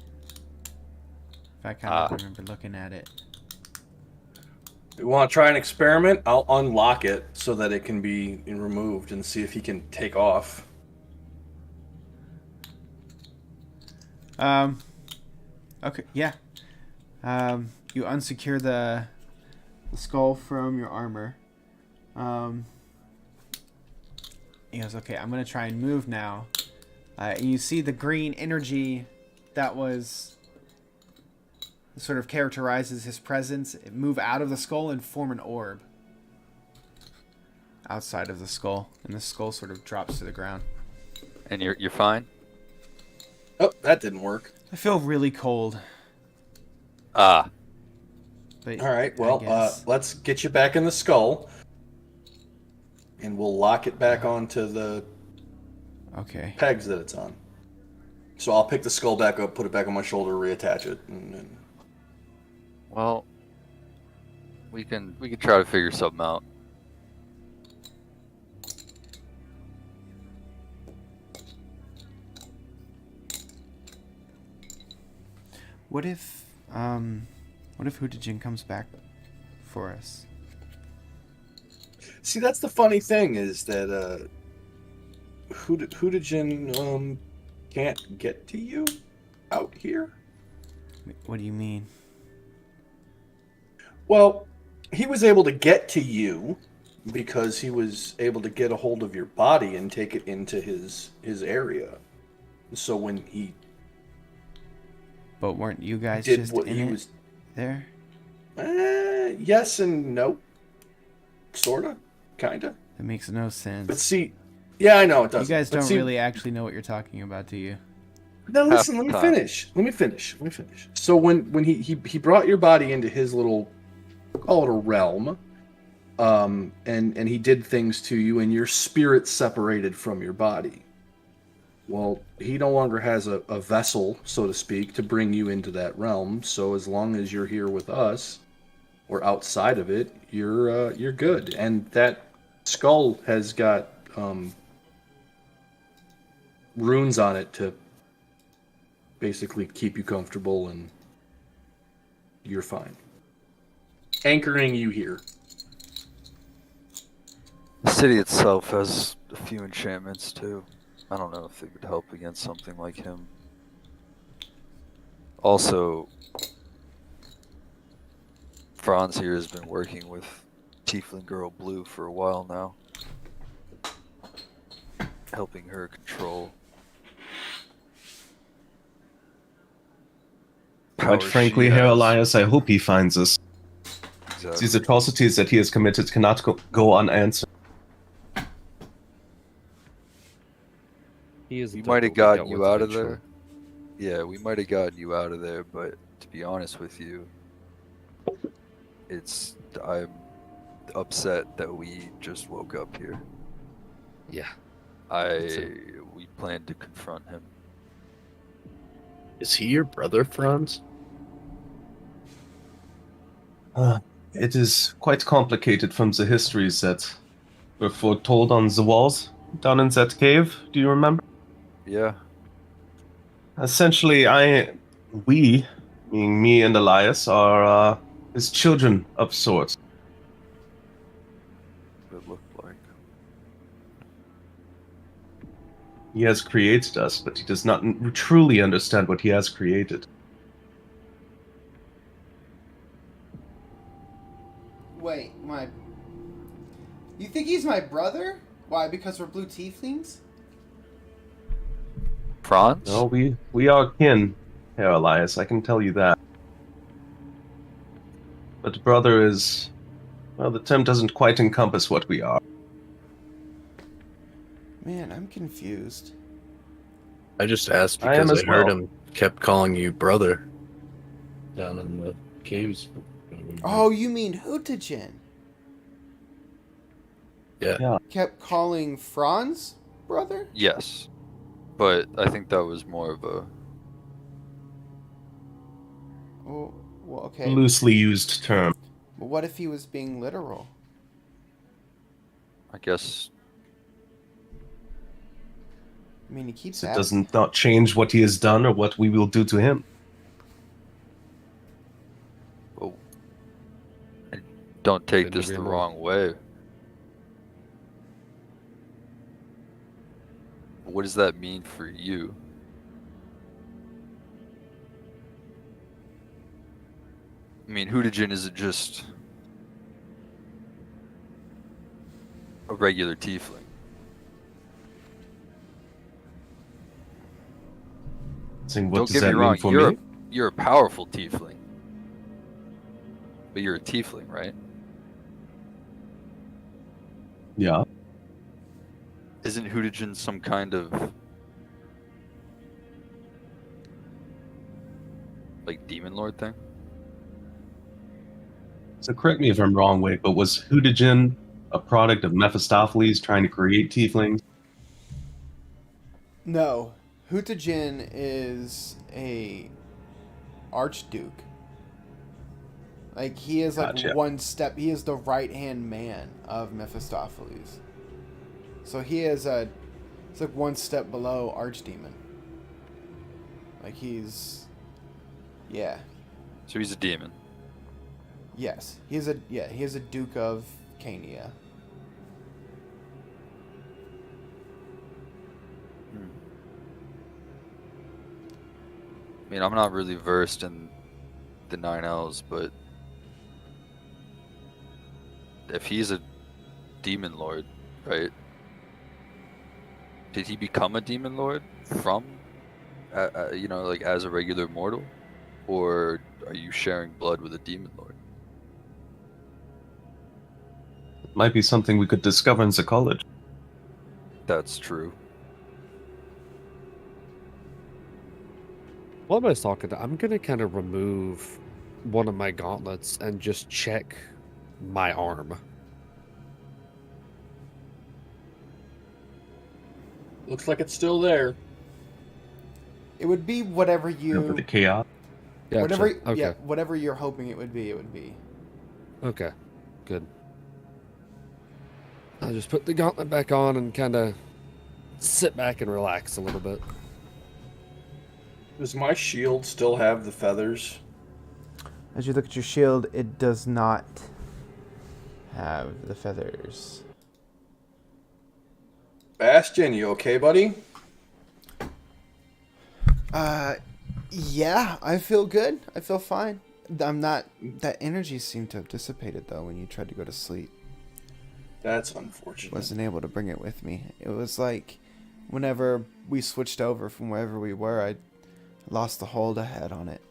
A: If I kind of remember looking at it.
G: You want to try an experiment? I'll unlock it so that it can be removed and see if he can take off.
A: Okay, yeah. You unsecure the skull from your armor. He goes, okay, I'm going to try and move now. And you see the green energy that was sort of characterizes his presence move out of the skull and form an orb outside of the skull. And the skull sort of drops to the ground.
F: And you're fine.
G: Oh, that didn't work.
A: I feel really cold.
F: Ah,
A: But
G: All right,
A: I
G: well,
A: guess-
G: let's get you back in the skull. And we'll lock it back onto the
A: okay.
G: pegs that it's on. So I'll pick the skull back up, put it back on my shoulder, reattach it, and
F: well, we can try to figure something out.
A: What if Hootajin comes back for us?
G: see, that's the funny thing is that Hootajin can't get to you out here.
A: What do you mean?
G: Well, he was able to get to you because he was able to get a hold of your body and take it into his area. So when he
A: But weren't you guys
G: did
A: just
G: what
A: in
G: he
A: it
G: was,
A: there?
G: yes and no, sorta, kinda.
A: That makes no sense.
G: But see, yeah, I know it
A: You
G: does.
A: guys don't really actually know what you're talking about, do you?
G: Now listen,
F: Half
G: let me
F: the time.
G: finish. Let me finish. So when he brought your body into his little, call it a realm, and he did things to you, and your spirit separated from your body. Well, he no longer has a vessel, so to speak, to bring you into that realm. So as long as you're here with us, or outside of it, you're good. And that skull has got runes on it to basically keep you comfortable, and you're fine. Anchoring you here.
F: The city itself has a few enchantments too. I don't know if they would help against something like him. Also, Franz here has been working with Tiefling Girl Blue for a while now, helping her control.
D: Quite
F: powers
D: frankly,
F: she
D: Herr
F: has.
D: Elias, I hope he finds us.
F: Exactly.
D: These atrocities that he has committed cannot go unanswered.
C: He is.
F: We might have gotten you out of there. Yeah, we might have gotten you out of there, but to be honest with you, I'm upset that we just woke up here.
C: Yeah.
F: We planned to confront him.
E: Is he your brother, Franz?
D: It is quite complicated from the histories that were foretold on the walls down in that cave. Do you remember?
F: Yeah.
D: Essentially, we, meaning me and Elias, are his children of sorts.
F: It looked like.
D: He has created us, but he does not truly understand what he has created.
A: Wait, you think he's my brother? Why? Because we're blue tieflings?
F: Franz?
D: No, we are kin, Herr Elias, I can tell you that. But brother is... well, the term doesn't quite encompass what we are.
A: Man, I'm confused.
E: I just asked
D: I am
E: because
D: as
E: I heard
D: well.
E: him kept calling you brother down in the caves.
A: Oh, you mean Hootajin?
E: Yeah.
A: Kept calling Franz brother?
F: Yes. But I think that was more of a.
A: Oh, well, okay.
D: Loosely used term.
A: But what if he was being literal?
F: I guess
A: I mean, he keeps
D: So it
A: asking.
D: doesn't not change what he has done or what we will do to him.
F: don't take
C: Couldn't
F: this
C: agree
F: the
C: more.
F: wrong way. What does that mean for you? I mean, Hootigen isn't just a regular tiefling.
D: Saying, what
F: Don't
D: does
F: get
D: that
F: me
D: mean
F: wrong,
D: for
F: you're
D: me?
F: you're a powerful tiefling. But you're a tiefling, right?
D: Yeah.
F: Isn't Hootigen some kind of like demon lord thing?
D: So correct me if I'm wrong, Wade, but was Hootigen a product of Mephistopheles trying to create tieflings?
A: No, Hootigen is a archduke. Like he is like
D: Gotcha.
A: one step. He is the right hand man of Mephistopheles. So he is it's like one step below archdemon. Like he's, yeah,
F: So he's a demon.
A: yes, he is a duke of Cania.
F: I mean, I'm not really versed in the Nine Elves, but if he's a demon lord, right? Did he become a demon lord from, like as a regular mortal, or are you sharing blood with a demon lord?
D: Might be something we could discover in the college.
F: That's true.
C: While I was talking, I'm gonna kind of remove one of my gauntlets and just check my arm.
G: Looks like it's still there.
A: It would be whatever
D: For
A: you,
D: the chaos.
A: whatever,
C: Okay.
A: yeah, whatever you're hoping it would be. It would be.
C: Okay. Good. I'll just put the gauntlet back on and kind of sit back and relax a little bit.
G: Does my shield still have the feathers?
A: As you look at your shield, it does not have the feathers.
G: Bastion, you okay, buddy?
A: Yeah, I feel good. I feel fine. I'm not. That energy seemed to have dissipated though when you tried to go to sleep.
G: That's unfortunate.
A: Wasn't able to bring it with me. It was like whenever we switched over from wherever we were, I lost the hold I had on it.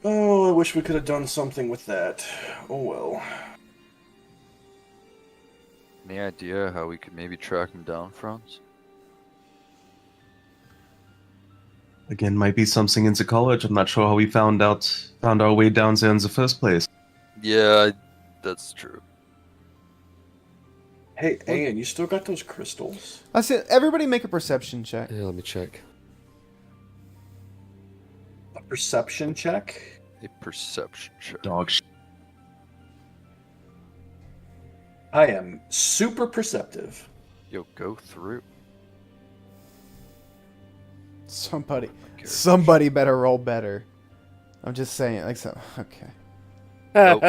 G: Oh, I wish we could have done something with that. Oh well.
F: Any idea how we could maybe track him down, Franz?
D: Again, might be something in the college. I'm not sure how we found our way down there in the first place.
F: Yeah, that's true.
G: Hey, Ian, you still got those crystals?
A: I said, everybody make a perception check.
C: Yeah, let me check.
G: A perception check?
F: A perception check.
D: Dog shit.
G: I am super perceptive.
F: Yo, go through.
A: Somebody better roll better. I'm just saying, like so. Okay.
C: Oh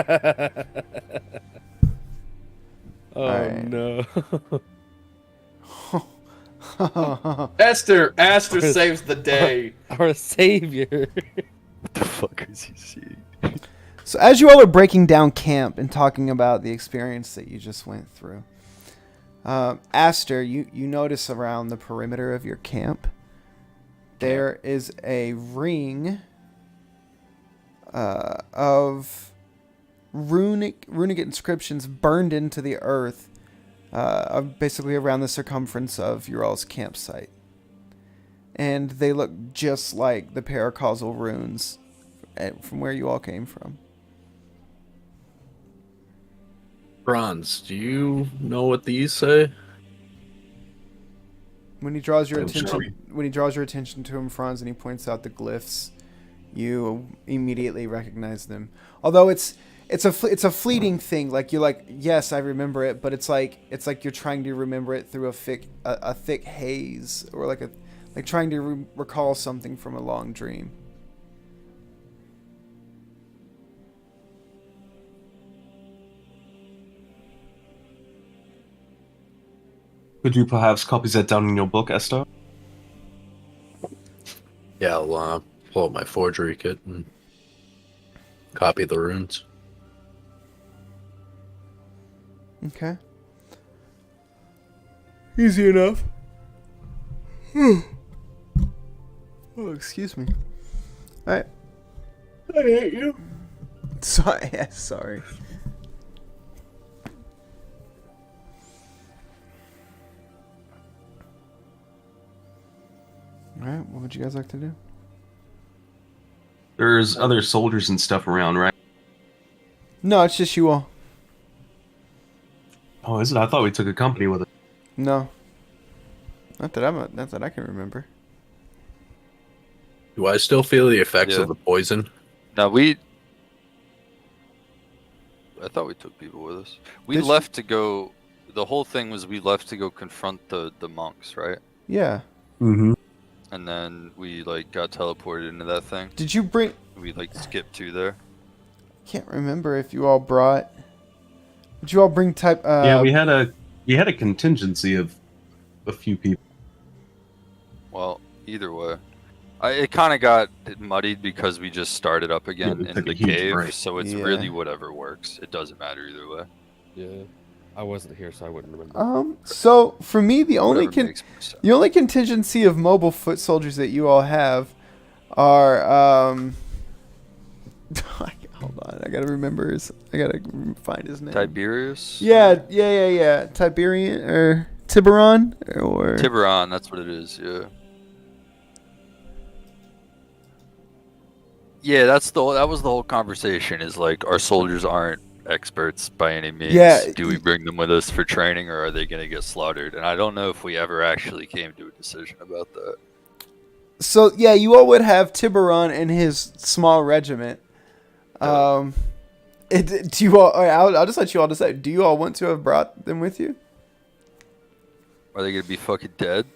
A: Alright.
C: no.
G: Aster saves the day.
C: Our savior.
F: What the fuck is he seeing?
A: So as you all are breaking down camp and talking about the experience that you just went through, Aster, you notice around the perimeter of your camp, there is a ring of runic inscriptions burned into the earth, basically around the circumference of your all's campsite. And they look just like the paracausal runes from where you all came from.
E: Bronze, do you know what these say?
A: When he draws your
D: I'm
A: attention,
D: sorry.
A: when he draws your attention to him, Franz, and he points out the glyphs, you immediately recognize them. Although it's a fleeting thing. Like you're like, yes, I remember it, but it's like you're trying to remember it through a thick haze, or like trying to recall something from a long dream.
D: Could you perhaps copy that down in your book, Esther?
E: Yeah, I'll pull up my forgery kit and copy the runes.
A: Okay. Easy enough. Oh, excuse me. Alright.
G: I hate you.
A: Sorry. Yeah, sorry. Alright, what would you guys like to do?
D: There's other soldiers and stuff around, right?
A: No, it's just you all.
D: Oh, is it? I thought we took a company with it.
A: No. Not that I can remember.
E: Do I still feel the effects
F: Yeah.
E: of the poison?
F: Now I thought we took people with us. We
A: Did you-
F: left to go. The whole thing was we left to go confront the monks, right?
A: Yeah.
D: Mm-hmm.
F: And then we like got teleported into that thing.
A: Did you bring...
F: We like skipped to there.
A: Can't remember if you all brought... Did you all bring type...
D: Yeah, we had a contingency of a few people.
F: Well, either way, it kind of got muddied because we just started up again
D: we
F: in
D: took a
F: the
D: huge
F: cave,
D: break.
F: so it's
A: Yeah.
F: really whatever works. It doesn't matter either way.
C: Yeah. I wasn't here, so I wouldn't remember.
A: So, for me, the only...
F: Whatever makes more sense.
A: The only contingency of mobile foot soldiers that you all have are, hold on, I gotta find his name.
F: Tiberius?
A: Yeah. Tiberian, or Tiburon, or...
F: Tiburon, that's what it is, yeah. Yeah, that was the whole conversation, is like, our soldiers aren't experts by any means.
A: Yeah,
F: Do we bring them with us for training, or are they going to get slaughtered? And I don't know if we ever actually came to a decision about that.
A: So, yeah, you all would have Tiburon and his small regiment. Do you all... I'll just let you all decide. Do you all want to have brought them with you?
F: Are they going to be fucking dead?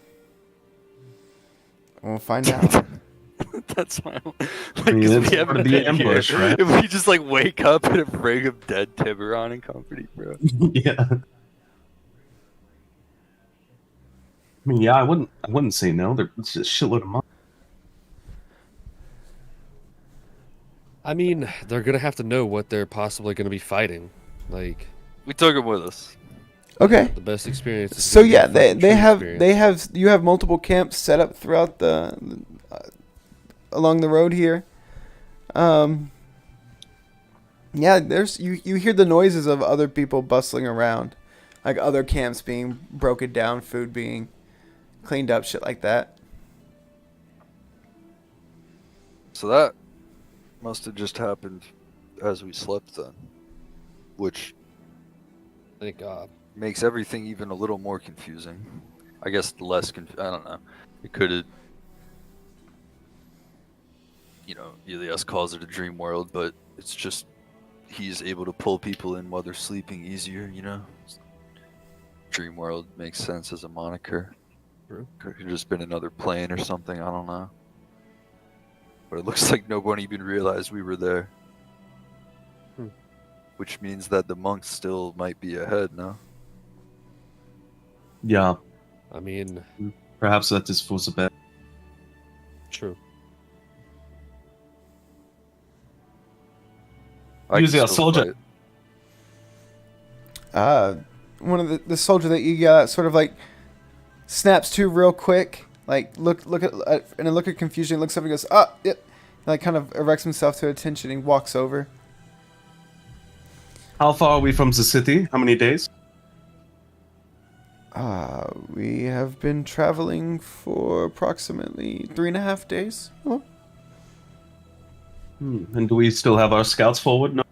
A: We'll find out.
F: That's my
D: I mean,
F: if
D: it's
F: we haven't
D: part of the
F: been
D: ambush,
F: here,
D: right?
F: If we just like wake up in a ring of dead Tiburon and company, bro.
D: Yeah. I mean, yeah, I wouldn't say no. There's just a shitload of money.
C: I mean, they're gonna have to know what they're possibly gonna be fighting. Like,
F: We took them with us.
A: Okay.
C: the best experience. is
A: So
C: gonna be
A: yeah,
C: the
A: they
C: fucking true
A: have
C: experience.
A: you have multiple camps set up throughout the along the road here. Yeah, there's you hear the noises of other people bustling around, like other camps being broken down, food being cleaned up, shit like that.
F: So that must have just happened as we slept then, which
C: Thank God.
F: makes everything even a little more confusing. I guess less I don't know. It could have, Elias calls it a dream world, but it's just he's able to pull people in while they're sleeping easier, Dream world makes sense as a moniker.
C: True.
F: Could have just been another plane or something, I don't know. But it looks like no one even realized we were there. Which means that the monks still might be ahead, no?
D: Yeah,
C: I mean,
D: perhaps that just was a bit.
C: true.
F: I
D: Usually
F: can
D: a
F: still
D: soldier.
F: fight.
A: One of the soldier that you got sort of like snaps to real quick, like look at in a look of confusion, looks up and goes, yep, like kind of erects himself to attention and walks over.
D: How far are we from the city? How many days?
A: We have been traveling for approximately 3.5 days. Oh.
D: And do we still have our scouts forward? No.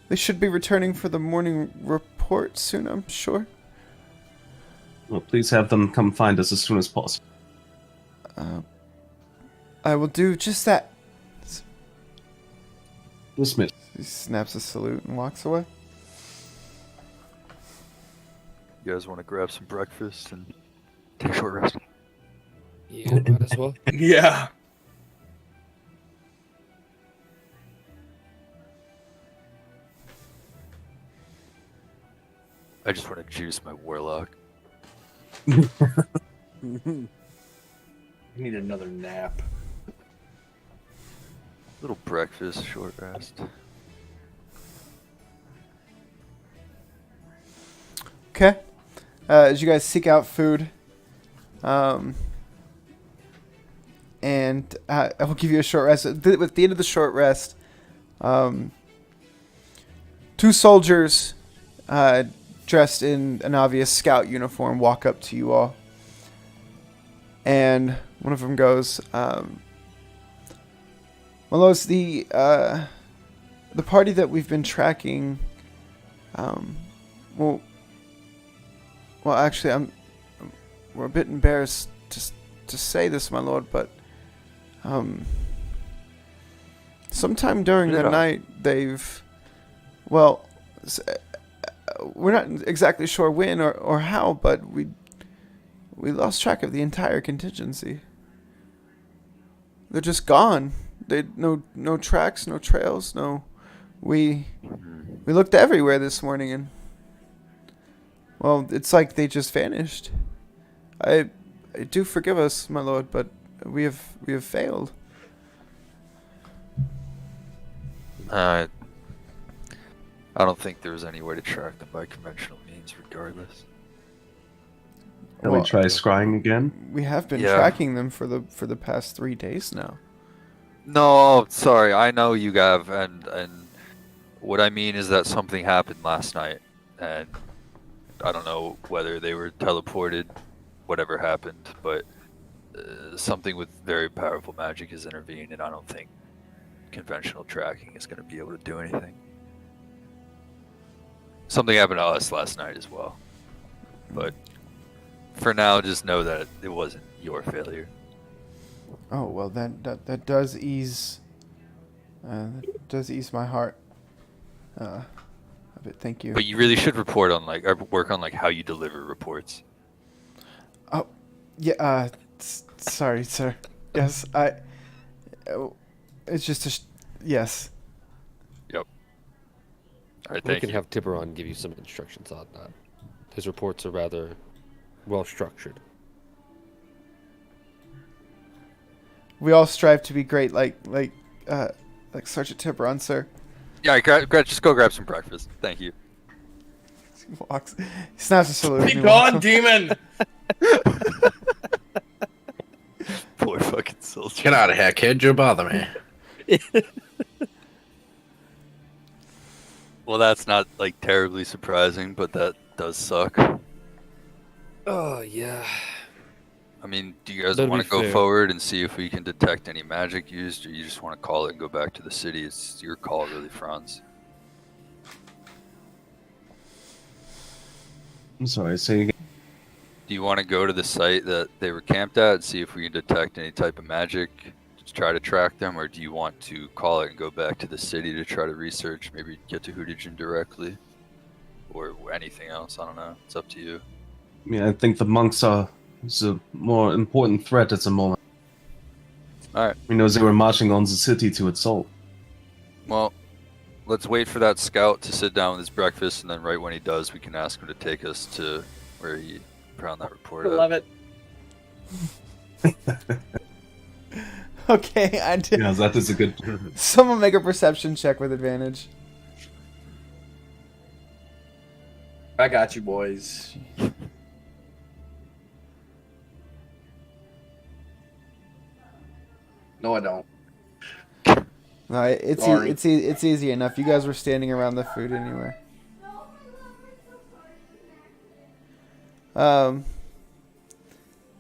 A: They should be returning for the morning report soon, I'm sure.
D: Well, please have them come find us as soon as possible.
A: I will do just that.
D: Dismiss.
A: He snaps a salute and walks away.
F: You guys want to grab some breakfast and take a short rest?
C: Yeah, might as well.
G: Yeah.
F: I just want to juice my warlock.
G: I need another nap.
F: Little breakfast, short rest.
A: Okay. As you guys seek out food, and I will give you a short rest. At the end of the short rest, 2 soldiers dressed in an obvious scout uniform walk up to you all. And one of them goes, Malos, the party that we've been tracking, well, actually, we're a bit embarrassed to say this, my lord, but sometime during the night they've, well, we're not exactly sure when or how, but we lost track of the entire contingency. They're just gone. They no tracks, no trails, no. We looked everywhere this morning and, well, it's like they just vanished. I do forgive us, my lord, but we have failed.
F: I don't think there was any way to track them by conventional means, regardless.
D: Can we try scrying again?
A: We have been
F: Yeah.
A: tracking them for the past 3 days now.
F: No, sorry, I know you have, and what I mean is that something happened last night, and I don't know whether they were teleported, whatever happened, but something with very powerful magic has intervened, and I don't think conventional tracking is going to be able to do anything. Something happened to us last night as well, but for now, just know that it wasn't your failure.
A: Oh well, that does ease. That does ease my heart. A bit. Thank you.
F: But you really should report on or work on how you deliver reports.
A: Oh, yeah. Sorry, sir. Yes, it's just yes.
F: Yep. All right,
C: We
F: thank
C: can
F: you.
C: have Tiburon give you some instructions on that. His reports are rather well structured.
A: We all strive to be great, like Sergeant Tiburon, sir.
F: Yeah, just go grab some breakfast. Thank you.
A: He walks. He snaps a salute. and
G: Be
A: he walks
G: gone,
A: off.
G: demon!
F: Poor fucking soldier.
E: Get out of here, kid. You bother me.
F: Well, that's not terribly surprising, but that does suck.
C: Oh, yeah.
F: I mean, do you guys
C: That'd
F: want
C: be
F: to go
C: fair.
F: forward and see if we can detect any magic used, or you just want to call it and go back to the city? It's your call, really, Franz.
D: I'm sorry, say again.
F: Do you want to go to the site that they were camped at and see if we can detect any type of magic to try to track them, or do you want to call it and go back to the city to try to research, maybe get to Hootigen directly, or anything else? I don't know. It's up to you.
D: I mean, I think the monks is a more important threat at the moment.
F: Alright.
D: We know they were marching on the city to assault.
F: Well, let's wait for that scout to sit down with his breakfast, and then right when he does, we can ask him to take us to where he found that report
G: I
F: at.
G: love it.
A: Okay, I did.
D: Yeah, that is a good.
A: Someone make a perception check with advantage.
G: I got you, boys. No, I don't.
A: No, it's
G: Sorry.
A: it's easy enough. You guys were standing around the food anyway.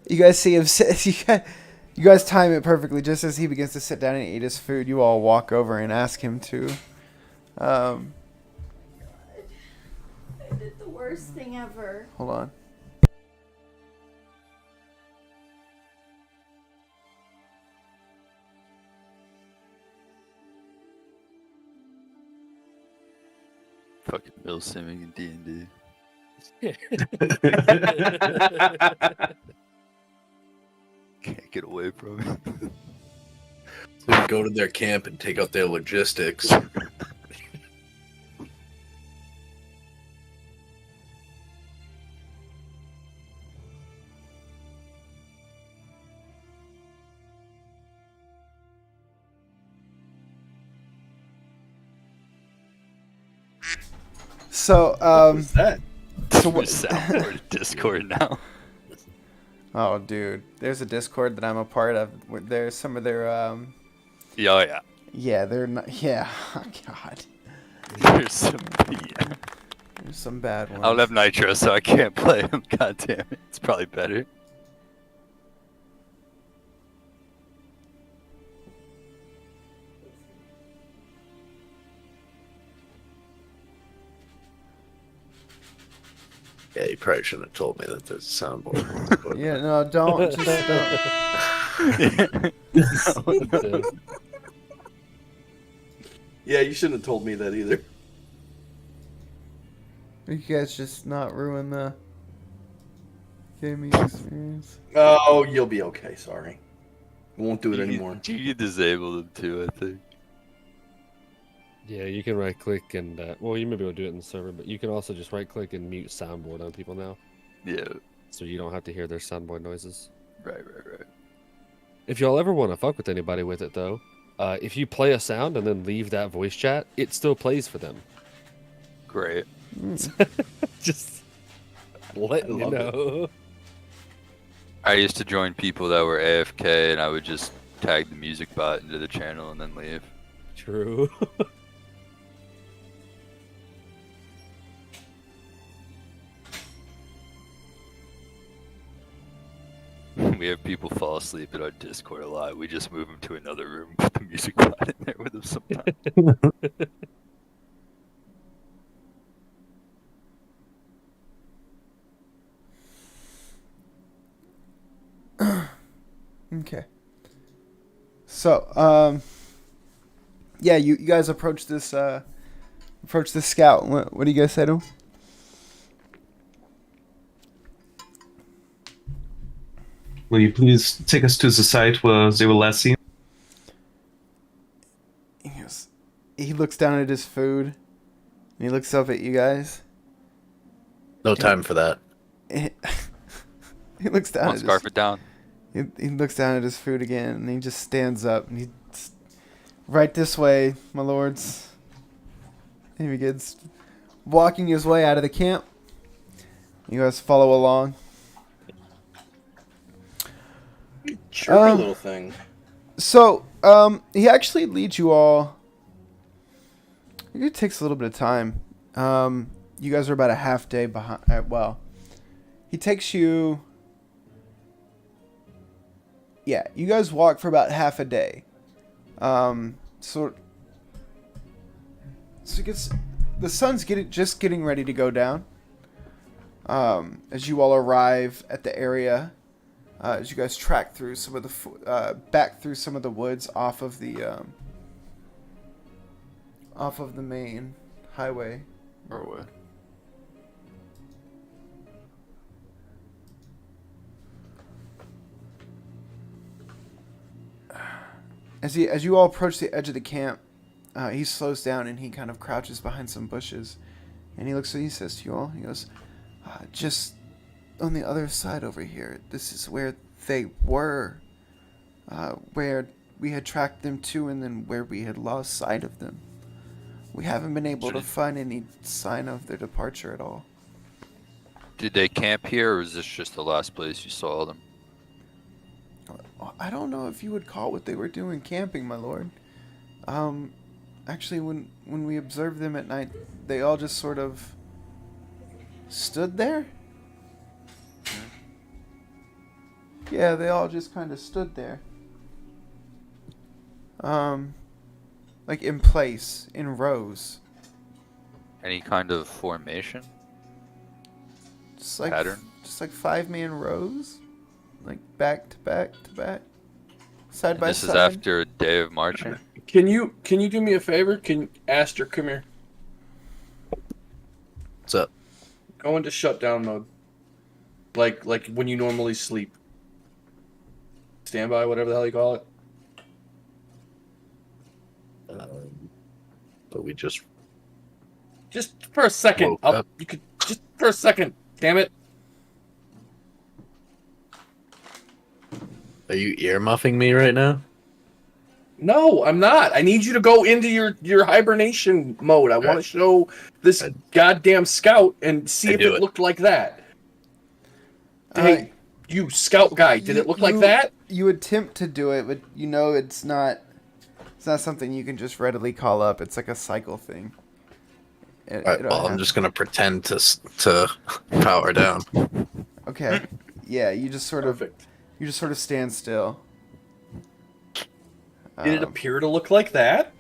A: You guys see him sit. You guys time it perfectly. Just as he begins to sit down and eat his food, you all walk over and ask him to.
I: I did the worst thing ever.
A: Hold on.
F: Fucking Bill Simmons in D&D. Can't get away from it.
E: We go to their camp and take out their logistics.
A: So,
G: What's that?
A: so
F: We're
A: what?
F: soundboard Discord now.
A: Oh, dude, there's a Discord that I'm a part of. Where there's some of their
F: Yeah, oh yeah.
A: yeah, they're not. Yeah, oh, God,
F: There's some. Yeah.
A: there's some bad ones.
F: I don't have Nitro, so I can't play him. God damn it. It's probably better.
E: Yeah, you probably shouldn't have told me that there's a soundboard. But
A: Yeah, no, don't. Just don't.
G: Yeah, you shouldn't have told me that either.
A: You guys just not ruin the gaming experience.
G: Oh, you'll be okay. Sorry. I won't do it anymore.
F: You can disable them too, I think.
C: Yeah, you can right click and well, you may be able to do it in the server, but you can also just right click and mute soundboard on people now,
F: Yeah.
C: so you don't have to hear their soundboard noises.
F: Right.
C: If y'all ever want to fuck with anybody with it, though, if you play a sound and then leave that voice chat, it still plays for them.
F: Great.
C: Just letting you
G: love it.
C: know.
F: I used to join people that were AFK, and I would just tag the music bot into the channel and then leave.
C: True.
F: We have people fall asleep at our Discord a lot. We just move them to another room, put the music bot in there with them sometimes.
A: Okay. So, yeah, you guys approach this scout. What do you guys say to him?
D: Will you please take us to the site where they were last seen?
A: He looks down at his food, and he looks up at you guys.
E: no time for that.
A: He looks down
F: Come on,
A: at
F: scarf it down.
A: he looks down at his food again, and he just stands up, and he's right this way, my lords. And he begins walking his way out of the camp. You guys follow along.
G: Chirpy little thing.
A: So, he actually leads you all. It takes a little bit of time. You guys are about a half day behind. Well, he takes you. Yeah, you guys walk for about half a day. So it gets, the sun's just getting ready to go down. As you all arrive at the area. As you guys track through some of the back through some of the woods off of the main highway.
F: Or what?
A: As you all approach the edge of the camp, he slows down and he kind of crouches behind some bushes, and he looks and he says to you all, he goes, just on the other side over here. This is where they were, where we had tracked them to, and then where we had lost sight of them. We haven't been able to find any sign of their departure at all.
F: Did they camp here, or is this just the last place you saw them?
A: I don't know if you would call what they were doing camping, my lord. Actually, when we observed them at night, they all just sort of stood there. Yeah, they all just kind of stood there. Like in place, in rows.
F: Any kind of formation?
A: Just like
F: Pattern?
A: Just like 5-man rows, like back to back to back, side
F: And
A: by
F: this
A: side.
F: is after a day of marching?
G: Can you do me a favor? Can Aster come here?
E: What's up?
G: Go into shutdown mode. Like when you normally sleep. Standby, whatever the hell you call it.
E: But we just
G: Just for a second.
E: Woke up.
G: You could just for a second. Damn it.
E: Are you earmuffing me right now?
G: No, I'm not. I need you to go into your hibernation mode. I want to
E: Right.
G: show this goddamn scout and see
E: I
G: if
E: do
G: it
E: it.
G: looked like that. Hey, you scout guy, did it look like that?
A: You attempt to do it, but you know it's not something you can just readily call up. It's like a cycle thing.
E: All right, well, I'm just gonna pretend to power down.
A: Okay. Yeah, you just sort of
G: Perfect.
A: stand still.
G: Did it appear to look like that?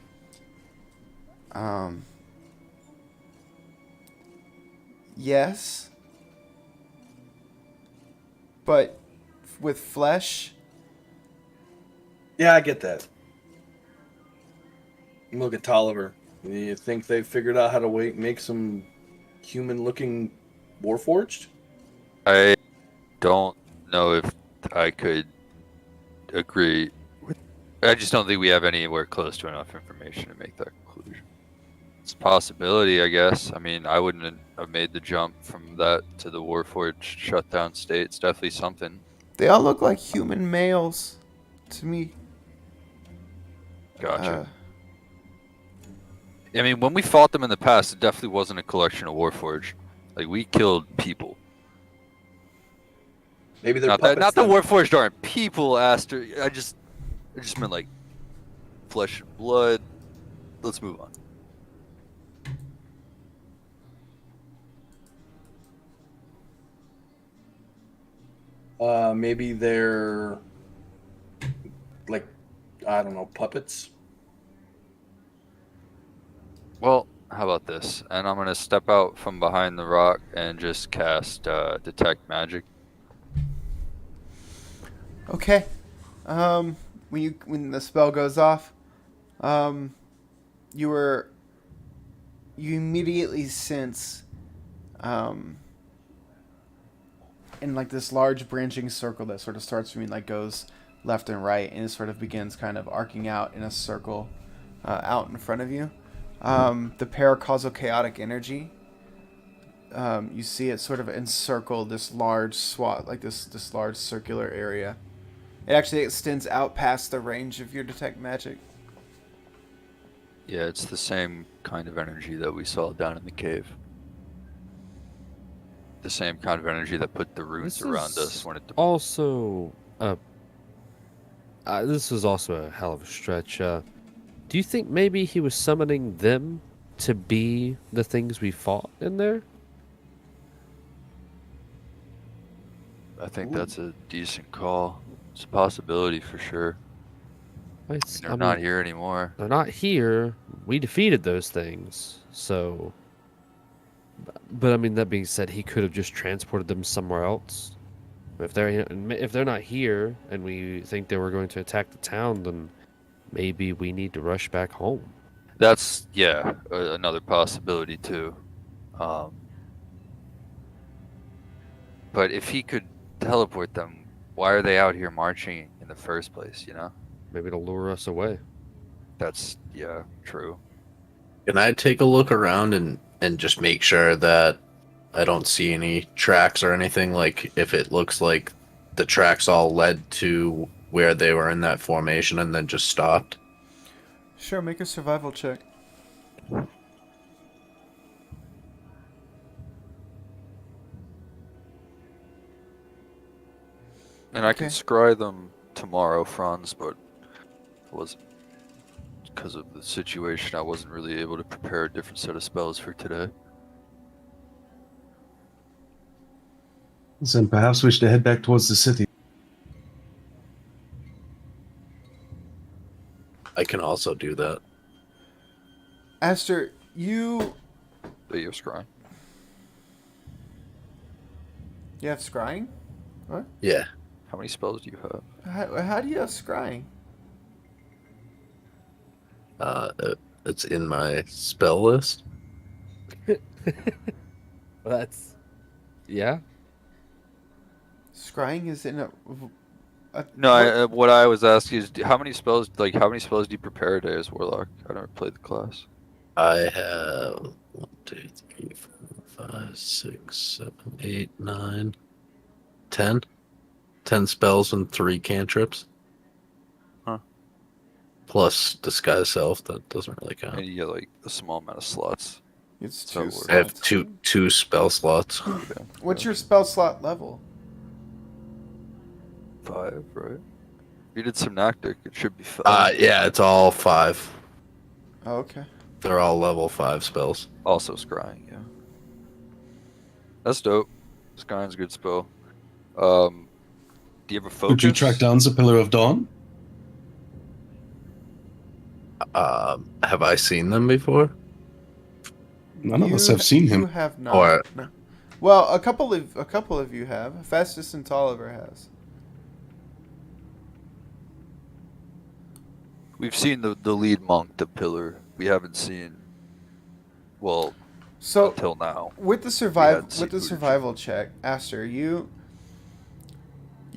A: Yes. But with flesh,
G: Yeah, I get that. Look at Tolliver. You think they figured out how to make some human-looking Warforged?
F: I don't know if I could agree with. I just don't think we have anywhere close to enough information to make that conclusion. It's a possibility, I guess. I mean, I wouldn't have made the jump from that to the Warforged shutdown state. It's definitely something.
A: they all look like human males to me.
F: Gotcha. I mean, when we fought them in the past, it definitely wasn't a collection of Warforged. Like, we killed people.
G: Maybe they're
F: Not
G: puppets.
F: that the
G: then.
F: Warforged aren't people, Aster. I just meant like flesh and blood. Let's move on.
G: Maybe they're like, I don't know, puppets.
F: Well, how about this? And I'm gonna step out from behind the rock and just cast detect magic.
A: Okay. When the spell goes off, you immediately sense, in like this large branching circle that sort of starts from like goes left and right, and it sort of begins kind of arcing out in a circle, out in front of you. The paracausal chaotic energy. You see it sort of encircle this large swath, like this large circular area. It actually extends out past the range of your detect magic.
F: Yeah, it's the same kind of energy that we saw down in the cave. The same kind of energy that put the roots
C: This
F: around
C: is
F: us when it.
C: Also, this is also a hell of a stretch. Do you think maybe he was summoning them to be the things we fought in there?
F: I think that's a decent call. It's a possibility for sure. They're not here anymore.
C: They're not here. We defeated those things. So, but I mean, that being said, he could have just transported them somewhere else. If they're not here, and we think they were going to attack the town, then maybe we need to rush back home.
F: That's another possibility too. But if he could teleport them, why are they out here marching in the first place? You know,
C: Maybe to lure us away.
F: that's true.
E: Can I take a look around and just make sure that I don't see any tracks or anything? Like, if it looks like the tracks all led to where they were in that formation and then just stopped?
A: Sure, make a survival check.
F: And I can
A: Okay.
F: scry them tomorrow, Franz, but because of the situation, I wasn't really able to prepare a different set of spells for today.
D: Then perhaps we should head back towards the city.
E: I can also do that.
A: Aster, you
F: But you're scrying.
A: have scrying?
E: Yeah.
F: How many spells do you have?
A: How do you have scrying?
E: It's in my spell list.
C: That's yeah.
A: Scrying is in a.
F: No, what I was asking is, how many spells do you prepare a day as Warlock? I never played the class.
E: I have 1, 2, 3, 4, 5, 6, 7, 8, 9, 10. 10 spells and 3 cantrips.
F: Huh.
E: Plus disguise self, that doesn't really count.
F: And you get like a small amount of slots.
A: It's
F: So
A: two.
F: we're-
E: I have
A: slots.
E: two spell slots.
A: What's your spell slot level?
F: 5, right? If you did Synaptic, it should be 5.
E: Yeah, it's all 5.
A: Oh, okay.
E: They're all level 5 spells.
F: Also scrying, yeah. That's dope. Scrying's a good spell. Do you have a focus?
D: Would you track down the Pillar of Dawn?
E: Have I seen them before?
D: None of us have seen
A: You
D: him.
A: have not.
E: Or-
A: No. Well, a couple of you have. Festus and Tolliver has.
F: We've seen the lead monk, the pillar. We haven't seen. Well,
A: So
F: until now.
A: with the
F: hadn't seen footage.
A: survival check, Aster, you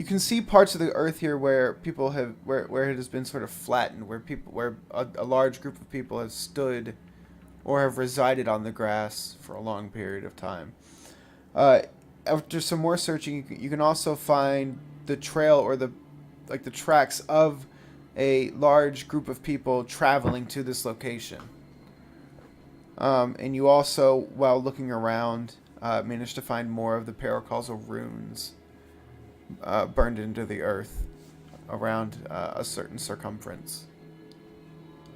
A: can see parts of the earth here where people have where it has been sort of flattened, where a large group of people have stood or have resided on the grass for a long period of time. After some more searching, you can also find the trail or the tracks of a large group of people traveling to this location. And you also, while looking around, managed to find more of the paracausal runes burned into the earth around a certain circumference.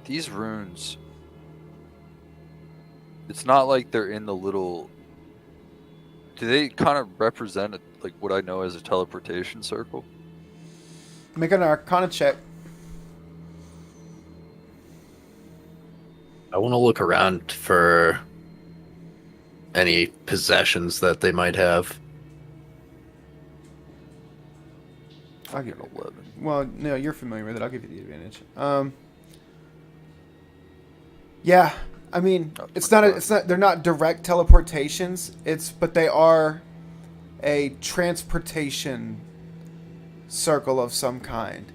F: These runes. It's not like they're in the little. Do they kind of represent like what I know as a teleportation circle?
A: Make an Arcana check.
E: I want to look around for any possessions that they might have.
A: I'll give
F: An 11.
A: Well, no, you're familiar with it. I'll give you the advantage. Yeah, I mean,
F: Oh,
A: it's not. They're not direct teleportations. But they are a transportation circle of some kind.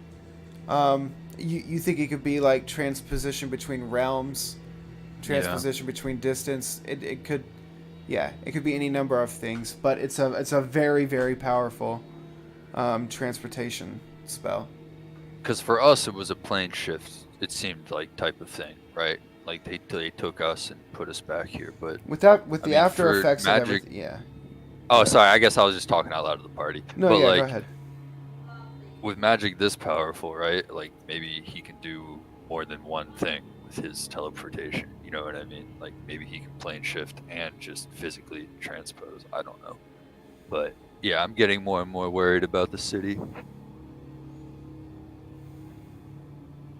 A: You think it could be like transposition between realms, transposition between distance. It could, yeah, it could be any number of things. But it's a very, very powerful transportation spell.
F: Because for us, it was a plane shift. It seemed like type of thing, right? Like they took us and put us back here. But
A: With the
F: mean,
A: after
F: for
A: effects
F: magic-
A: of everything, yeah.
F: oh, sorry. I guess I was just talking out loud to the party.
A: No,
F: but
A: yeah,
F: like,
A: go ahead.
F: with magic this powerful, right? Like maybe he can do more than one thing with his teleportation. You know what I mean? Like maybe he can plane shift and just physically transpose. I don't know. But yeah, I'm getting more and more worried about the city.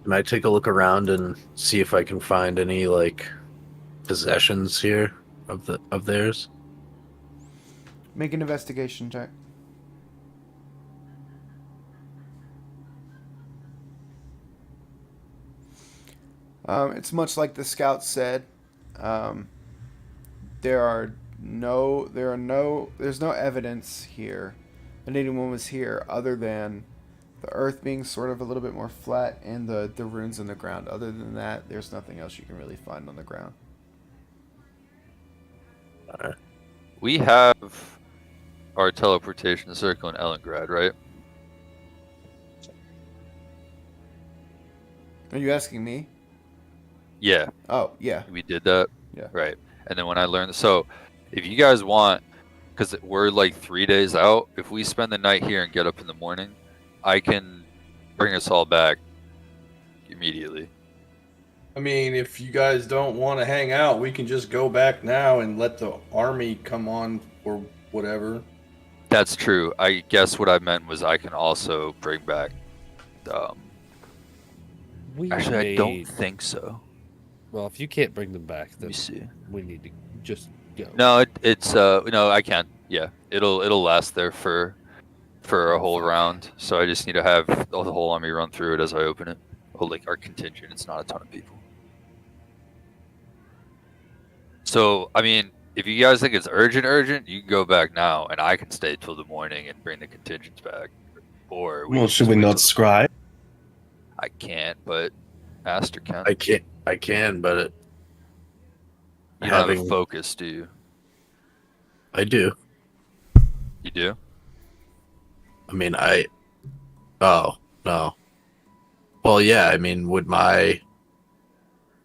E: Can I take a look around and see if I can find any like possessions here of theirs?
A: Make an investigation check. It's much like the scouts said. There's no evidence here that anyone was here other than the earth being sort of a little bit more flat and the runes in the ground. Other than that, there's nothing else you can really find on the ground.
E: Alright.
F: We have our teleportation circle in Ellengrad, right?
A: Are you asking me?
F: Yeah,
A: Oh, yeah.
F: we did that.
A: Yeah.
F: Right. And then when I learned, so if you guys want, because we're like 3 days out, if we spend the night here and get up in the morning, I can bring us all back immediately.
G: I mean, if you guys don't want to hang out, we can just go back now and let the army come on or whatever.
F: That's true. I guess what I meant was I can also bring back. Actually, I don't
C: made-
F: think so.
C: Well, if you can't bring them back,
F: Let
C: then
F: me see.
C: we need to just go.
F: No, it's no, I can. Yeah, it'll last there for a whole round. So I just need to have the whole army run through it as I open it. Oh, like our contingent. It's not a ton of people. So I mean, if you guys think it's urgent, you can go back now, and I can stay till the morning and bring the contingents back. Or
H: Well,
F: can
H: should
F: just
H: we
F: wait
H: not
F: till-
H: scry?
F: I can't, but Aster can.
E: I can, but
F: You don't have a
E: having
F: focus, do you?
E: I do.
F: You do?
E: I mean, Oh no. Well, yeah. I mean, would my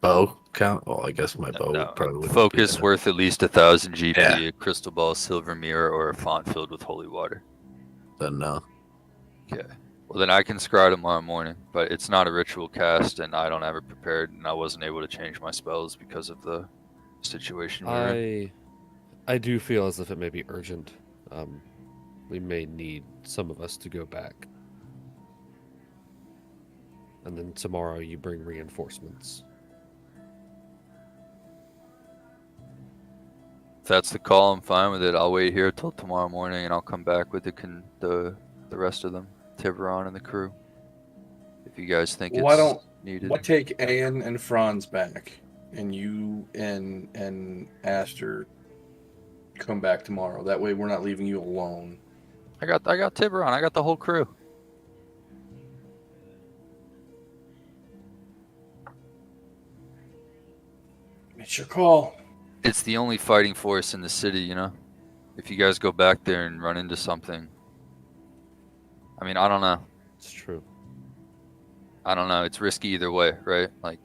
E: bow count? Well, I guess my bow
F: No.
E: would probably
F: Focus
E: be
F: worth at least 1,000 GP,
E: Yeah.
F: a crystal ball, silver mirror, or a font filled with holy water.
E: then no.
F: Okay. Well, then I can scry tomorrow morning, but it's not a ritual cast, and I don't have it prepared, and I wasn't able to change my spells because of the situation we're in.
C: I do feel as if it may be urgent. We may need some of us to go back. And then tomorrow you bring reinforcements.
F: If that's the call, I'm fine with it. I'll wait here till tomorrow morning, and I'll come back with the rest of them, Tiburon and the crew. If you guys think
G: Why
F: it's
G: don't
F: needed.
G: why take Anne and Franz back, and you and Aster come back tomorrow? That way, we're not leaving you alone.
F: I got Tiburon. I got the whole crew.
G: It's your call.
F: It's the only fighting force in the city, you know? If you guys go back there and run into something. I mean, I don't know.
C: It's true.
F: I don't know. It's risky either way, right? Like,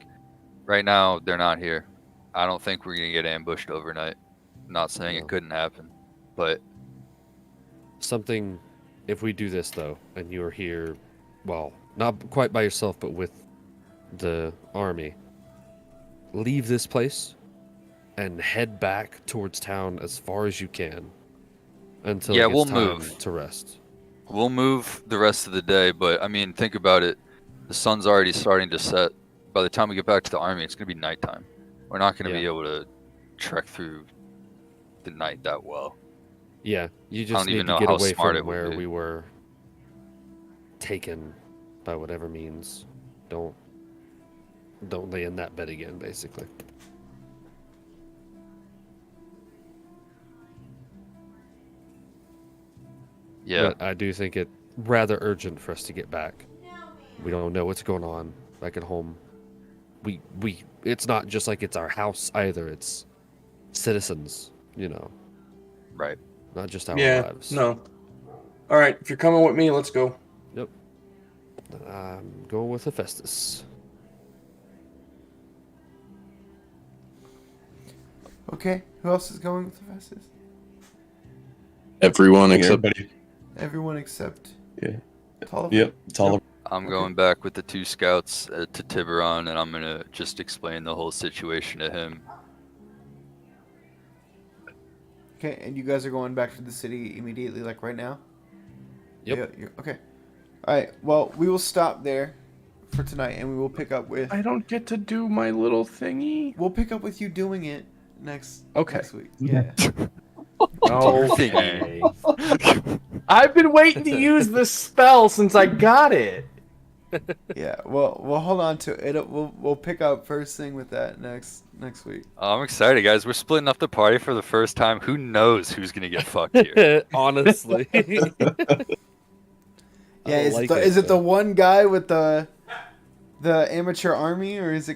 F: right now, they're not here. I don't think we're going to get ambushed overnight. I'm not saying
C: No.
F: it couldn't happen, but
C: Something, if we do this though, and you're here, well, not quite by yourself, but with the army, leave this place and head back towards town as far as you can until
F: Yeah,
C: it gets
F: we'll
C: time
F: move.
C: to rest.
F: we'll move the rest of the day. But, I mean, think about it. The sun's already starting to set. By the time we get back to the army, it's going to be nighttime. We're not going to be
C: Yeah.
F: able to trek through the night that well.
C: Yeah, you
F: don't
C: just
F: even
C: need to
F: know
C: get
F: how
C: away
F: smart it
C: from
F: would
C: where
F: be.
C: we were taken by whatever means. Don't lay in that bed again, basically.
F: Yeah.
C: But I do think it rather urgent for us to get back. We don't know what's going on back at home. We it's not just like it's our house either. It's citizens, you know,
F: Right.
C: not just our
G: Yeah.
C: lives.
G: No. All right. If you're coming with me, let's go.
C: I'm going with Hephaestus.
A: Okay, who else is going with the fastest?
E: Everyone except
H: Everybody.
A: Everyone except
H: Yeah.
A: Tolliver?
H: Yep. Tolliver.
F: I'm
A: Okay.
F: going back with the two scouts to Tiburon, and I'm going to just explain the whole situation to him.
A: Okay, and you guys are going back to the city immediately, like right now?
C: Yep.
A: Yeah, okay. Alright, well, we will stop there for tonight, and we will pick up with...
G: I don't get to do my little thingy.
A: We'll pick up with you doing it next
G: Okay.
A: week. Yeah.
G: Okay. I've been waiting to use this spell since I got it.
A: Yeah, well, we'll hold on to it. We'll pick up first thing with that next week.
F: Oh, I'm excited, guys. We're splitting up the party for the first time. Who knows who's going to get fucked here?
C: Honestly.
A: Yeah,
C: I
A: is
C: like
A: it the
C: it,
A: one
C: though.
A: guy with the amateur army, or is it